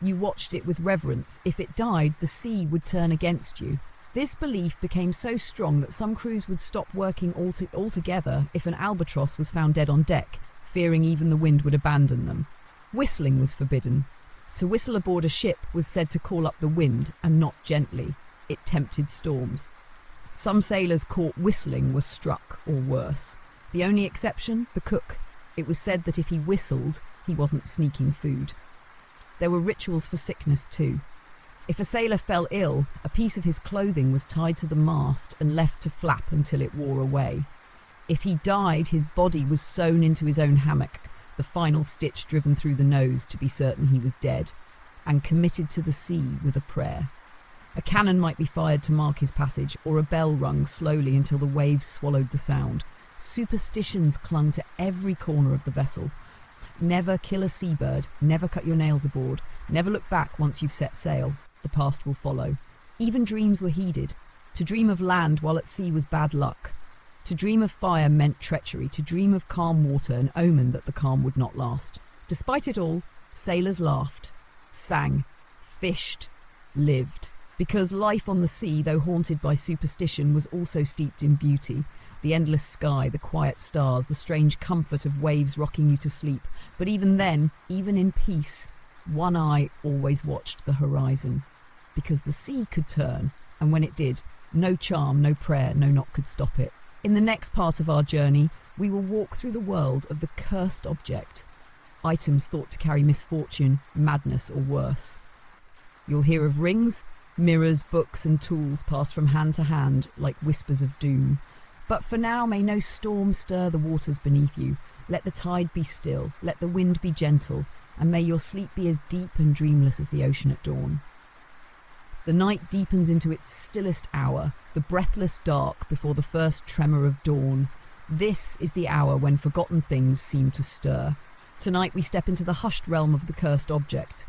you watched it with reverence. If it died, the sea would turn against you. This belief became so strong that some crews would stop working altogether if an albatross was found dead on deck, fearing even the wind would abandon them. Whistling was forbidden. To whistle aboard a ship was said to call up the wind, and not gently. It tempted storms. Some sailors caught whistling were struck, or worse. The only exception, the cook. It was said that if he whistled, he wasn't sneaking food. There were rituals for sickness too. If a sailor fell ill, a piece of his clothing was tied to the mast and left to flap until it wore away. If he died, his body was sewn into his own hammock, the final stitch driven through the nose to be certain he was dead, and committed to the sea with a prayer. A cannon might be fired to mark his passage, or a bell rung slowly until the waves swallowed the sound. Superstitions clung to every corner of the vessel. Never kill a seabird, never cut your nails aboard, never look back once you've set sail. The past will follow. Even dreams were heeded. To dream of land while at sea was bad luck. To dream of fire meant treachery. To dream of calm water, an omen that the calm would not last. Despite it all, sailors laughed, sang, fished, lived. Because life on the sea, though haunted by superstition, was also steeped in beauty. The endless sky, the quiet stars, the strange comfort of waves rocking you to sleep. But even then, even in peace, one eye always watched the horizon. Because the sea could turn, and when it did, no charm, no prayer, no knock could stop it. In the next part of our journey, we will walk through the world of the cursed object. Items thought to carry misfortune, madness, or worse. You'll hear of rings, mirrors, books, and tools passed from hand to hand like whispers of doom. But for now, may no storm stir the waters beneath you. Let the tide be still, let the wind be gentle, and may your sleep be as deep and dreamless as the ocean at dawn. The night deepens into its stillest hour, the breathless dark before the first tremor of dawn. This is the hour when forgotten things seem to stir. Tonight we step into the hushed realm of the cursed object.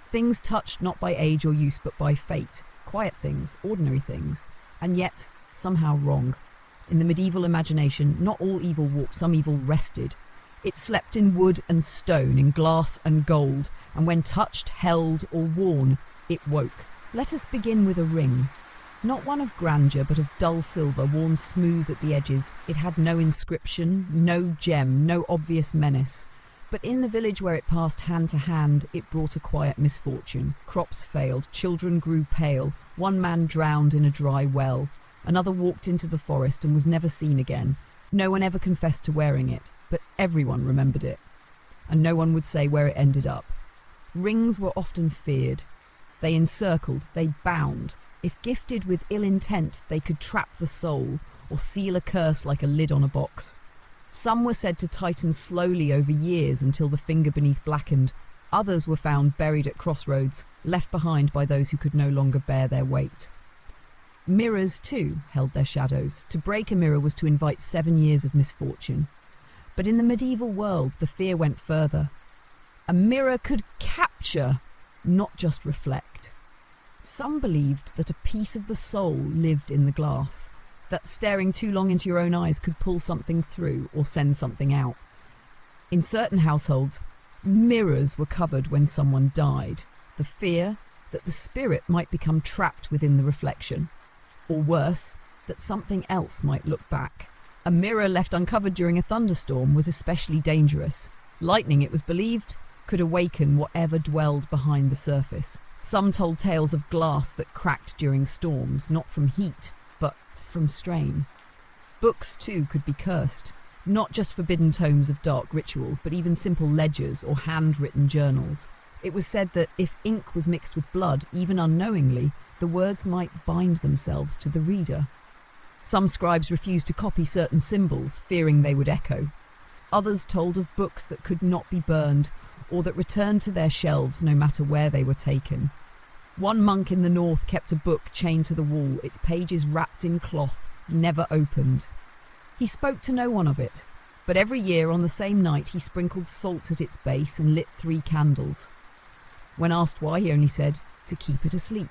Things touched not by age or use but by fate. Quiet things, ordinary things, and yet somehow wrong. In the medieval imagination, not all evil walked, some evil rested. It slept in wood and stone, in glass and gold, and when touched, held, or worn, it woke. Let us begin with a ring. Not one of grandeur, but of dull silver, worn smooth at the edges. It had no inscription, no gem, no obvious menace. But in the village where it passed hand to hand, it brought a quiet misfortune. Crops failed, children grew pale, one man drowned in a dry well. Another walked into the forest and was never seen again. No one ever confessed to wearing it, but everyone remembered it. And no one would say where it ended up. Rings were often feared. They encircled, they bound. If gifted with ill intent, they could trap the soul or seal a curse like a lid on a box. Some were said to tighten slowly over years until the finger beneath blackened. Others were found buried at crossroads, left behind by those who could no longer bear their weight. Mirrors, too, held their shadows. To break a mirror was to invite 7 years of misfortune. But in the medieval world, the fear went further. A mirror could capture, not just reflect. Some believed that a piece of the soul lived in the glass, that staring too long into your own eyes could pull something through or send something out. In certain households, mirrors were covered when someone died, the fear that the spirit might become trapped within the reflection, or worse, that something else might look back. A mirror left uncovered during a thunderstorm was especially dangerous. Lightning, it was believed, could awaken whatever dwelled behind the surface. Some told tales of glass that cracked during storms, not from heat, but from strain. Books, too, could be cursed. Not just forbidden tomes of dark rituals, but even simple ledgers or handwritten journals. It was said that if ink was mixed with blood, even unknowingly, the words might bind themselves to the reader. Some scribes refused to copy certain symbols, fearing they would echo. Others told of books that could not be burned, or that returned to their shelves no matter where they were taken. One monk in the north kept a book chained to the wall, its pages wrapped in cloth, never opened. He spoke to no one of it, but every year on the same night he sprinkled salt at its base and lit 3 candles. When asked why, he only said, to keep it asleep.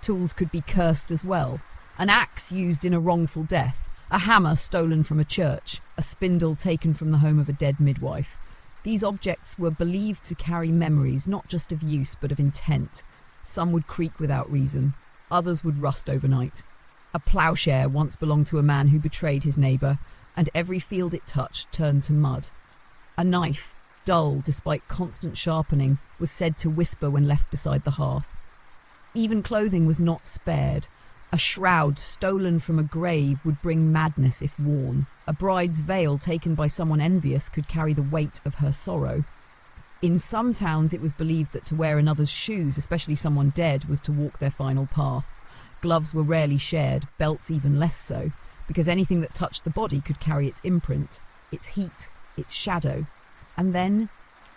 Tools could be cursed as well. An axe used in a wrongful death, a hammer stolen from a church, a spindle taken from the home of a dead midwife. These objects were believed to carry memories not just of use but of intent. Some would creak without reason, others would rust overnight. A ploughshare once belonged to a man who betrayed his neighbour, and every field it touched turned to mud. A knife, dull despite constant sharpening, was said to whisper when left beside the hearth. Even clothing was not spared. A shroud stolen from a grave would bring madness if worn. A bride's veil taken by someone envious could carry the weight of her sorrow. In some towns it was believed that to wear another's shoes, especially someone dead, was to walk their final path. Gloves were rarely shared, belts even less so, because anything that touched the body could carry its imprint, its heat, its shadow. And then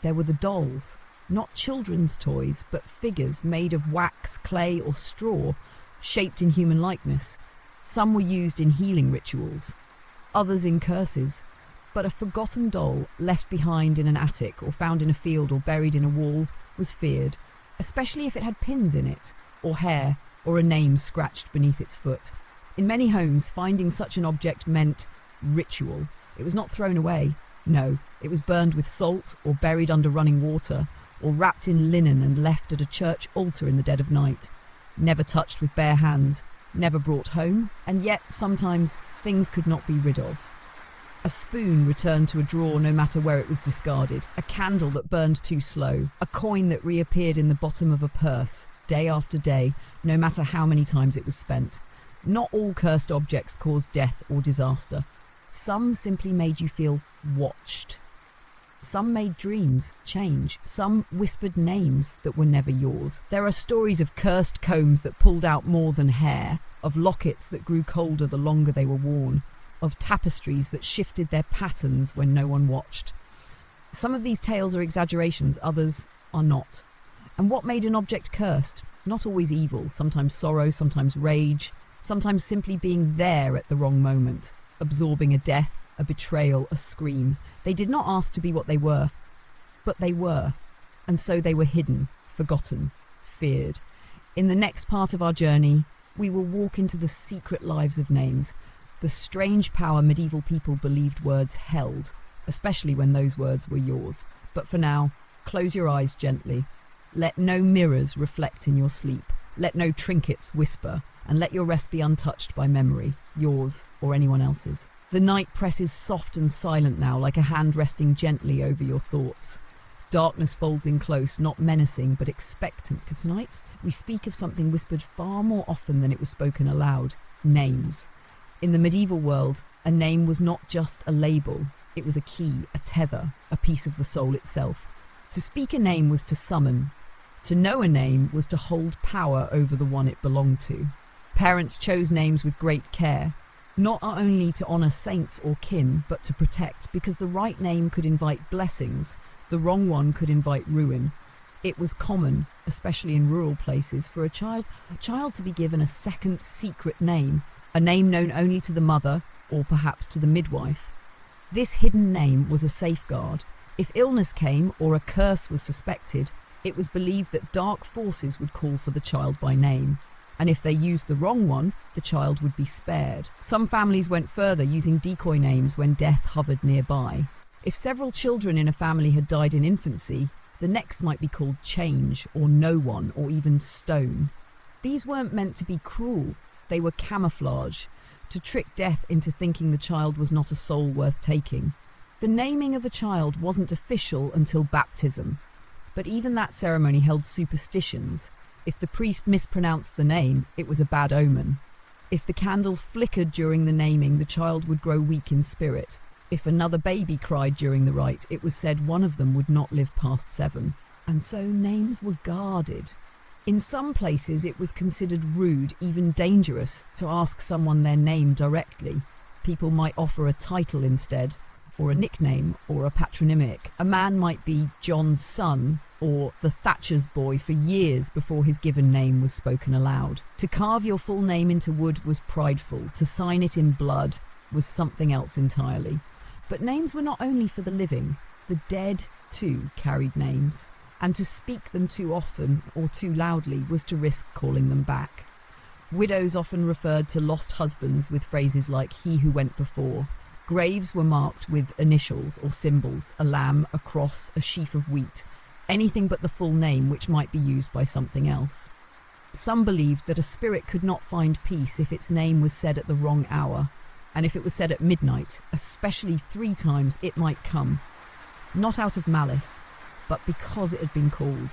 there were the dolls, not children's toys, but figures made of wax, clay or straw, shaped in human likeness. Some were used in healing rituals, others in curses, but a forgotten doll left behind in an attic or found in a field or buried in a wall was feared, especially if it had pins in it, or hair, or a name scratched beneath its foot. In many homes, finding such an object meant ritual. It was not thrown away. No, it was burned with salt or buried under running water, or wrapped in linen and left at a church altar in the dead of night. Never touched with bare hands, never brought home, and yet sometimes things could not be rid of. A spoon returned to a drawer no matter where it was discarded, a candle that burned too slow, a coin that reappeared in the bottom of a purse, day after day, no matter how many times it was spent. Not all cursed objects caused death or disaster. Some simply made you feel watched. Some made dreams change. Some whispered names that were never yours. There are stories of cursed combs that pulled out more than hair, of lockets that grew colder the longer they were worn, of tapestries that shifted their patterns when no one watched. Some of these tales are exaggerations, others are not. And what made an object cursed? Not always evil, sometimes sorrow, sometimes rage, sometimes simply being there at the wrong moment, absorbing a death, a betrayal, a scream. They did not ask to be what they were, but they were, and so they were hidden, forgotten, feared. In the next part of our journey, we will walk into the secret lives of names, the strange power medieval people believed words held, especially when those words were yours. But for now, close your eyes gently. Let no mirrors reflect in your sleep. Let no trinkets whisper, and let your rest be untouched by memory, yours or anyone else's. The night presses soft and silent now, like a hand resting gently over your thoughts. Darkness folds in close, not menacing, but expectant. For tonight, we speak of something whispered far more often than it was spoken aloud: names. In the medieval world, a name was not just a label. It was a key, a tether, a piece of the soul itself. To speak a name was to summon. To know a name was to hold power over the one it belonged to. Parents chose names with great care, not only to honour saints or kin, but to protect, because the right name could invite blessings, the wrong one could invite ruin. It was common, especially in rural places, for a child to be given a second secret name, a name known only to the mother or perhaps to the midwife. This hidden name was a safeguard. If illness came or a curse was suspected, it was believed that dark forces would call for the child by name. And if they used the wrong one, the child would be spared. Some families went further, using decoy names when death hovered nearby. If several children in a family had died in infancy, the next might be called Change, or No One, or even Stone. These weren't meant to be cruel. They were camouflage, to trick death into thinking the child was not a soul worth taking. The naming of a child wasn't official until baptism, but even that ceremony held superstitions. If the priest mispronounced the name, it was a bad omen. If the candle flickered during the naming, the child would grow weak in spirit. If another baby cried during the rite, it was said one of them would not live past 7. And so names were guarded. In some places, it was considered rude, even dangerous, to ask someone their name directly. People might offer a title instead, or a nickname, or a patronymic. A man might be John's son, or the Thatcher's boy for years before his given name was spoken aloud. To carve your full name into wood was prideful. To sign it in blood was something else entirely. But names were not only for the living. The dead, too, carried names. And to speak them too often or too loudly was to risk calling them back. Widows often referred to lost husbands with phrases like "he who went before." Graves were marked with initials or symbols, a lamb, a cross, a sheaf of wheat, anything but the full name, which might be used by something else. Some believed that a spirit could not find peace if its name was said at the wrong hour, and if it was said at midnight, especially 3 times, it might come. Not out of malice, but because it had been called.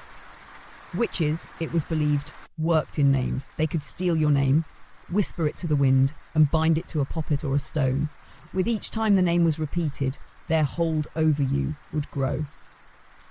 Witches, it was believed, worked in names. They could steal your name, whisper it to the wind, and bind it to a poppet or a stone. With each time the name was repeated, their hold over you would grow.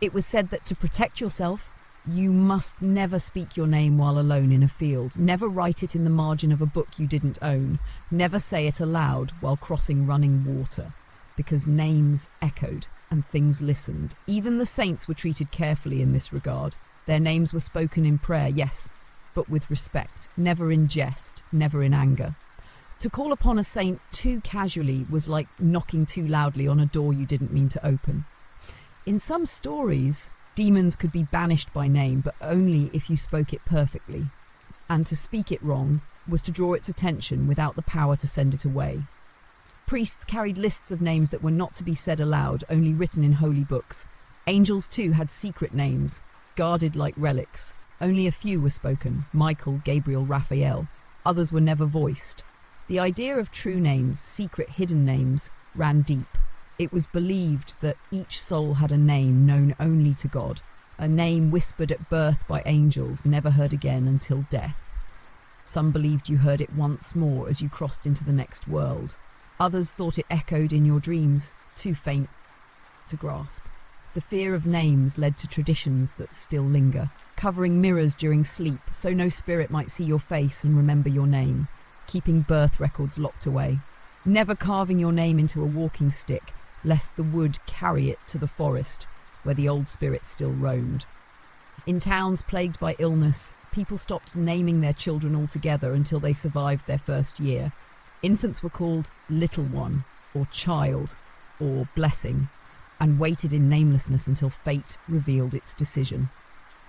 It was said that to protect yourself, you must never speak your name while alone in a field. Never write it in the margin of a book you didn't own. Never say it aloud while crossing running water, because names echoed and things listened. Even the saints were treated carefully in this regard. Their names were spoken in prayer, yes, but with respect, never in jest, never in anger. To call upon a saint too casually was like knocking too loudly on a door you didn't mean to open. In some stories, demons could be banished by name, but only if you spoke it perfectly. And to speak it wrong was to draw its attention without the power to send it away. Priests carried lists of names that were not to be said aloud, only written in holy books. Angels, too, had secret names, guarded like relics. Only a few were spoken: Michael, Gabriel, Raphael. Others were never voiced. The idea of true names, secret hidden names, ran deep. It was believed that each soul had a name known only to God, a name whispered at birth by angels, never heard again until death. Some believed you heard it once more as you crossed into the next world. Others thought it echoed in your dreams, too faint to grasp. The fear of names led to traditions that still linger, covering mirrors during sleep so no spirit might see your face and remember your name, keeping birth records locked away, never carving your name into a walking stick, lest the wood carry it to the forest where the old spirit still roamed. In towns plagued by illness, people stopped naming their children altogether until they survived their first year. Infants were called Little One, or Child, or Blessing, and waited in namelessness until fate revealed its decision.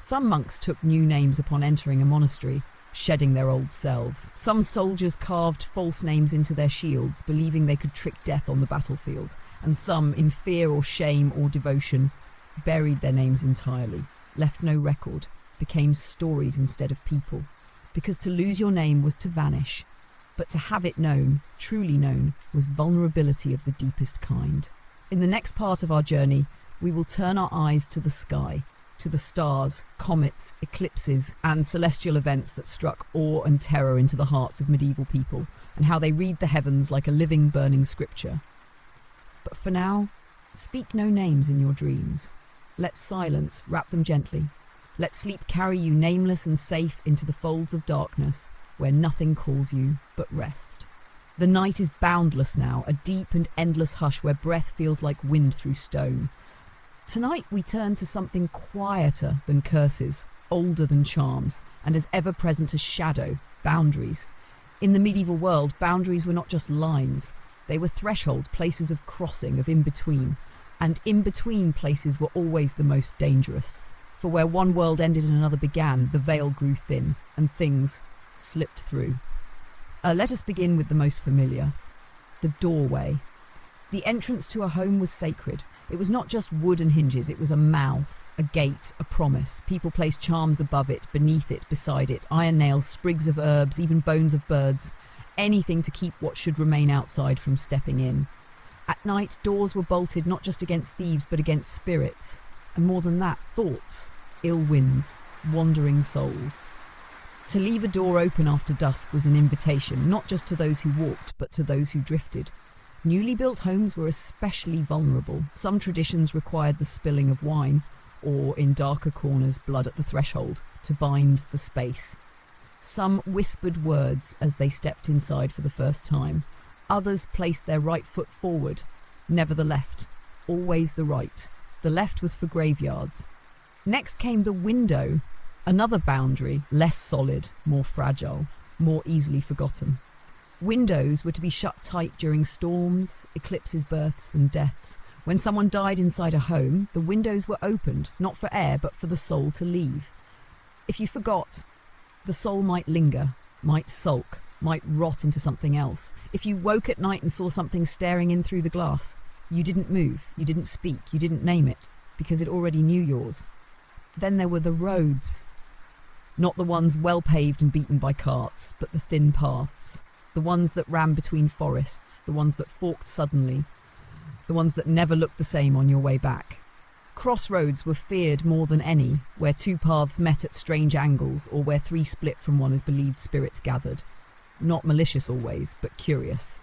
Some monks took new names upon entering a monastery, shedding their old selves. Some soldiers carved false names into their shields, believing they could trick death on the battlefield, and some, in fear or shame or devotion, buried their names entirely, left no record, became stories instead of people. Because to lose your name was to vanish, but to have it known, truly known, was vulnerability of the deepest kind. In the next part of our journey, we will turn our eyes to the sky, to the stars, comets, eclipses, and celestial events that struck awe and terror into the hearts of medieval people, and how they read the heavens like a living, burning scripture. But for now, speak no names in your dreams. Let silence wrap them gently. Let sleep carry you nameless and safe into the folds of darkness, where nothing calls you but rest. The night is boundless now, a deep and endless hush where breath feels like wind through stone. Tonight we turn to something quieter than curses, older than charms, and as ever-present as shadow, boundaries. In the medieval world, boundaries were not just lines. They were threshold, places of crossing, of in-between. And in-between places were always the most dangerous. For where one world ended and another began, the veil grew thin, and things slipped through. Let us begin with the most familiar. The doorway. The entrance to a home was sacred. It was not just wood and hinges, it was a mouth, a gate, a promise. People placed charms above it, beneath it, beside it, iron nails, sprigs of herbs, even bones of birds, anything to keep what should remain outside from stepping in. At night, doors were bolted not just against thieves, but against spirits. And more than that, thoughts, ill winds, wandering souls. To leave a door open after dusk was an invitation, not just to those who walked, but to those who drifted. Newly built homes were especially vulnerable. Some traditions required the spilling of wine, or, in darker corners, blood at the threshold, to bind the space. Some whispered words as they stepped inside for the first time. Others placed their right foot forward, never the left, always the right. The left was for graveyards. Next came the window, another boundary, less solid, more fragile, more easily forgotten. Windows were to be shut tight during storms, eclipses, births and deaths. When someone died inside a home, the windows were opened, not for air, but for the soul to leave. If you forgot, the soul might linger, might sulk, might rot into something else. If you woke at night and saw something staring in through the glass, you didn't move, you didn't speak, you didn't name it, because it already knew yours. Then there were the roads. Not the ones well paved and beaten by carts, but the thin paths. The ones that ran between forests, the ones that forked suddenly, the ones that never looked the same on your way back. Crossroads were feared more than any, where two paths met at strange angles, or where three split from one as believed spirits gathered. Not malicious always, but curious.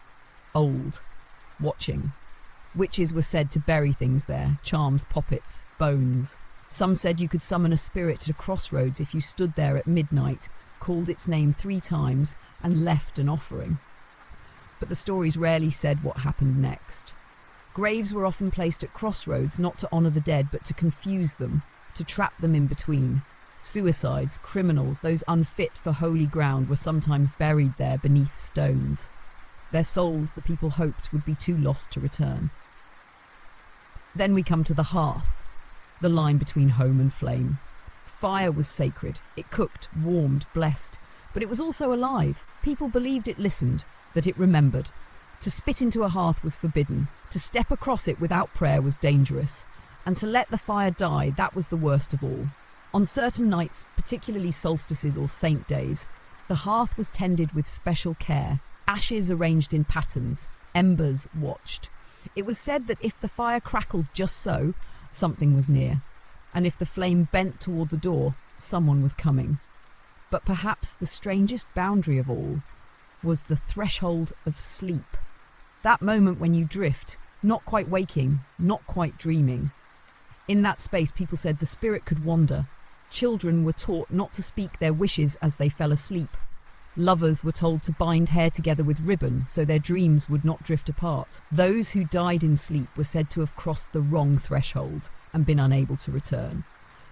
Old. Watching. Witches were said to bury things there, charms, poppets, bones. Some said you could summon a spirit at a crossroads if you stood there at midnight, called its name 3 times, and left an offering. But the stories rarely said what happened next. Graves were often placed at crossroads not to honour the dead, but to confuse them, to trap them in between. Suicides, criminals, those unfit for holy ground were sometimes buried there beneath stones. Their souls, the people hoped, would be too lost to return. Then we come to the hearth, the line between home and flame. Fire was sacred. It cooked, warmed, blessed. But it was also alive. People believed it listened, that it remembered. To spit into a hearth was forbidden. To step across it without prayer was dangerous. And to let the fire die, that was the worst of all. On certain nights, particularly solstices or saint days, the hearth was tended with special care. Ashes arranged in patterns, embers watched. It was said that if the fire crackled just so, something was near. And if the flame bent toward the door, someone was coming. But perhaps the strangest boundary of all was the threshold of sleep. That moment when you drift, not quite waking, not quite dreaming. In that space, people said the spirit could wander. Children were taught not to speak their wishes as they fell asleep. Lovers were told to bind hair together with ribbon so their dreams would not drift apart. Those who died in sleep were said to have crossed the wrong threshold and been unable to return.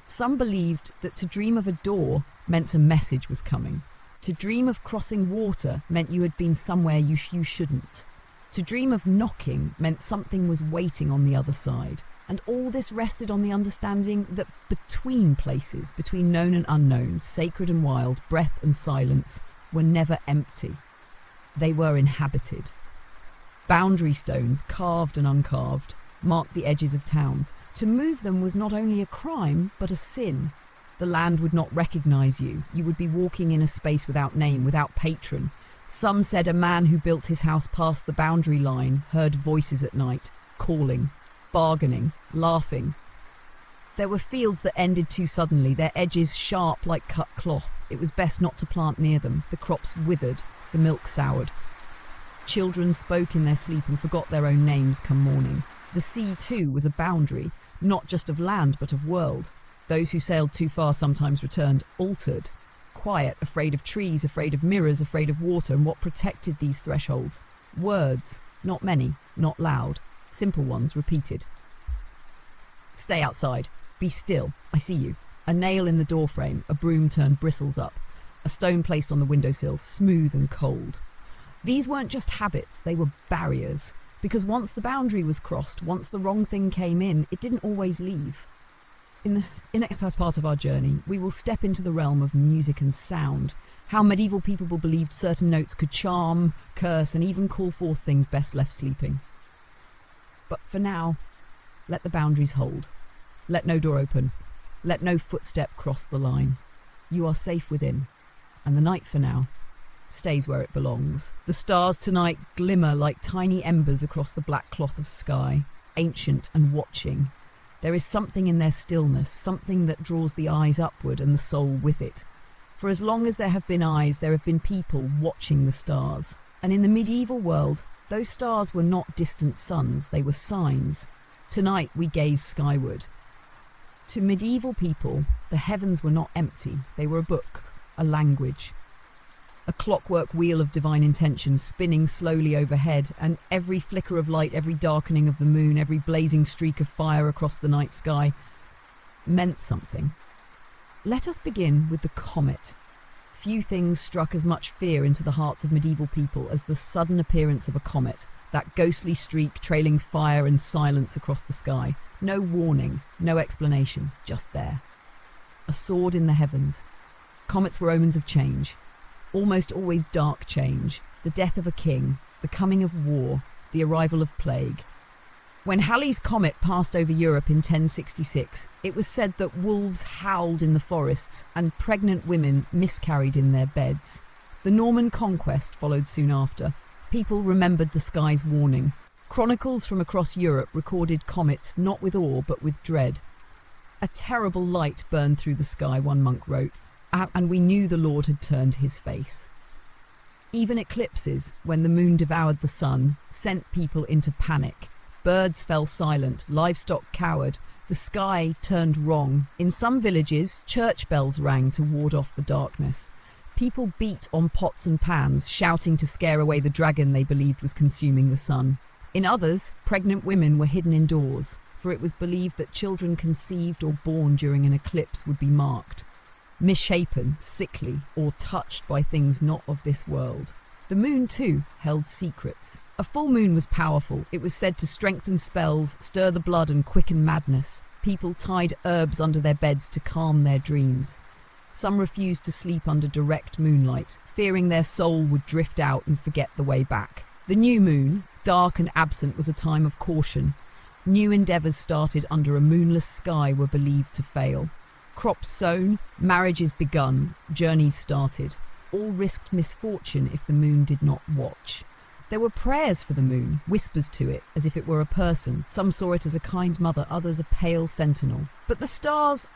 Some believed that to dream of a door meant a message was coming. To dream of crossing water meant you had been somewhere you shouldn't. To dream of knocking meant something was waiting on the other side. And all this rested on the understanding that between places, between known and unknown, sacred and wild, breath and silence, were never empty. They were inhabited. Boundary stones, carved and uncarved, marked the edges of towns. To move them was not only a crime, but a sin. The land would not recognise you. You would be walking in a space without name, without patron. Some said a man who built his house past the boundary line heard voices at night, calling, bargaining, laughing. There were fields that ended too suddenly, their edges sharp like cut cloth. It was best not to plant near them. The crops withered, the milk soured. Children spoke in their sleep and forgot their own names come morning. The sea, too, was a boundary. not just of land but of world. Those who sailed too far sometimes returned altered, quiet, afraid of trees, afraid of mirrors, afraid of water. And what protected these thresholds? Words, not many, not loud, simple ones repeated. Stay outside. Be still. I see you. A nail in the doorframe, a broom turned bristles up, a stone placed on the windowsill, smooth and cold. These weren't just habits, they were barriers. Because once the boundary was crossed, once the wrong thing came in, it didn't always leave. In the next part of our journey, we will step into the realm of music and sound, how medieval people believed certain notes could charm, curse, and even call forth things best left sleeping. But for now, let the boundaries hold. Let no door open. Let no footstep cross the line. You are safe within, and the night for now stays where it belongs. The stars tonight glimmer like tiny embers across the black cloth of sky, ancient and watching. There is something in their stillness, something that draws the eyes upward and the soul with it. For as long as there have been eyes, there have been people watching the stars. And in the medieval world, those stars were not distant suns, they were signs. Tonight we gaze skyward. To medieval people, the heavens were not empty. They were a book, a language, a clockwork wheel of divine intention spinning slowly overhead, and every flicker of light, every darkening of the moon, every blazing streak of fire across the night sky meant something. Let us begin with the comet. Few things struck as much fear into the hearts of medieval people as the sudden appearance of a comet, that ghostly streak trailing fire and silence across the sky. No warning, no explanation, just there. A sword in the heavens. Comets were omens of change. Almost always dark change. The death of a king, the coming of war, the arrival of plague. When Halley's comet passed over Europe in 1066, it was said that wolves howled in the forests and pregnant women miscarried in their beds. The Norman conquest followed soon after. People remembered the sky's warning. Chronicles from across Europe recorded comets not with awe but with dread. A terrible light burned through the sky, one monk wrote, and we knew the Lord had turned his face. Even eclipses, when the moon devoured the sun, sent people into panic. Birds fell silent, livestock cowered, the sky turned wrong. In some villages, church bells rang to ward off the darkness. People beat on pots and pans, shouting to scare away the dragon they believed was consuming the sun. In others, pregnant women were hidden indoors, for it was believed that children conceived or born during an eclipse would be marked, misshapen, sickly, or touched by things not of this world. The moon, too, held secrets. A full moon was powerful. It was said to strengthen spells, stir the blood, and quicken madness. People tied herbs under their beds to calm their dreams. Some refused to sleep under direct moonlight, fearing their soul would drift out and forget the way back. The new moon, dark and absent, was a time of caution. New endeavours started under a moonless sky were believed to fail. Crops sown, marriages begun, journeys started. All risked misfortune if the moon did not watch. There were prayers for the moon, whispers to it, as if it were a person. Some saw it as a kind mother, others a pale sentinel. But the stars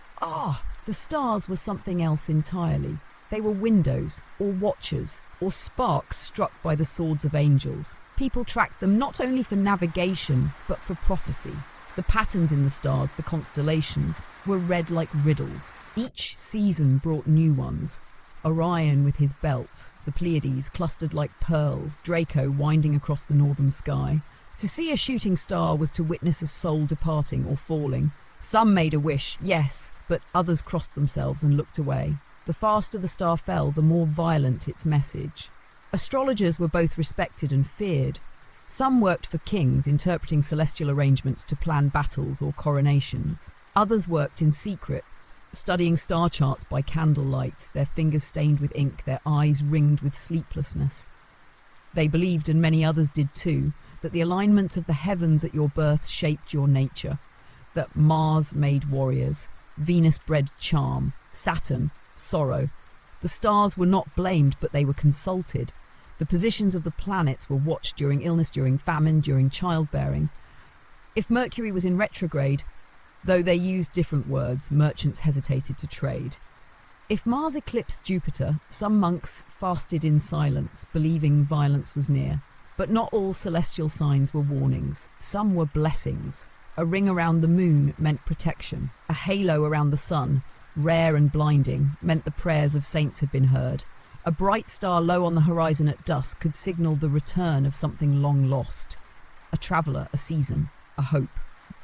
were something else entirely. They were windows, or watchers, or sparks struck by the swords of angels. People tracked them not only for navigation, but for prophecy. The patterns in the stars, the constellations, were read like riddles. Each season brought new ones. Orion with his belt, the Pleiades clustered like pearls, Draco winding across the northern sky. To see a shooting star was to witness a soul departing or falling. Some made a wish, yes, but others crossed themselves and looked away. The faster the star fell, the more violent its message. Astrologers were both respected and feared. Some worked for kings, interpreting celestial arrangements to plan battles or coronations. Others worked in secret, studying star charts by candlelight, their fingers stained with ink, their eyes ringed with sleeplessness. They believed, and many others did too, that the alignment of the heavens at your birth shaped your nature, that Mars made warriors, Venus bred charm, Saturn, sorrow. The stars were not blamed, but they were consulted. The positions of the planets were watched during illness, during famine, during childbearing. If Mercury was in retrograde, though they used different words, merchants hesitated to trade. If Mars eclipsed Jupiter, some monks fasted in silence, believing violence was near. But not all celestial signs were warnings. Some were blessings. A ring around the moon meant protection. A halo around the sun, rare and blinding, meant the prayers of saints had been heard. A bright star low on the horizon at dusk could signal the return of something long lost. A traveller, a season, a hope.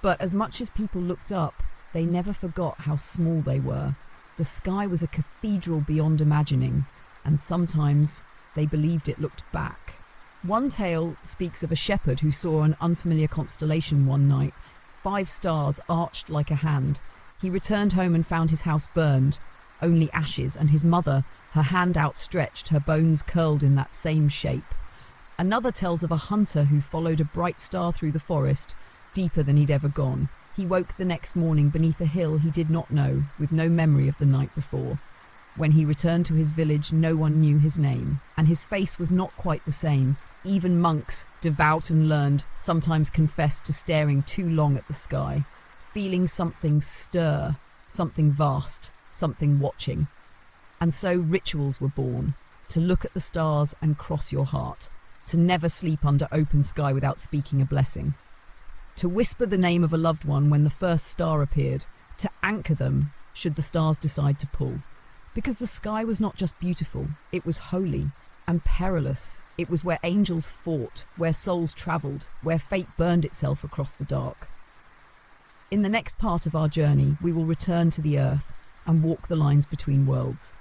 But as much as people looked up, they never forgot how small they were. The sky was a cathedral beyond imagining, and sometimes they believed it looked back. One tale speaks of a shepherd who saw an unfamiliar constellation one night, 5 stars arched like a hand. He returned home and found his house burned, only ashes, and his mother, her hand outstretched, her bones curled in that same shape. Another tells of a hunter who followed a bright star through the forest, deeper than he'd ever gone. He woke the next morning beneath a hill he did not know, with no memory of the night before. When he returned to his village, no one knew his name, and his face was not quite the same. Even monks, devout and learned, sometimes confessed to staring too long at the sky, feeling something stir, something vast, something watching. And so rituals were born, to look at the stars and cross your heart, to never sleep under open sky without speaking a blessing, to whisper the name of a loved one when the first star appeared, to anchor them should the stars decide to pull. Because the sky was not just beautiful, it was holy and perilous. It was where angels fought, where souls travelled, where fate burned itself across the dark. In the next part of our journey, we will return to the earth and walk the lines between worlds.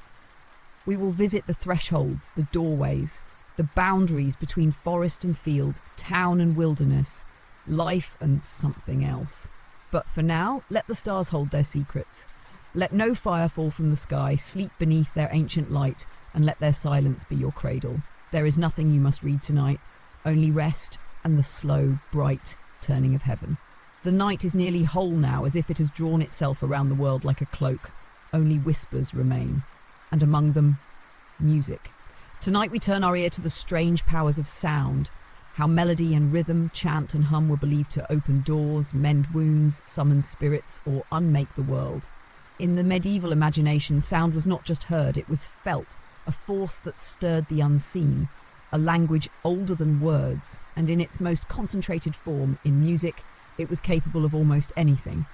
We will visit the thresholds, the doorways, the boundaries between forest and field, town and wilderness, life and something else. But for now, let the stars hold their secrets. Let no fire fall from the sky, sleep beneath their ancient light, and let their silence be your cradle. There is nothing you must read tonight, only rest and the slow, bright turning of heaven. The night is nearly whole now, as if it has drawn itself around the world like a cloak. Only whispers remain, and among them, music. Tonight we turn our ear to the strange powers of sound, how melody and rhythm, chant and hum were believed to open doors, mend wounds, summon spirits, or unmake the world. In the medieval imagination, sound was not just heard, it was felt, a force that stirred the unseen, a language older than words, and in its most concentrated form, in music, it was capable of almost anything.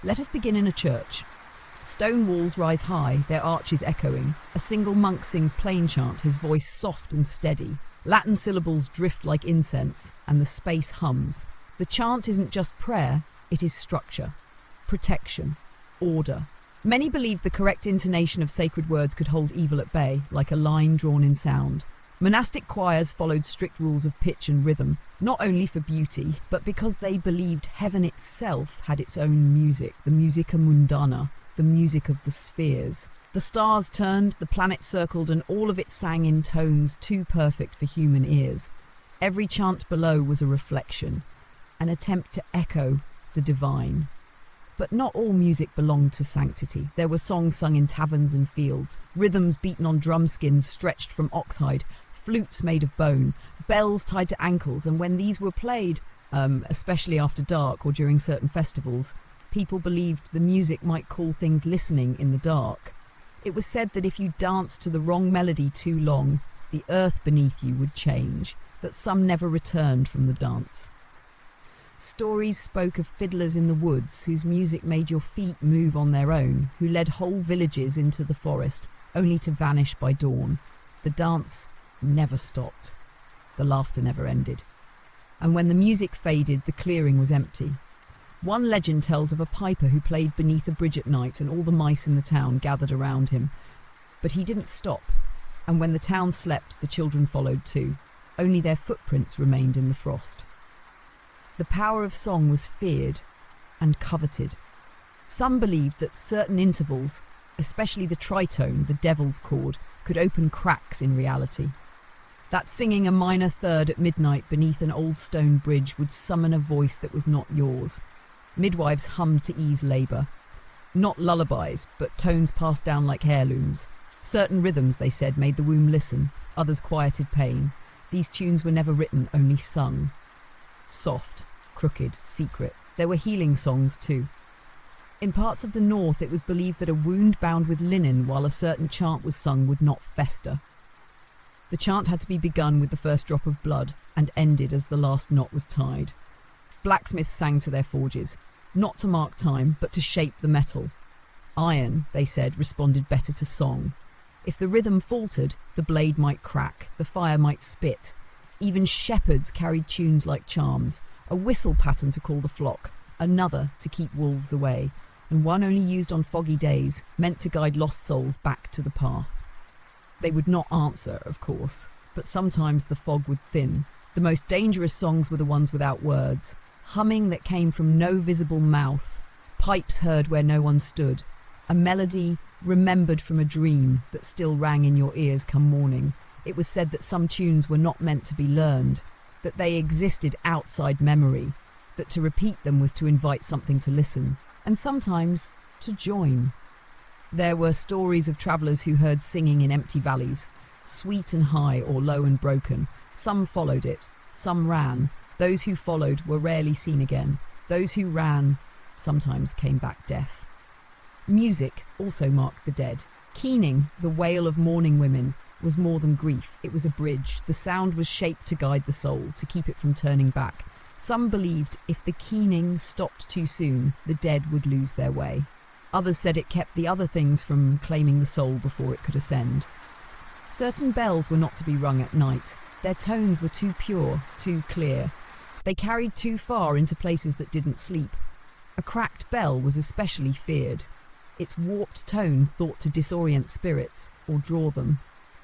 Let us begin in a church. Stone walls rise high, their arches echoing. A single monk sings plain chant, his voice soft and steady. Latin syllables drift like incense, and the space hums. The chant isn't just prayer, it is structure, protection, order. Many believed the correct intonation of sacred words could hold evil at bay, like a line drawn in sound. Monastic choirs followed strict rules of pitch and rhythm, not only for beauty, but because they believed heaven itself had its own music, the musica mundana, the music of the spheres. The stars turned, the planets circled, and all of it sang in tones too perfect for human ears. Every chant below was a reflection, an attempt to echo the divine. But not all music belonged to sanctity. There were songs sung in taverns and fields, rhythms beaten on drumskins stretched from oxhide, flutes made of bone, bells tied to ankles, and when these were played, especially after dark or during certain festivals, people believed the music might call things listening in the dark. It was said that if you danced to the wrong melody too long, the earth beneath you would change, that some never returned from the dance. Stories spoke of fiddlers in the woods whose music made your feet move on their own, who led whole villages into the forest, only to vanish by dawn. The dance never stopped. The laughter never ended. And when the music faded, the clearing was empty. One legend tells of a piper who played beneath a bridge at night, and all the mice in the town gathered around him. But he didn't stop, and when the town slept, the children followed too. Only their footprints remained in the frost. The power of song was feared and coveted. Some believed that certain intervals, especially the tritone, the devil's chord, could open cracks in reality. That singing a minor third at midnight beneath an old stone bridge would summon a voice that was not yours. Midwives hummed to ease labour. Not lullabies, but tones passed down like heirlooms. Certain rhythms, they said, made the womb listen, others quieted pain. These tunes were never written, only sung. Soft, crooked, secret. There were healing songs too. In parts of the north, it was believed that a wound bound with linen while a certain chant was sung would not fester. The chant had to be begun with the first drop of blood and ended as the last knot was tied. Blacksmiths sang to their forges, not to mark time, but to shape the metal. Iron, they said, responded better to song. If the rhythm faltered, the blade might crack, the fire might spit. Even shepherds carried tunes like charms, a whistle pattern to call the flock, another to keep wolves away, and one only used on foggy days, meant to guide lost souls back to the path. They would not answer, of course, but sometimes the fog would thin. The most dangerous songs were the ones without words, humming that came from no visible mouth, pipes heard where no one stood, a melody remembered from a dream that still rang in your ears come morning. It was said that some tunes were not meant to be learned, that they existed outside memory, that to repeat them was to invite something to listen, and sometimes to join. There were stories of travellers who heard singing in empty valleys, sweet and high or low and broken. Some followed it, some ran. Those who followed were rarely seen again. Those who ran sometimes came back deaf. Music also marked the dead. Keening, the wail of mourning women, was more than grief. It was a bridge. The sound was shaped to guide the soul, to keep it from turning back. Some believed if the keening stopped too soon, the dead would lose their way. Others said it kept the other things from claiming the soul before it could ascend. Certain bells were not to be rung at night. Their tones were too pure, too clear. They carried too far into places that didn't sleep. A cracked bell was especially feared. Its warped tone thought to disorient spirits or draw them.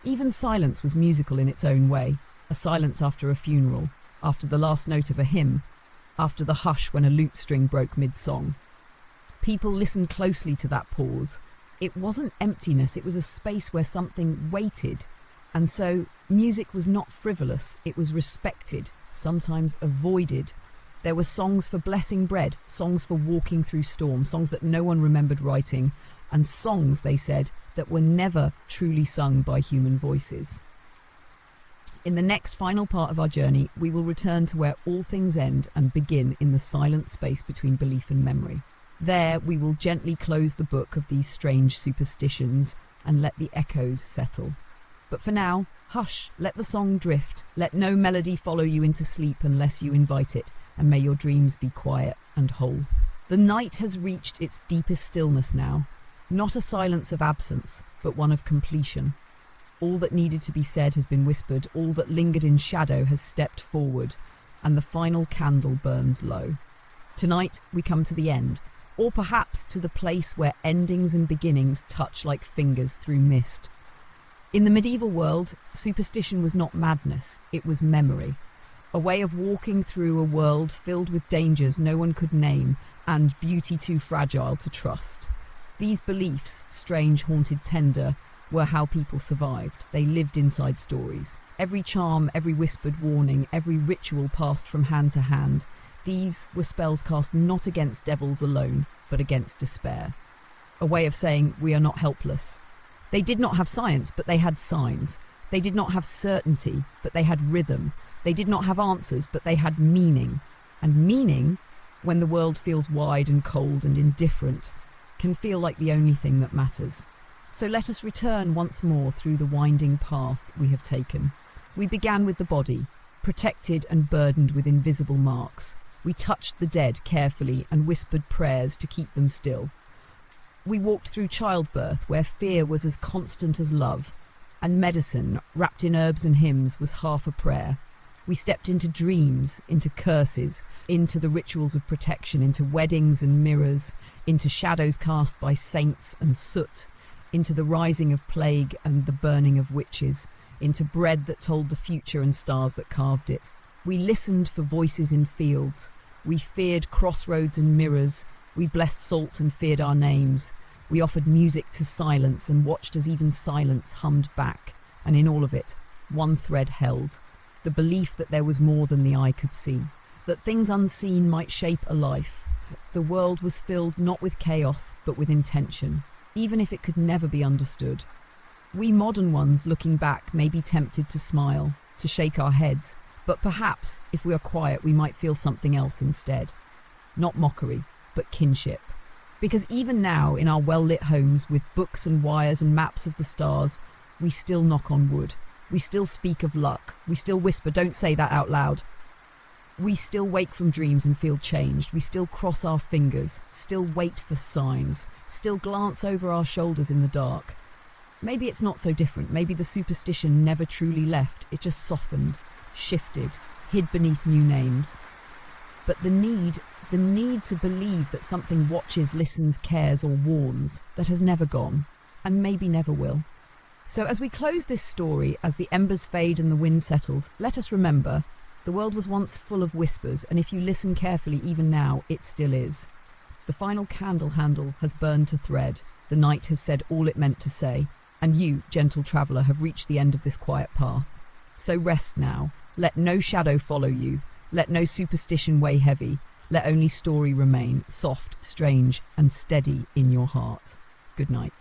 Even silence was musical in its own way. A silence after a funeral, after the last note of a hymn, after the hush when a lute string broke mid-song. People listened closely to that pause. It wasn't emptiness, it was a space where something waited. And so, music was not frivolous, it was respected, sometimes avoided. There were songs for blessing bread, songs for walking through storm, songs that no one remembered writing, and songs, they said, that were never truly sung by human voices. In the next final part of our journey, we will return to where all things end and begin in the silent space between belief and memory. There, we will gently close the book of these strange superstitions and let the echoes settle. But for now, hush, let the song drift. Let no melody follow you into sleep unless you invite it, and may your dreams be quiet and whole. The night has reached its deepest stillness now, not a silence of absence, but one of completion. All that needed to be said has been whispered, all that lingered in shadow has stepped forward, and the final candle burns low. Tonight, we come to the end, or perhaps to the place where endings and beginnings touch like fingers through mist. In the medieval world, superstition was not madness, it was memory. A way of walking through a world filled with dangers no one could name and beauty too fragile to trust. These beliefs, strange, haunted, tender, were how people survived. They lived inside stories. Every charm, every whispered warning, every ritual passed from hand to hand. These were spells cast not against devils alone, but against despair. A way of saying, we are not helpless. They did not have science, but they had signs. They did not have certainty, but they had rhythm. They did not have answers, but they had meaning. And meaning, when the world feels wide and cold and indifferent, can feel like the only thing that matters. So let us return once more through the winding path we have taken. We began with the body, protected and burdened with invisible marks. We touched the dead carefully and whispered prayers to keep them still. We walked through childbirth, where fear was as constant as love, and medicine, wrapped in herbs and hymns, was half a prayer. We stepped into dreams, into curses, into the rituals of protection, into weddings and mirrors, into shadows cast by saints and soot, into the rising of plague and the burning of witches, into bread that told the future and stars that carved it. We listened for voices in fields. We feared crossroads and mirrors. We blessed salt and feared our names. We offered music to silence and watched as even silence hummed back. And in all of it, one thread held. The belief that there was more than the eye could see. That things unseen might shape a life. The world was filled not with chaos, but with intention, even if it could never be understood. We modern ones, looking back, may be tempted to smile, to shake our heads, but perhaps, if we are quiet, we might feel something else instead. Not mockery, but kinship. Because even now, in our well-lit homes, with books and wires and maps of the stars, we still knock on wood. We still speak of luck. We still whisper, don't say that out loud. We still wake from dreams and feel changed. We still cross our fingers, still wait for signs, still glance over our shoulders in the dark. Maybe it's not so different. Maybe the superstition never truly left. It just softened, shifted, hid beneath new names. But the need to believe that something watches, listens, cares, or warns, that has never gone, and maybe never will. So as we close this story, as the embers fade and the wind settles, let us remember, the world was once full of whispers, and if you listen carefully even now, it still is. The final candle handle has burned to thread, the night has said all it meant to say, and you, gentle traveller, have reached the end of this quiet path. So rest now, let no shadow follow you, let no superstition weigh heavy, let only story remain, soft, strange, and steady in your heart. Good night.